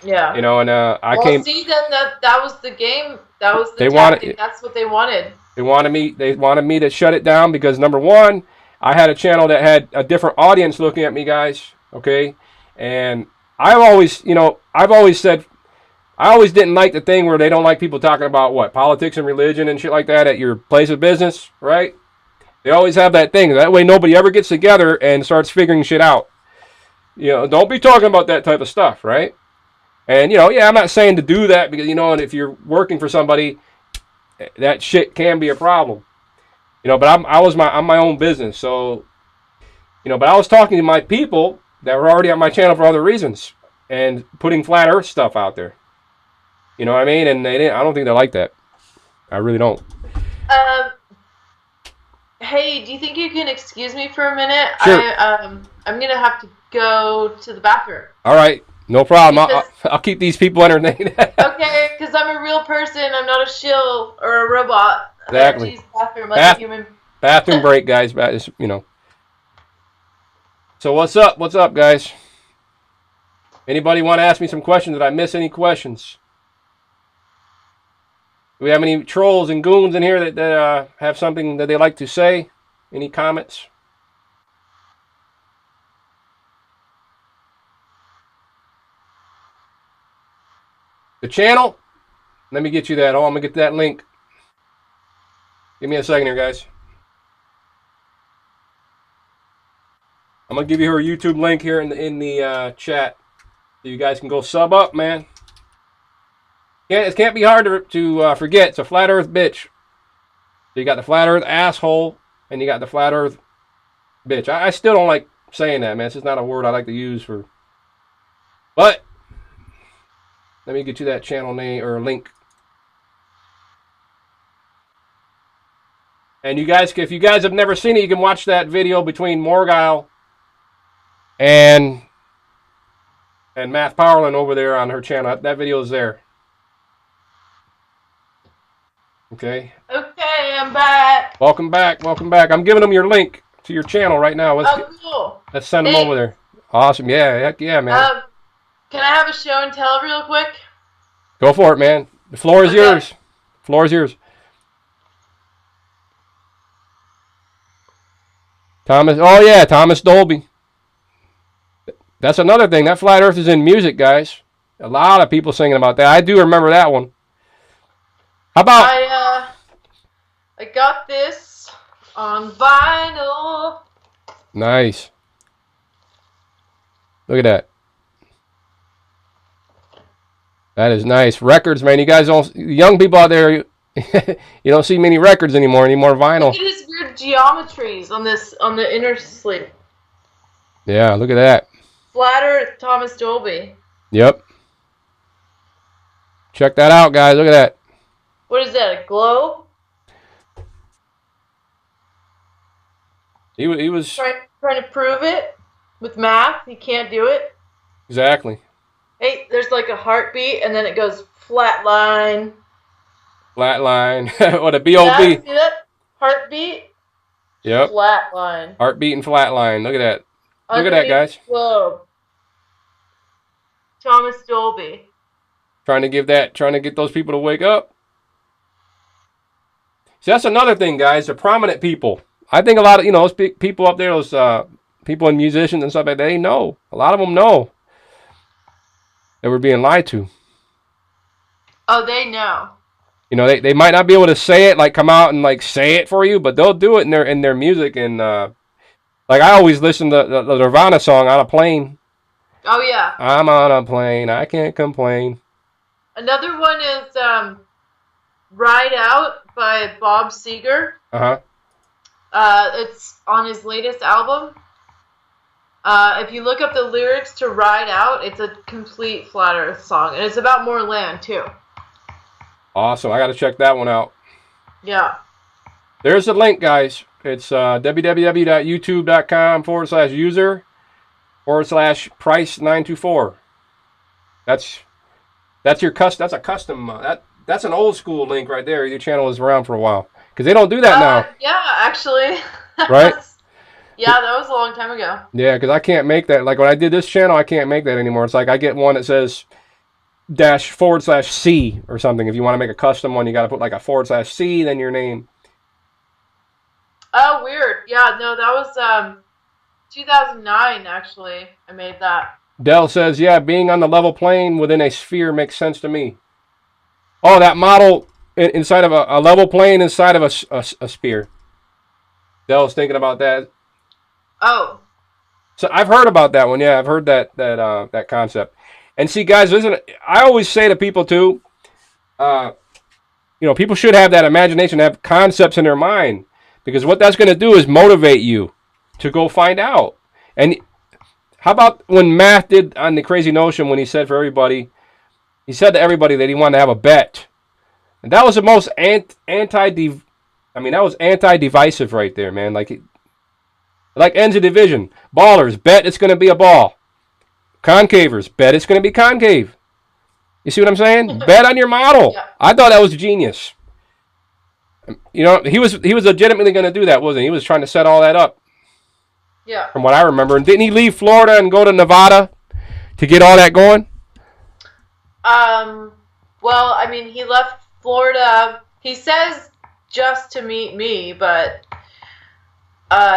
S2: Yeah.
S1: And I came...
S2: see, then that was the game. That was the tactic. That's what they wanted. They wanted
S1: me to shut it down because, number one, I had a channel that had a different audience looking at me, guys. Okay? And I've always said... I always didn't like the thing where they don't like people talking about politics and religion and shit like that at your place of business, right? They always have that thing. That way nobody ever gets together and starts figuring shit out. Don't be talking about that type of stuff, right? And, I'm not saying to do that because, and if you're working for somebody, that shit can be a problem. But I'm my own business. So, but I was talking to my people that were already on my channel for other reasons and putting flat earth stuff out there. You know what I mean? And they didn't. I don't think they like that. I really don't.
S2: Hey, do you think you can excuse me for a minute?
S1: Sure.
S2: I'm gonna have to go to the bathroom.
S1: All right. No problem.
S2: Because,
S1: I'll keep these people entertained.
S2: okay, because I'm a real person. I'm not a shill or a robot.
S1: Exactly.
S2: I use the bathroom like a human.
S1: Bathroom break, guys. You know. So what's up? What's up, guys? Anybody want to ask me some questions? Did I miss any questions? Do we have any trolls and goons in here that have something that they like to say? Any comments? The channel? Let me get you that. Oh, I'm going to get that link. Give me a second here, guys. I'm going to give you her YouTube link here in the chat. So you guys can go sub up, man. Yeah, it can't be hard to forget. It's a flat earth bitch. So you got the flat earth asshole, and you got the flat earth bitch. I still don't like saying that, man. It's just not a word I like to use for. But let me get you that channel name or link. And you guys, if you guys have never seen it, you can watch that video between Morgile and Math Powerland over there on her channel. That video is there. Okay.
S2: Okay, I'm back.
S1: Welcome back. Welcome back. I'm giving them your link to your channel right now.
S2: Cool.
S1: Let's send them over there. Awesome. Yeah, heck yeah, man.
S2: Can I have a show and tell real quick?
S1: Go for it, man. The floor is yours. The floor is yours. Thomas Dolby. That's another thing. That flat earth is in music, guys. A lot of people singing about that. I do remember that one. How about...
S2: I got this on vinyl.
S1: Nice. Look at that. That is nice. Records, man. You guys don't... Young people out there, you don't see many records anymore. Any more vinyl.
S2: Look at his weird geometries on the inner sleeve.
S1: Yeah, look at that.
S2: Flat Earth Thomas Dolby.
S1: Yep. Check that out, guys. Look at that.
S2: What is that, a globe?
S1: He was...
S2: Trying to prove it with math. He can't do it.
S1: Exactly.
S2: Hey, there's like a heartbeat, and then it goes flat line.
S1: Flat line. What a B.O.B.
S2: See that? Heartbeat.
S1: Yep.
S2: Flat line.
S1: Heartbeat and flat line. Look at that. Look at that, guys.
S2: Globe. Thomas Dolby.
S1: Trying to get those people to wake up. See, that's another thing, guys. The prominent people. I think a lot of, those people up there, those people and musicians and stuff like that, they know. A lot of them know that we're being lied to.
S2: Oh, they know.
S1: They might not be able to say it, like come out and like say it for you, but they'll do it in their music. And like I always listen to the Nirvana song "On a Plane."
S2: Oh yeah.
S1: I'm on a plane. I can't complain.
S2: Another one is "Ride Out" by Bob Seger. It's on his latest album. If you look up the lyrics to "Ride Out," it's a complete flat Earth song, and it's about more land too.
S1: Awesome. I got to check that one out.
S2: Yeah.
S1: There's the link, guys. It's www.youtube.com/user/price924. That's a custom. That's an old school link right there. Your channel is around for a while because they don't do that now.
S2: Yeah, actually.
S1: Right.
S2: Yeah, that was a long time ago.
S1: Yeah, because I can't make that. Like when I did this channel, I can't make that anymore. It's like I get one that says // or something. If you want to make a custom one, you got to put like a // then your name.
S2: Oh, weird. Yeah, no, that was 2009 actually. I made that.
S1: Dell says, yeah, being on the level plane within a sphere makes sense to me. Oh, that model inside of a level plane inside of a sphere. Dell's thinking about that.
S2: Oh.
S1: So I've heard about that one. Yeah, I've heard that concept. And see, guys, listen, I always say to people, too, people should have that imagination, have concepts in their mind. Because what that's going to do is motivate you to go find out. And how about when Math did on the Crazy Notion when he said for everybody, he said to everybody that he wanted to have a bet, and that was the most that was anti-divisive right there, man. Like ends of division. Ballers bet it's going to be a ball. Concavers bet it's going to be concave. You see what I'm saying? Bet on your model.
S2: Yeah.
S1: I thought that was genius. You know, he was legitimately going to do that, wasn't he? He was trying to set all that up.
S2: Yeah.
S1: From what I remember. And didn't he leave Florida and go to Nevada to get all that going?
S2: Well, I mean, he left Florida. He says just to meet me, but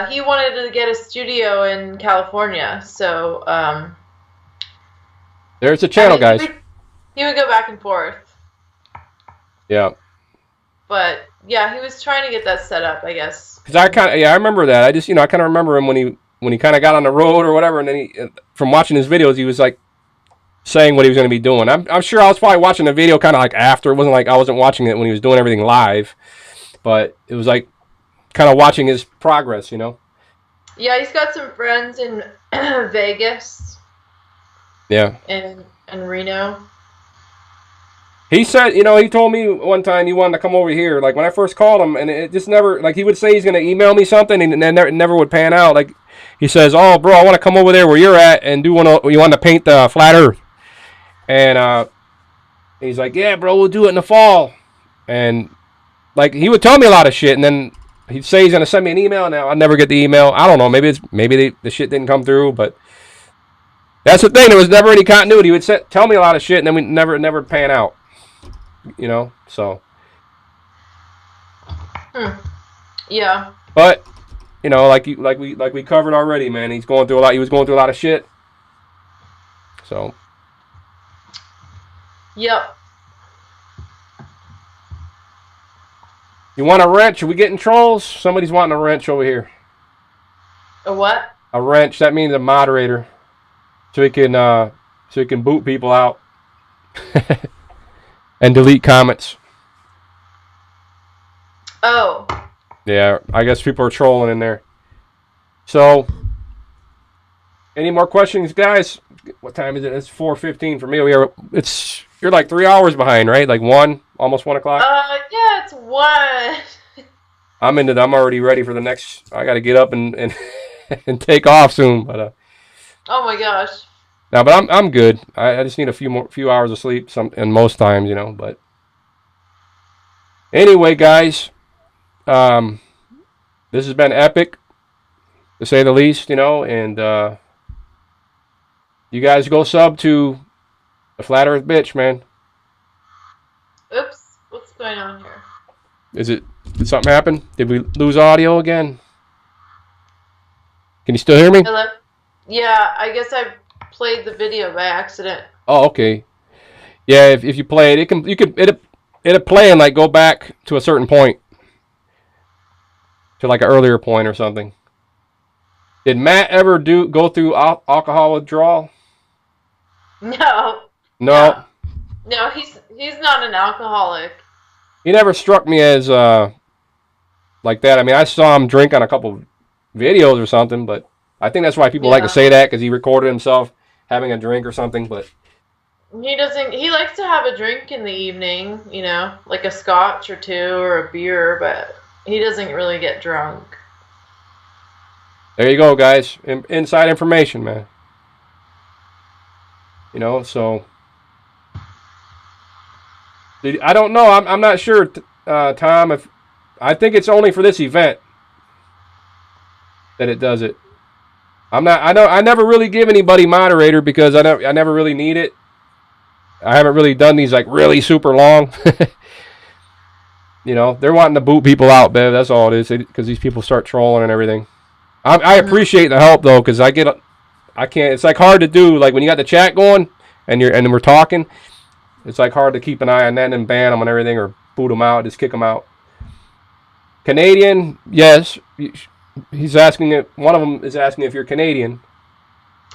S2: he wanted to get a studio in California. So
S1: there's the channel, guys.
S2: He would go back and forth.
S1: Yeah.
S2: But yeah, he was trying to get that set up, I guess.
S1: Because I remember that. I just, I kind of remember him when he kind of got on the road or whatever, and then from watching his videos, he was like saying what he was going to be doing. I'm sure I was probably watching the video kind of like after. It wasn't like I wasn't watching it when he was doing everything live, but it was like kind of watching his progress,
S2: Yeah, he's got some friends in Vegas.
S1: Yeah.
S2: And Reno.
S1: He said, he told me one time he wanted to come over here. Like when I first called him, and it just never, like he would say he's going to email me something, and then it never would pan out. Like he says, "Oh, bro, I want to come over there where you're at and you want to paint the flat Earth." And he's like, "Yeah, bro, we'll do it in the fall." And like he would tell me a lot of shit, and then he'd say he's going to send me an email. Now I never get the email. I don't know. Maybe the shit didn't come through, but that's the thing. There was never any continuity. He would tell me a lot of shit, and then we never pan out. So.
S2: Yeah.
S1: But, like we covered already, man. He was going through a lot of shit. So.
S2: Yep.
S1: You want a wrench? Are we getting trolls? Somebody's wanting a wrench over here.
S2: A what?
S1: A wrench. That means a moderator. So he can boot people out. And delete comments.
S2: Oh.
S1: Yeah, I guess people are trolling in there. So, any more questions, guys? What time is it? It's 4:15 for me. You're like 3 hours behind, right? Like almost 1 o'clock.
S2: Yeah, it's 1.
S1: I'm already ready for the next. I got to get up and and take off soon. But
S2: oh my gosh.
S1: no, but I'm good. I just need a few hours of sleep. And most times, But anyway, guys, this has been epic, to say the least. And you guys go sub to the Flat Earth Bitch, man.
S2: Oops, what's going on here?
S1: Did something happen? Did we lose audio again? Can you still hear me?
S2: Hello? Yeah, I guess I played the video by accident.
S1: Oh, okay. Yeah, if you play it, it'll play and like go back to a certain point, to like an earlier point or something. Did Matt ever go through alcohol withdrawal?
S2: No.
S1: No.
S2: No, he's not an alcoholic.
S1: He never struck me as like that. I mean, I saw him drink on a couple videos or something, but I think that's why people like to say that, because he recorded himself having a drink or something. But
S2: he doesn't. He likes to have a drink in the evening, like a scotch or two or a beer, but he doesn't really get drunk.
S1: There you go, guys. Inside information, man. So I don't know. I'm not sure, Tom. If I think it's only for this event that it does it. I never really give anybody moderator because I never really need it. I haven't really done these like really super long. They're wanting to boot people out, Bev. That's all it is, because these people start trolling and everything. I appreciate the help though, because I can't. It's like hard to do. Like when you got the chat going and we're talking, it's like hard to keep an eye on that and ban them and everything, or boot them out, just kick them out. Canadian, yes. He's asking it. One of them is asking if you're Canadian.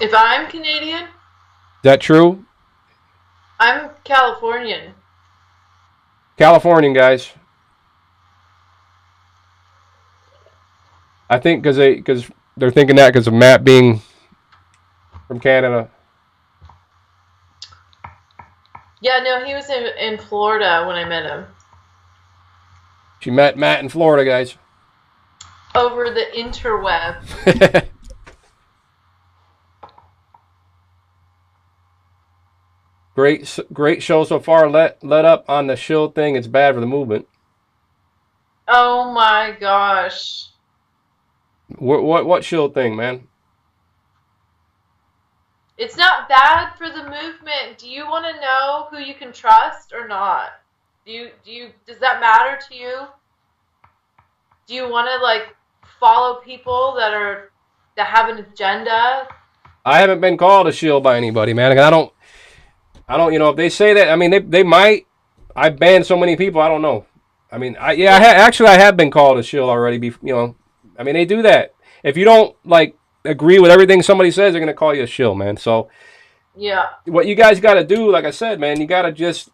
S2: If I'm Canadian? Is
S1: that true?
S2: I'm Californian.
S1: Californian, guys. I think because they're thinking that because of Matt being from Canada.
S2: Yeah, no, he was in Florida when I met him.
S1: She met Matt in Florida, guys.
S2: Over the interweb.
S1: Great show so far. Let up on the shill thing. It's bad for the movement.
S2: Oh my gosh.
S1: What shill thing, man?
S2: It's not bad for the movement. Do you want to know who you can trust or not? Does that matter to you? Do you want to like follow people that have an agenda?
S1: I haven't been called a shill by anybody, man. I don't. You know, if they say that, I mean, they might. I banned so many people. I don't know. I mean, actually, I have been called a shill already. You know, I mean, they do that. If you don't like agree with everything somebody says, they're gonna call you a shill, man. So
S2: Yeah.
S1: what you guys got to do, like I said, man, you got to just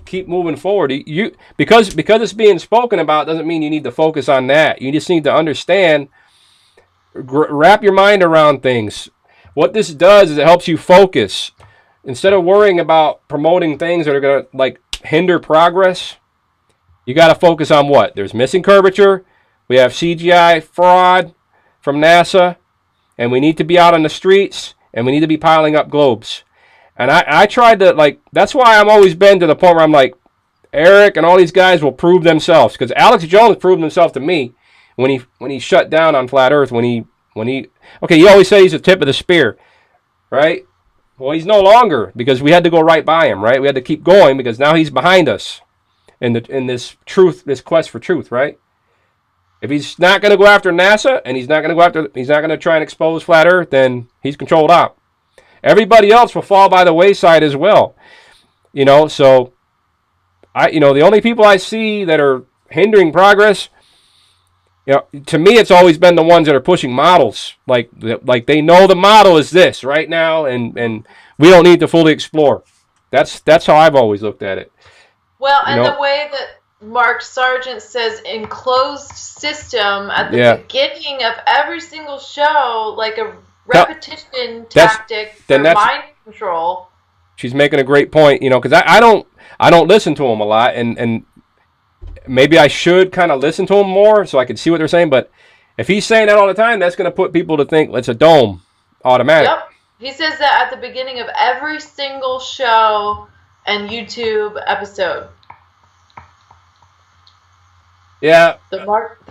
S1: keep moving forward. Because it's being spoken about doesn't mean you need to focus on that. You just need to understand, wrap your mind around things. What this does is it helps you focus instead of worrying about promoting things that are gonna like hinder progress. You got to focus on what? There's missing curvature. We have CGI fraud from NASA, and we need to be out on the streets, and we need to be piling up globes. And I tried to, like, that's why I'm always been to the point where I'm like, Eric and all these guys will prove themselves. Because Alex Jones proved himself to me when he shut down on Flat Earth, okay, you always say he's the tip of the spear, right? Well, he's no longer, because we had to go right by him, right? We had to keep going because now he's behind us in this quest for truth, right? If he's not going to go after NASA and he's not going to try and expose Flat Earth, then he's controlled op. Everybody else will fall by the wayside as well. You know, so the only people I see that are hindering progress, you know, to me it's always been the ones that are pushing models. Like they know the model is this right now, and we don't need to fully explore. That's how I've always looked at it.
S2: Well, and the way that Mark Sargent says enclosed system at the beginning of every single show, like a repetition tactic for mind control.
S1: She's making a great point, you know, because I don't listen to them a lot, and maybe I should kind of listen to them more so I can see what they're saying. But if he's saying that all the time, that's going to put people to think it's a dome automatic.
S2: Yep, he says that at the beginning of every single show and YouTube episode.
S1: Yeah.
S2: The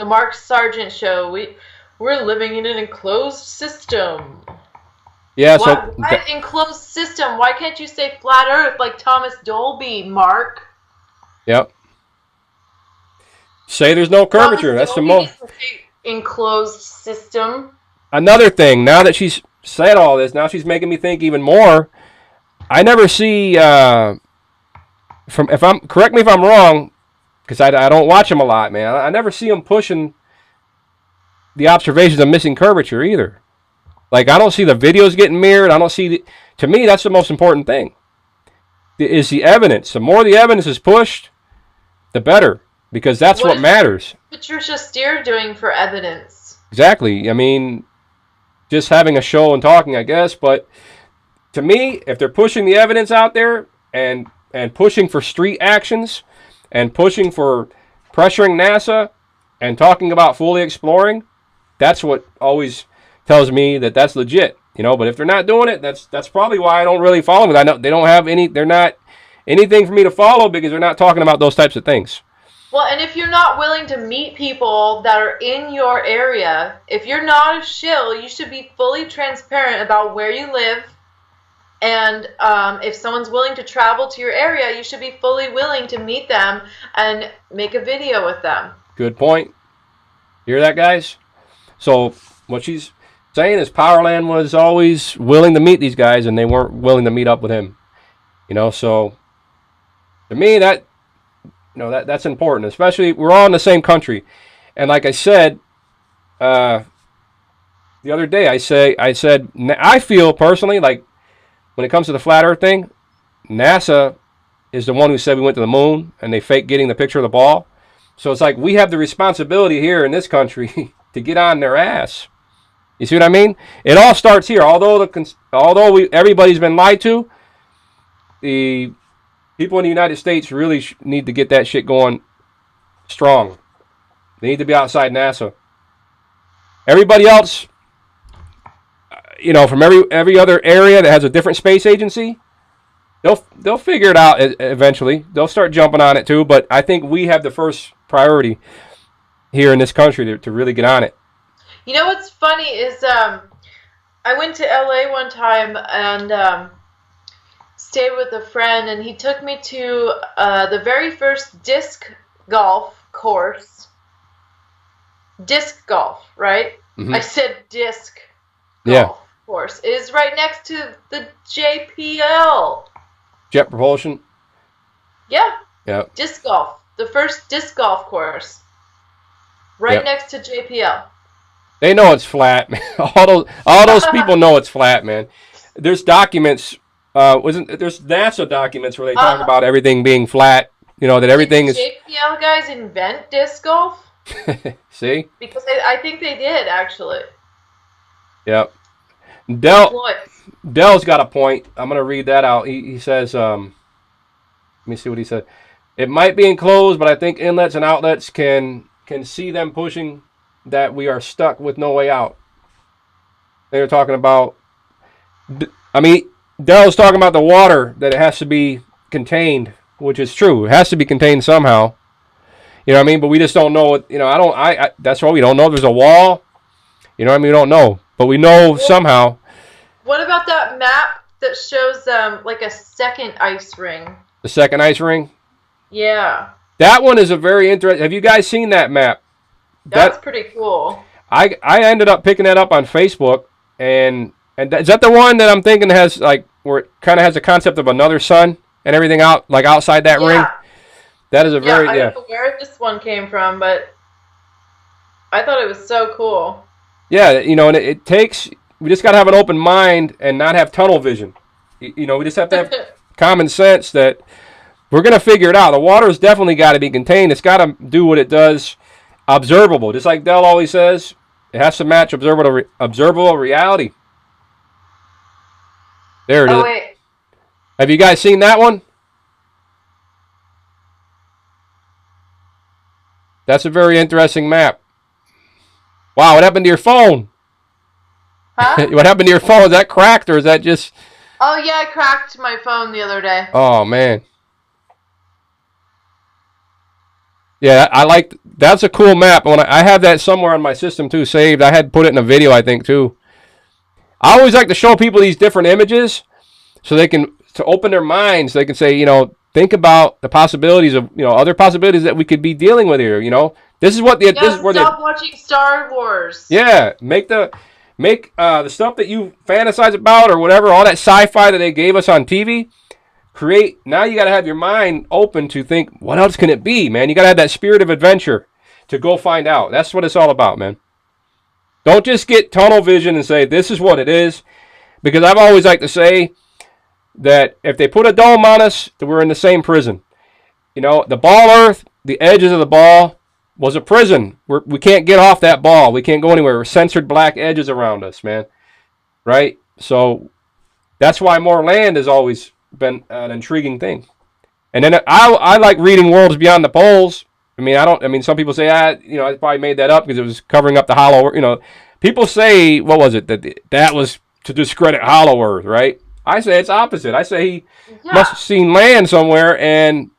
S2: Mark Sargent show. We're living in an enclosed system.
S1: Yeah.
S2: Why enclosed system? Why can't you say flat Earth like Thomas Dolby, Mark?
S1: Yep. Say there's no curvature. That's the most
S2: enclosed system.
S1: Another thing. Now that she's said all this, now she's making me think even more. I never see. Correct me if I'm wrong, because I don't watch them a lot, man. I never see them pushing the observations of missing curvature either. Like, I don't see the videos getting mirrored. I don't see to me, that's the most important thing. Is the evidence. The more the evidence is pushed, the better, because that's what matters.
S2: Patricia Steer doing for evidence?
S1: Exactly. I mean, just having a show and talking, I guess. But to me, if they're pushing the evidence out there and pushing for street actions and pushing for pressuring NASA and talking about fully exploring, that's what always tells me that that's legit, you know. But if they're not doing it, that's probably why I don't really follow them. I know they don't have they're not anything for me to follow because they're not talking about those types of things.
S2: Well, and if you're not willing to meet people that are in your area, if you're not a shill, you should be fully transparent about where you live. And if someone's willing to travel to your area, you should be fully willing to meet them and make a video with them.
S1: Good point. Hear that, guys? So what she's saying is Powerland was always willing to meet these guys, and they weren't willing to meet up with him. You know, so to me that's important. Especially we're all in the same country, and like I said the other day, I said I feel personally like, when it comes to the flat Earth thing, NASA is the one who said we went to the moon, and they faked getting the picture of the ball. So it's like we have the responsibility here in this country to get on their ass. You see what I mean? It all starts here. Although everybody's been lied to, the People in the United States really need to get that shit going strong. They need to be outside NASA. Everybody else, from every other area that has a different space agency, they'll figure it out eventually. They'll start jumping on it too. But I think we have the first priority here in this country to really get on it.
S2: You know what's funny is I went to LA one time and stayed with a friend, and he took me to the very first disc golf course. Disc golf, right?
S1: Mm-hmm.
S2: I said disc golf course. It is right next to the JPL.
S1: Jet Propulsion?
S2: Yeah.
S1: Yeah.
S2: Disc golf. The first disc golf course. Right next to JPL.
S1: They know it's flat, man. All those people know it's flat, man. There's documents. There's NASA documents where they talk about everything being flat. That everything is.
S2: JPL guys invent disc golf?
S1: See?
S2: Because I think they did, actually.
S1: Yep. Dell's got a point. I'm going to read that out. He says, let me see what he said. It might be enclosed, but I think inlets and outlets can see them pushing that we are stuck with no way out. They were talking about, Dell's talking about the water, that it has to be contained, which is true. It has to be contained somehow. You know what I mean? But we just don't know it. That's why we don't know. There's a wall. You know what I mean? We don't know. But we know somehow.
S2: What about that map that shows like a second ice ring?
S1: The second ice ring?
S2: Yeah.
S1: That one is a very interesting. Have you guys seen that map?
S2: That's pretty cool. I
S1: ended up picking that up on Facebook, and is that the one that I'm thinking has where it kind of has a concept of another sun and everything outside that ring? That is a very
S2: I don't know where this one came from, but I thought it was so cool.
S1: Yeah, and it takes. We just got to have an open mind and not have tunnel vision. We just have to have common sense that we're going to figure it out. The water's definitely got to be contained. It's got to do what it does, observable. Just like Dell always says, it has to match observable reality. There it is.
S2: Wait.
S1: Have you guys seen that one? That's a very interesting map. Wow, what happened to your phone?
S2: Huh?
S1: What happened to your phone? Is that cracked or is that just...
S2: Oh, yeah, I cracked my phone the other day.
S1: Oh, man. Yeah, that's a cool map. I have that somewhere on my system, too, saved. I had put it in a video, I think, too. I always like to show people these different images so they can, to open their minds, they can say, think about the possibilities of, other possibilities that we could be dealing with here, This is what the... this is where
S2: stop watching Star Wars.
S1: Yeah, make the stuff that you fantasize about or whatever, all that sci-fi that they gave us on TV, now you got to have your mind open to think, what else can it be, man? You got to have that spirit of adventure to go find out. That's what it's all about, man. Don't just get tunnel vision and say, this is what it is. Because I've always liked to say that if they put a dome on us, that we're in the same prison. The ball earth, the edges of the ball was a prison. We can't get off that ball. We can't go anywhere. We're censored black edges around us, man. Right? So that's why more land has always been an intriguing thing. And then I like reading Worlds Beyond the Poles. Some people say, I probably made that up because it was covering up the hollow earth. People say, what was it? That was to discredit hollow earth, right? I say it's opposite. I say he must have seen land somewhere and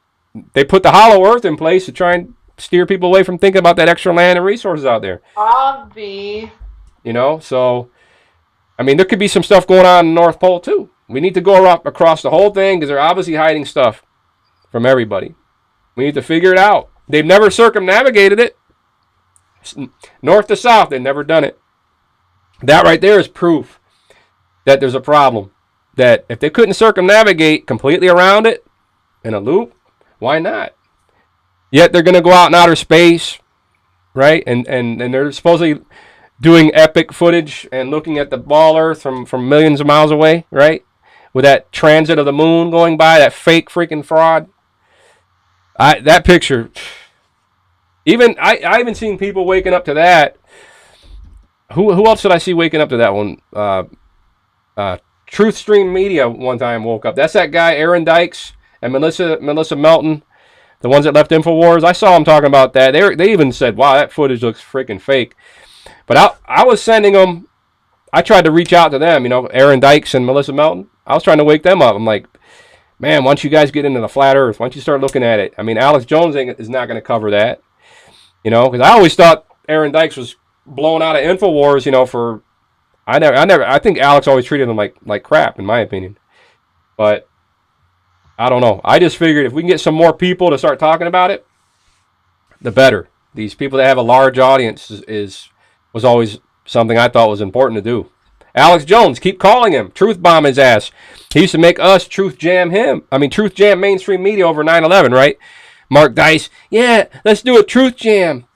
S1: they put the hollow earth in place to try and steer people away from thinking about that extra land and resources out there.
S2: Obvi.
S1: So, there could be some stuff going on in the North Pole, too. We need to go across the whole thing because they're obviously hiding stuff from everybody. We need to figure it out. They've never circumnavigated it. North to south, they've never done it. That right there is proof that there's a problem. That if they couldn't circumnavigate completely around it in a loop, why not? Yet they're going to go out in outer space, right? And they're supposedly doing epic footage and looking at the ball Earth from millions of miles away, right? With that transit of the moon going by, that fake freaking fraud. That picture, I even seen people waking up to that. Who else did I see waking up to that one? Truth Stream Media one time woke up. That's that guy, Aaron Dykes, and Melissa Melton, the ones that left InfoWars. I saw them talking about that. They even said, "Wow, that footage looks freaking fake." But I was sending them. I tried to reach out to them. You know, Aaron Dykes and Melissa Melton. I was trying to wake them up. I'm like, man, once you guys get into the flat Earth, once you start looking at it, I mean, Alex Jones is not going to cover that. You know, because I always thought Aaron Dykes was blown out of InfoWars. You know, I think Alex always treated him like crap, in my opinion. But I don't know. I just figured if we can get some more people to start talking about it, the better. These people that have a large audience was always something I thought was important to do. Alex Jones, keep calling him. Truth bomb his ass. He used to make us truth jam him. I mean, truth jam mainstream media over 9/11, right? Mark Dice, yeah, let's do a truth jam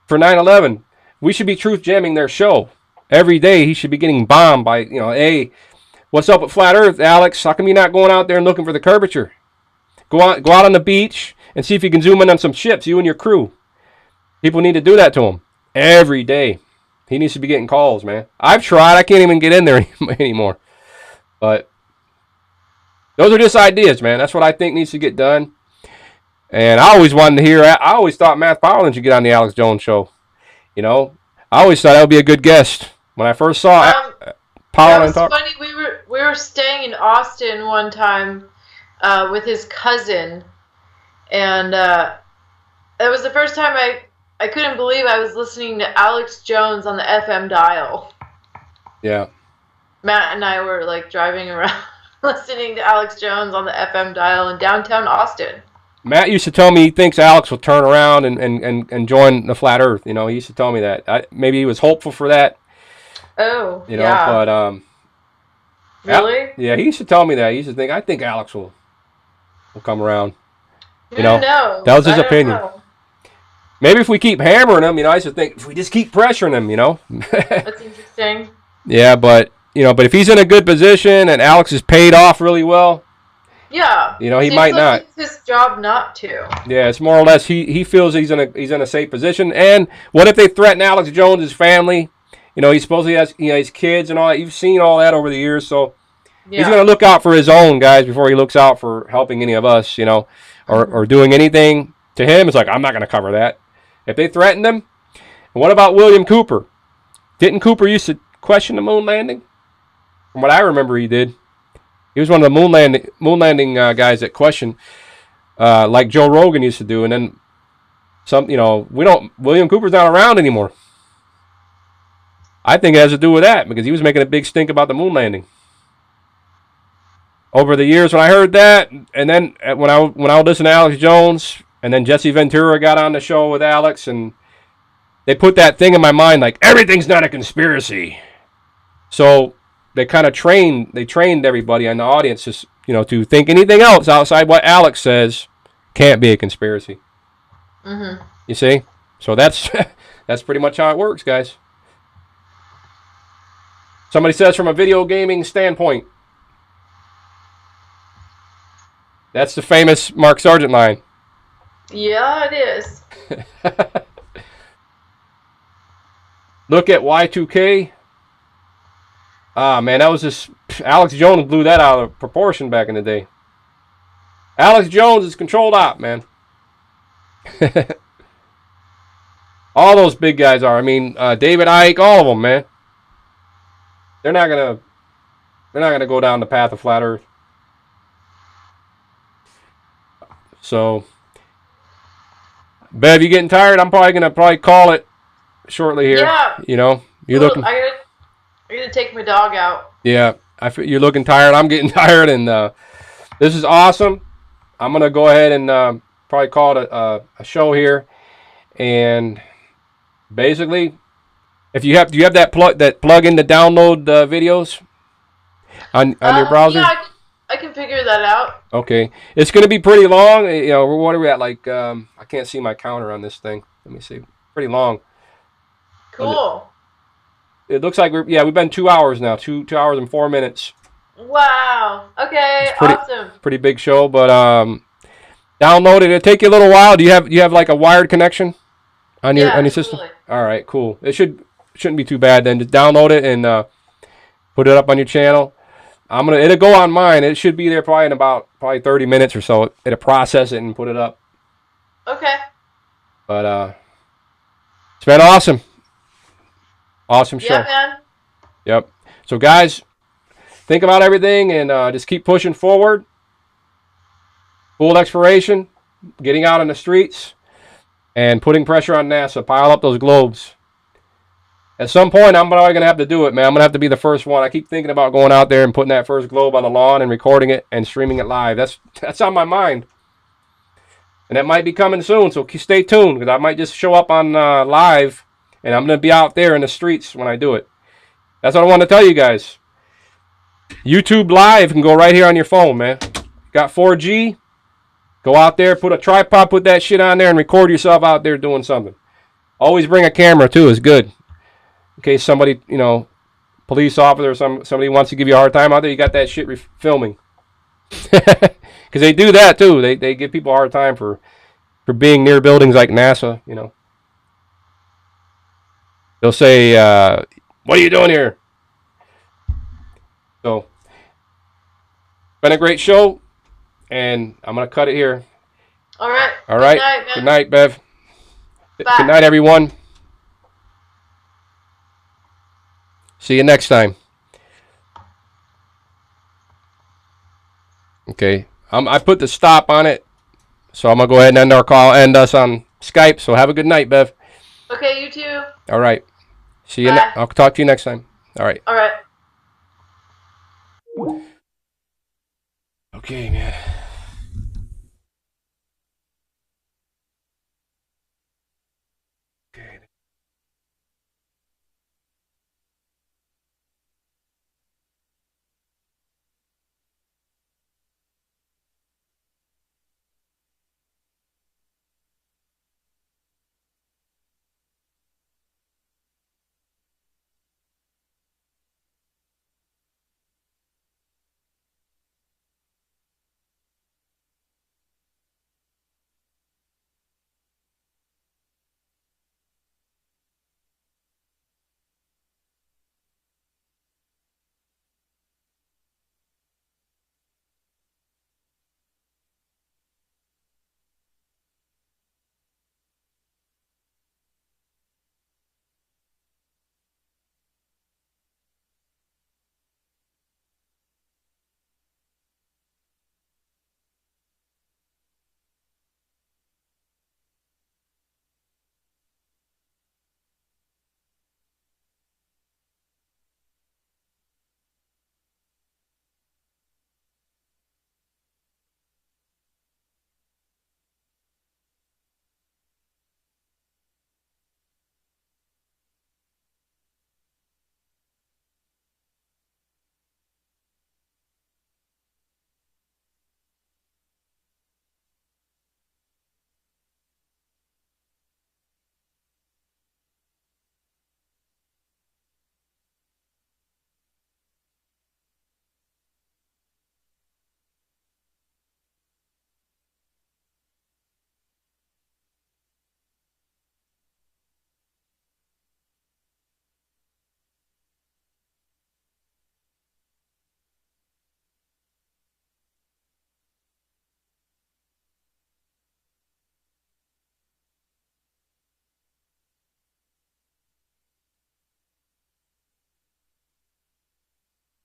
S1: for 9/11. We should be truth jamming their show. Every day he should be getting bombed by, you know, hey, what's up with Flat Earth, Alex? How come you're not going out there and looking for the curvature? Go out on the beach and see if you can zoom in on some ships, you and your crew. People need to do that to him every day. He needs to be getting calls, man. I've tried. I can't even get in there anymore. But those are just ideas, man. That's what I think needs to get done. And I always wanted to hear. I always thought Matt Powell should get on the Alex Jones show. You know, I always thought that would be a good guest. When I first saw Powell and talk.
S2: Funny. We were staying in Austin one time with his cousin, and that was the first time I couldn't believe I was listening to Alex Jones on the FM dial.
S1: Yeah.
S2: Matt and I were like driving around listening to Alex Jones on the FM dial in downtown Austin.
S1: Matt used to tell me he thinks Alex will turn around and join the Flat Earth. You know, he used to tell me that. Maybe he was hopeful for that.
S2: Oh,
S1: you know, yeah. But
S2: really?
S1: Yeah, he used to tell me that. He used to think, I think Alex will come around. You know, that was his opinion. Maybe if we keep hammering him, you know, I used to think if we just keep pressuring him, you know.
S2: That's interesting.
S1: Yeah, but if he's in a good position and Alex is paid off really well,
S2: yeah,
S1: you know, he might not.
S2: It's his job not to.
S1: Yeah, it's more or less he feels he's in a safe position. And what if they threaten Alex Jones' family? You know, he supposedly has his kids and all that. You've seen all that over the years, so he's going to look out for his own guys before he looks out for helping any of us, you know, or doing anything to him. It's like, I'm not going to cover that. If they threatened him, what about William Cooper? Didn't Cooper used to question the moon landing? From what I remember, he did. He was one of the moon landing guys that questioned, like Joe Rogan used to do. And then William Cooper's not around anymore. I think it has to do with that because he was making a big stink about the moon landing. Over the years, when I heard that, and then when I would listen to Alex Jones. And then Jesse Ventura got on the show with Alex, and they put that thing in my mind like, everything's not a conspiracy. So they kind of trained everybody in the audience to think anything else outside what Alex says can't be a conspiracy. Mm-hmm. You see? So that's pretty much how it works, guys. Somebody says from a video gaming standpoint. That's the famous Mark Sargent line.
S2: Yeah, it is.
S1: Look at Y2K. Ah, man, that was just... Alex Jones blew that out of proportion back in the day. Alex Jones is controlled op, man. All those big guys are. I mean, David Icke, all of them, man. They're not gonna go down the path of Flat Earth. So... Bev, you getting tired? I'm probably gonna call it shortly here.
S2: Yeah.
S1: You know, you're looking.
S2: I'm gonna take my dog out.
S1: Yeah, you're looking tired. I'm getting tired, and this is awesome. I'm gonna go ahead and probably call it a show here. And basically, do you have that plug-in to download videos on your browser?
S2: Yeah, I can figure that out.
S1: Okay. It's going to be pretty long. You know, what are we at? Like, I can't see my counter on this thing. Let me see. Pretty long.
S2: Cool.
S1: It looks like we've been 2 hours now. 2 hours and 4 minutes.
S2: Wow. Okay. Awesome.
S1: Pretty big show, but download it. It'll take you a little while. Do you have like a wired connection on your system?
S2: Absolutely.
S1: All right, cool. It shouldn't be too bad then. Just download it and put it up on your channel. It'll go on mine. It should be there probably in about 30 minutes or so. It'll process it and put it up.
S2: Okay.
S1: But it's been awesome. Awesome show.
S2: Yeah, man.
S1: Yep. So guys, think about everything and just keep pushing forward. Full exploration, getting out on the streets, and putting pressure on NASA. Pile up those globes. At some point, I'm probably going to have to do it, man. I'm going to have to be the first one. I keep thinking about going out there and putting that first globe on the lawn and recording it and streaming it live. That's on my mind. And that might be coming soon, so stay tuned, because I might just show up on live, and I'm going to be out there in the streets when I do it. That's what I want to tell you guys. YouTube Live can go right here on your phone, man. Got 4G? Go out there, put a tripod, put that shit on there, and record yourself out there doing something. Always bring a camera, too. It's good. In case somebody, police officer or somebody wants to give you a hard time out there, you got that shit filming. Because they do that, too. They give people a hard time for being near buildings like NASA, They'll say, what are you doing here? So, been a great show, and I'm going to cut it here.
S2: All right.
S1: All right.
S2: Good night, man.
S1: Good night, Bev.
S2: Bye.
S1: Good night, everyone. See you next time. Okay. I put the stop on it, so I'm going to go ahead and end our call, end us on Skype. So have a good night, Bev.
S2: Okay, you too.
S1: All right. See you.
S2: Bye.
S1: I'll talk to you next time. All right.
S2: All right.
S1: Okay, man.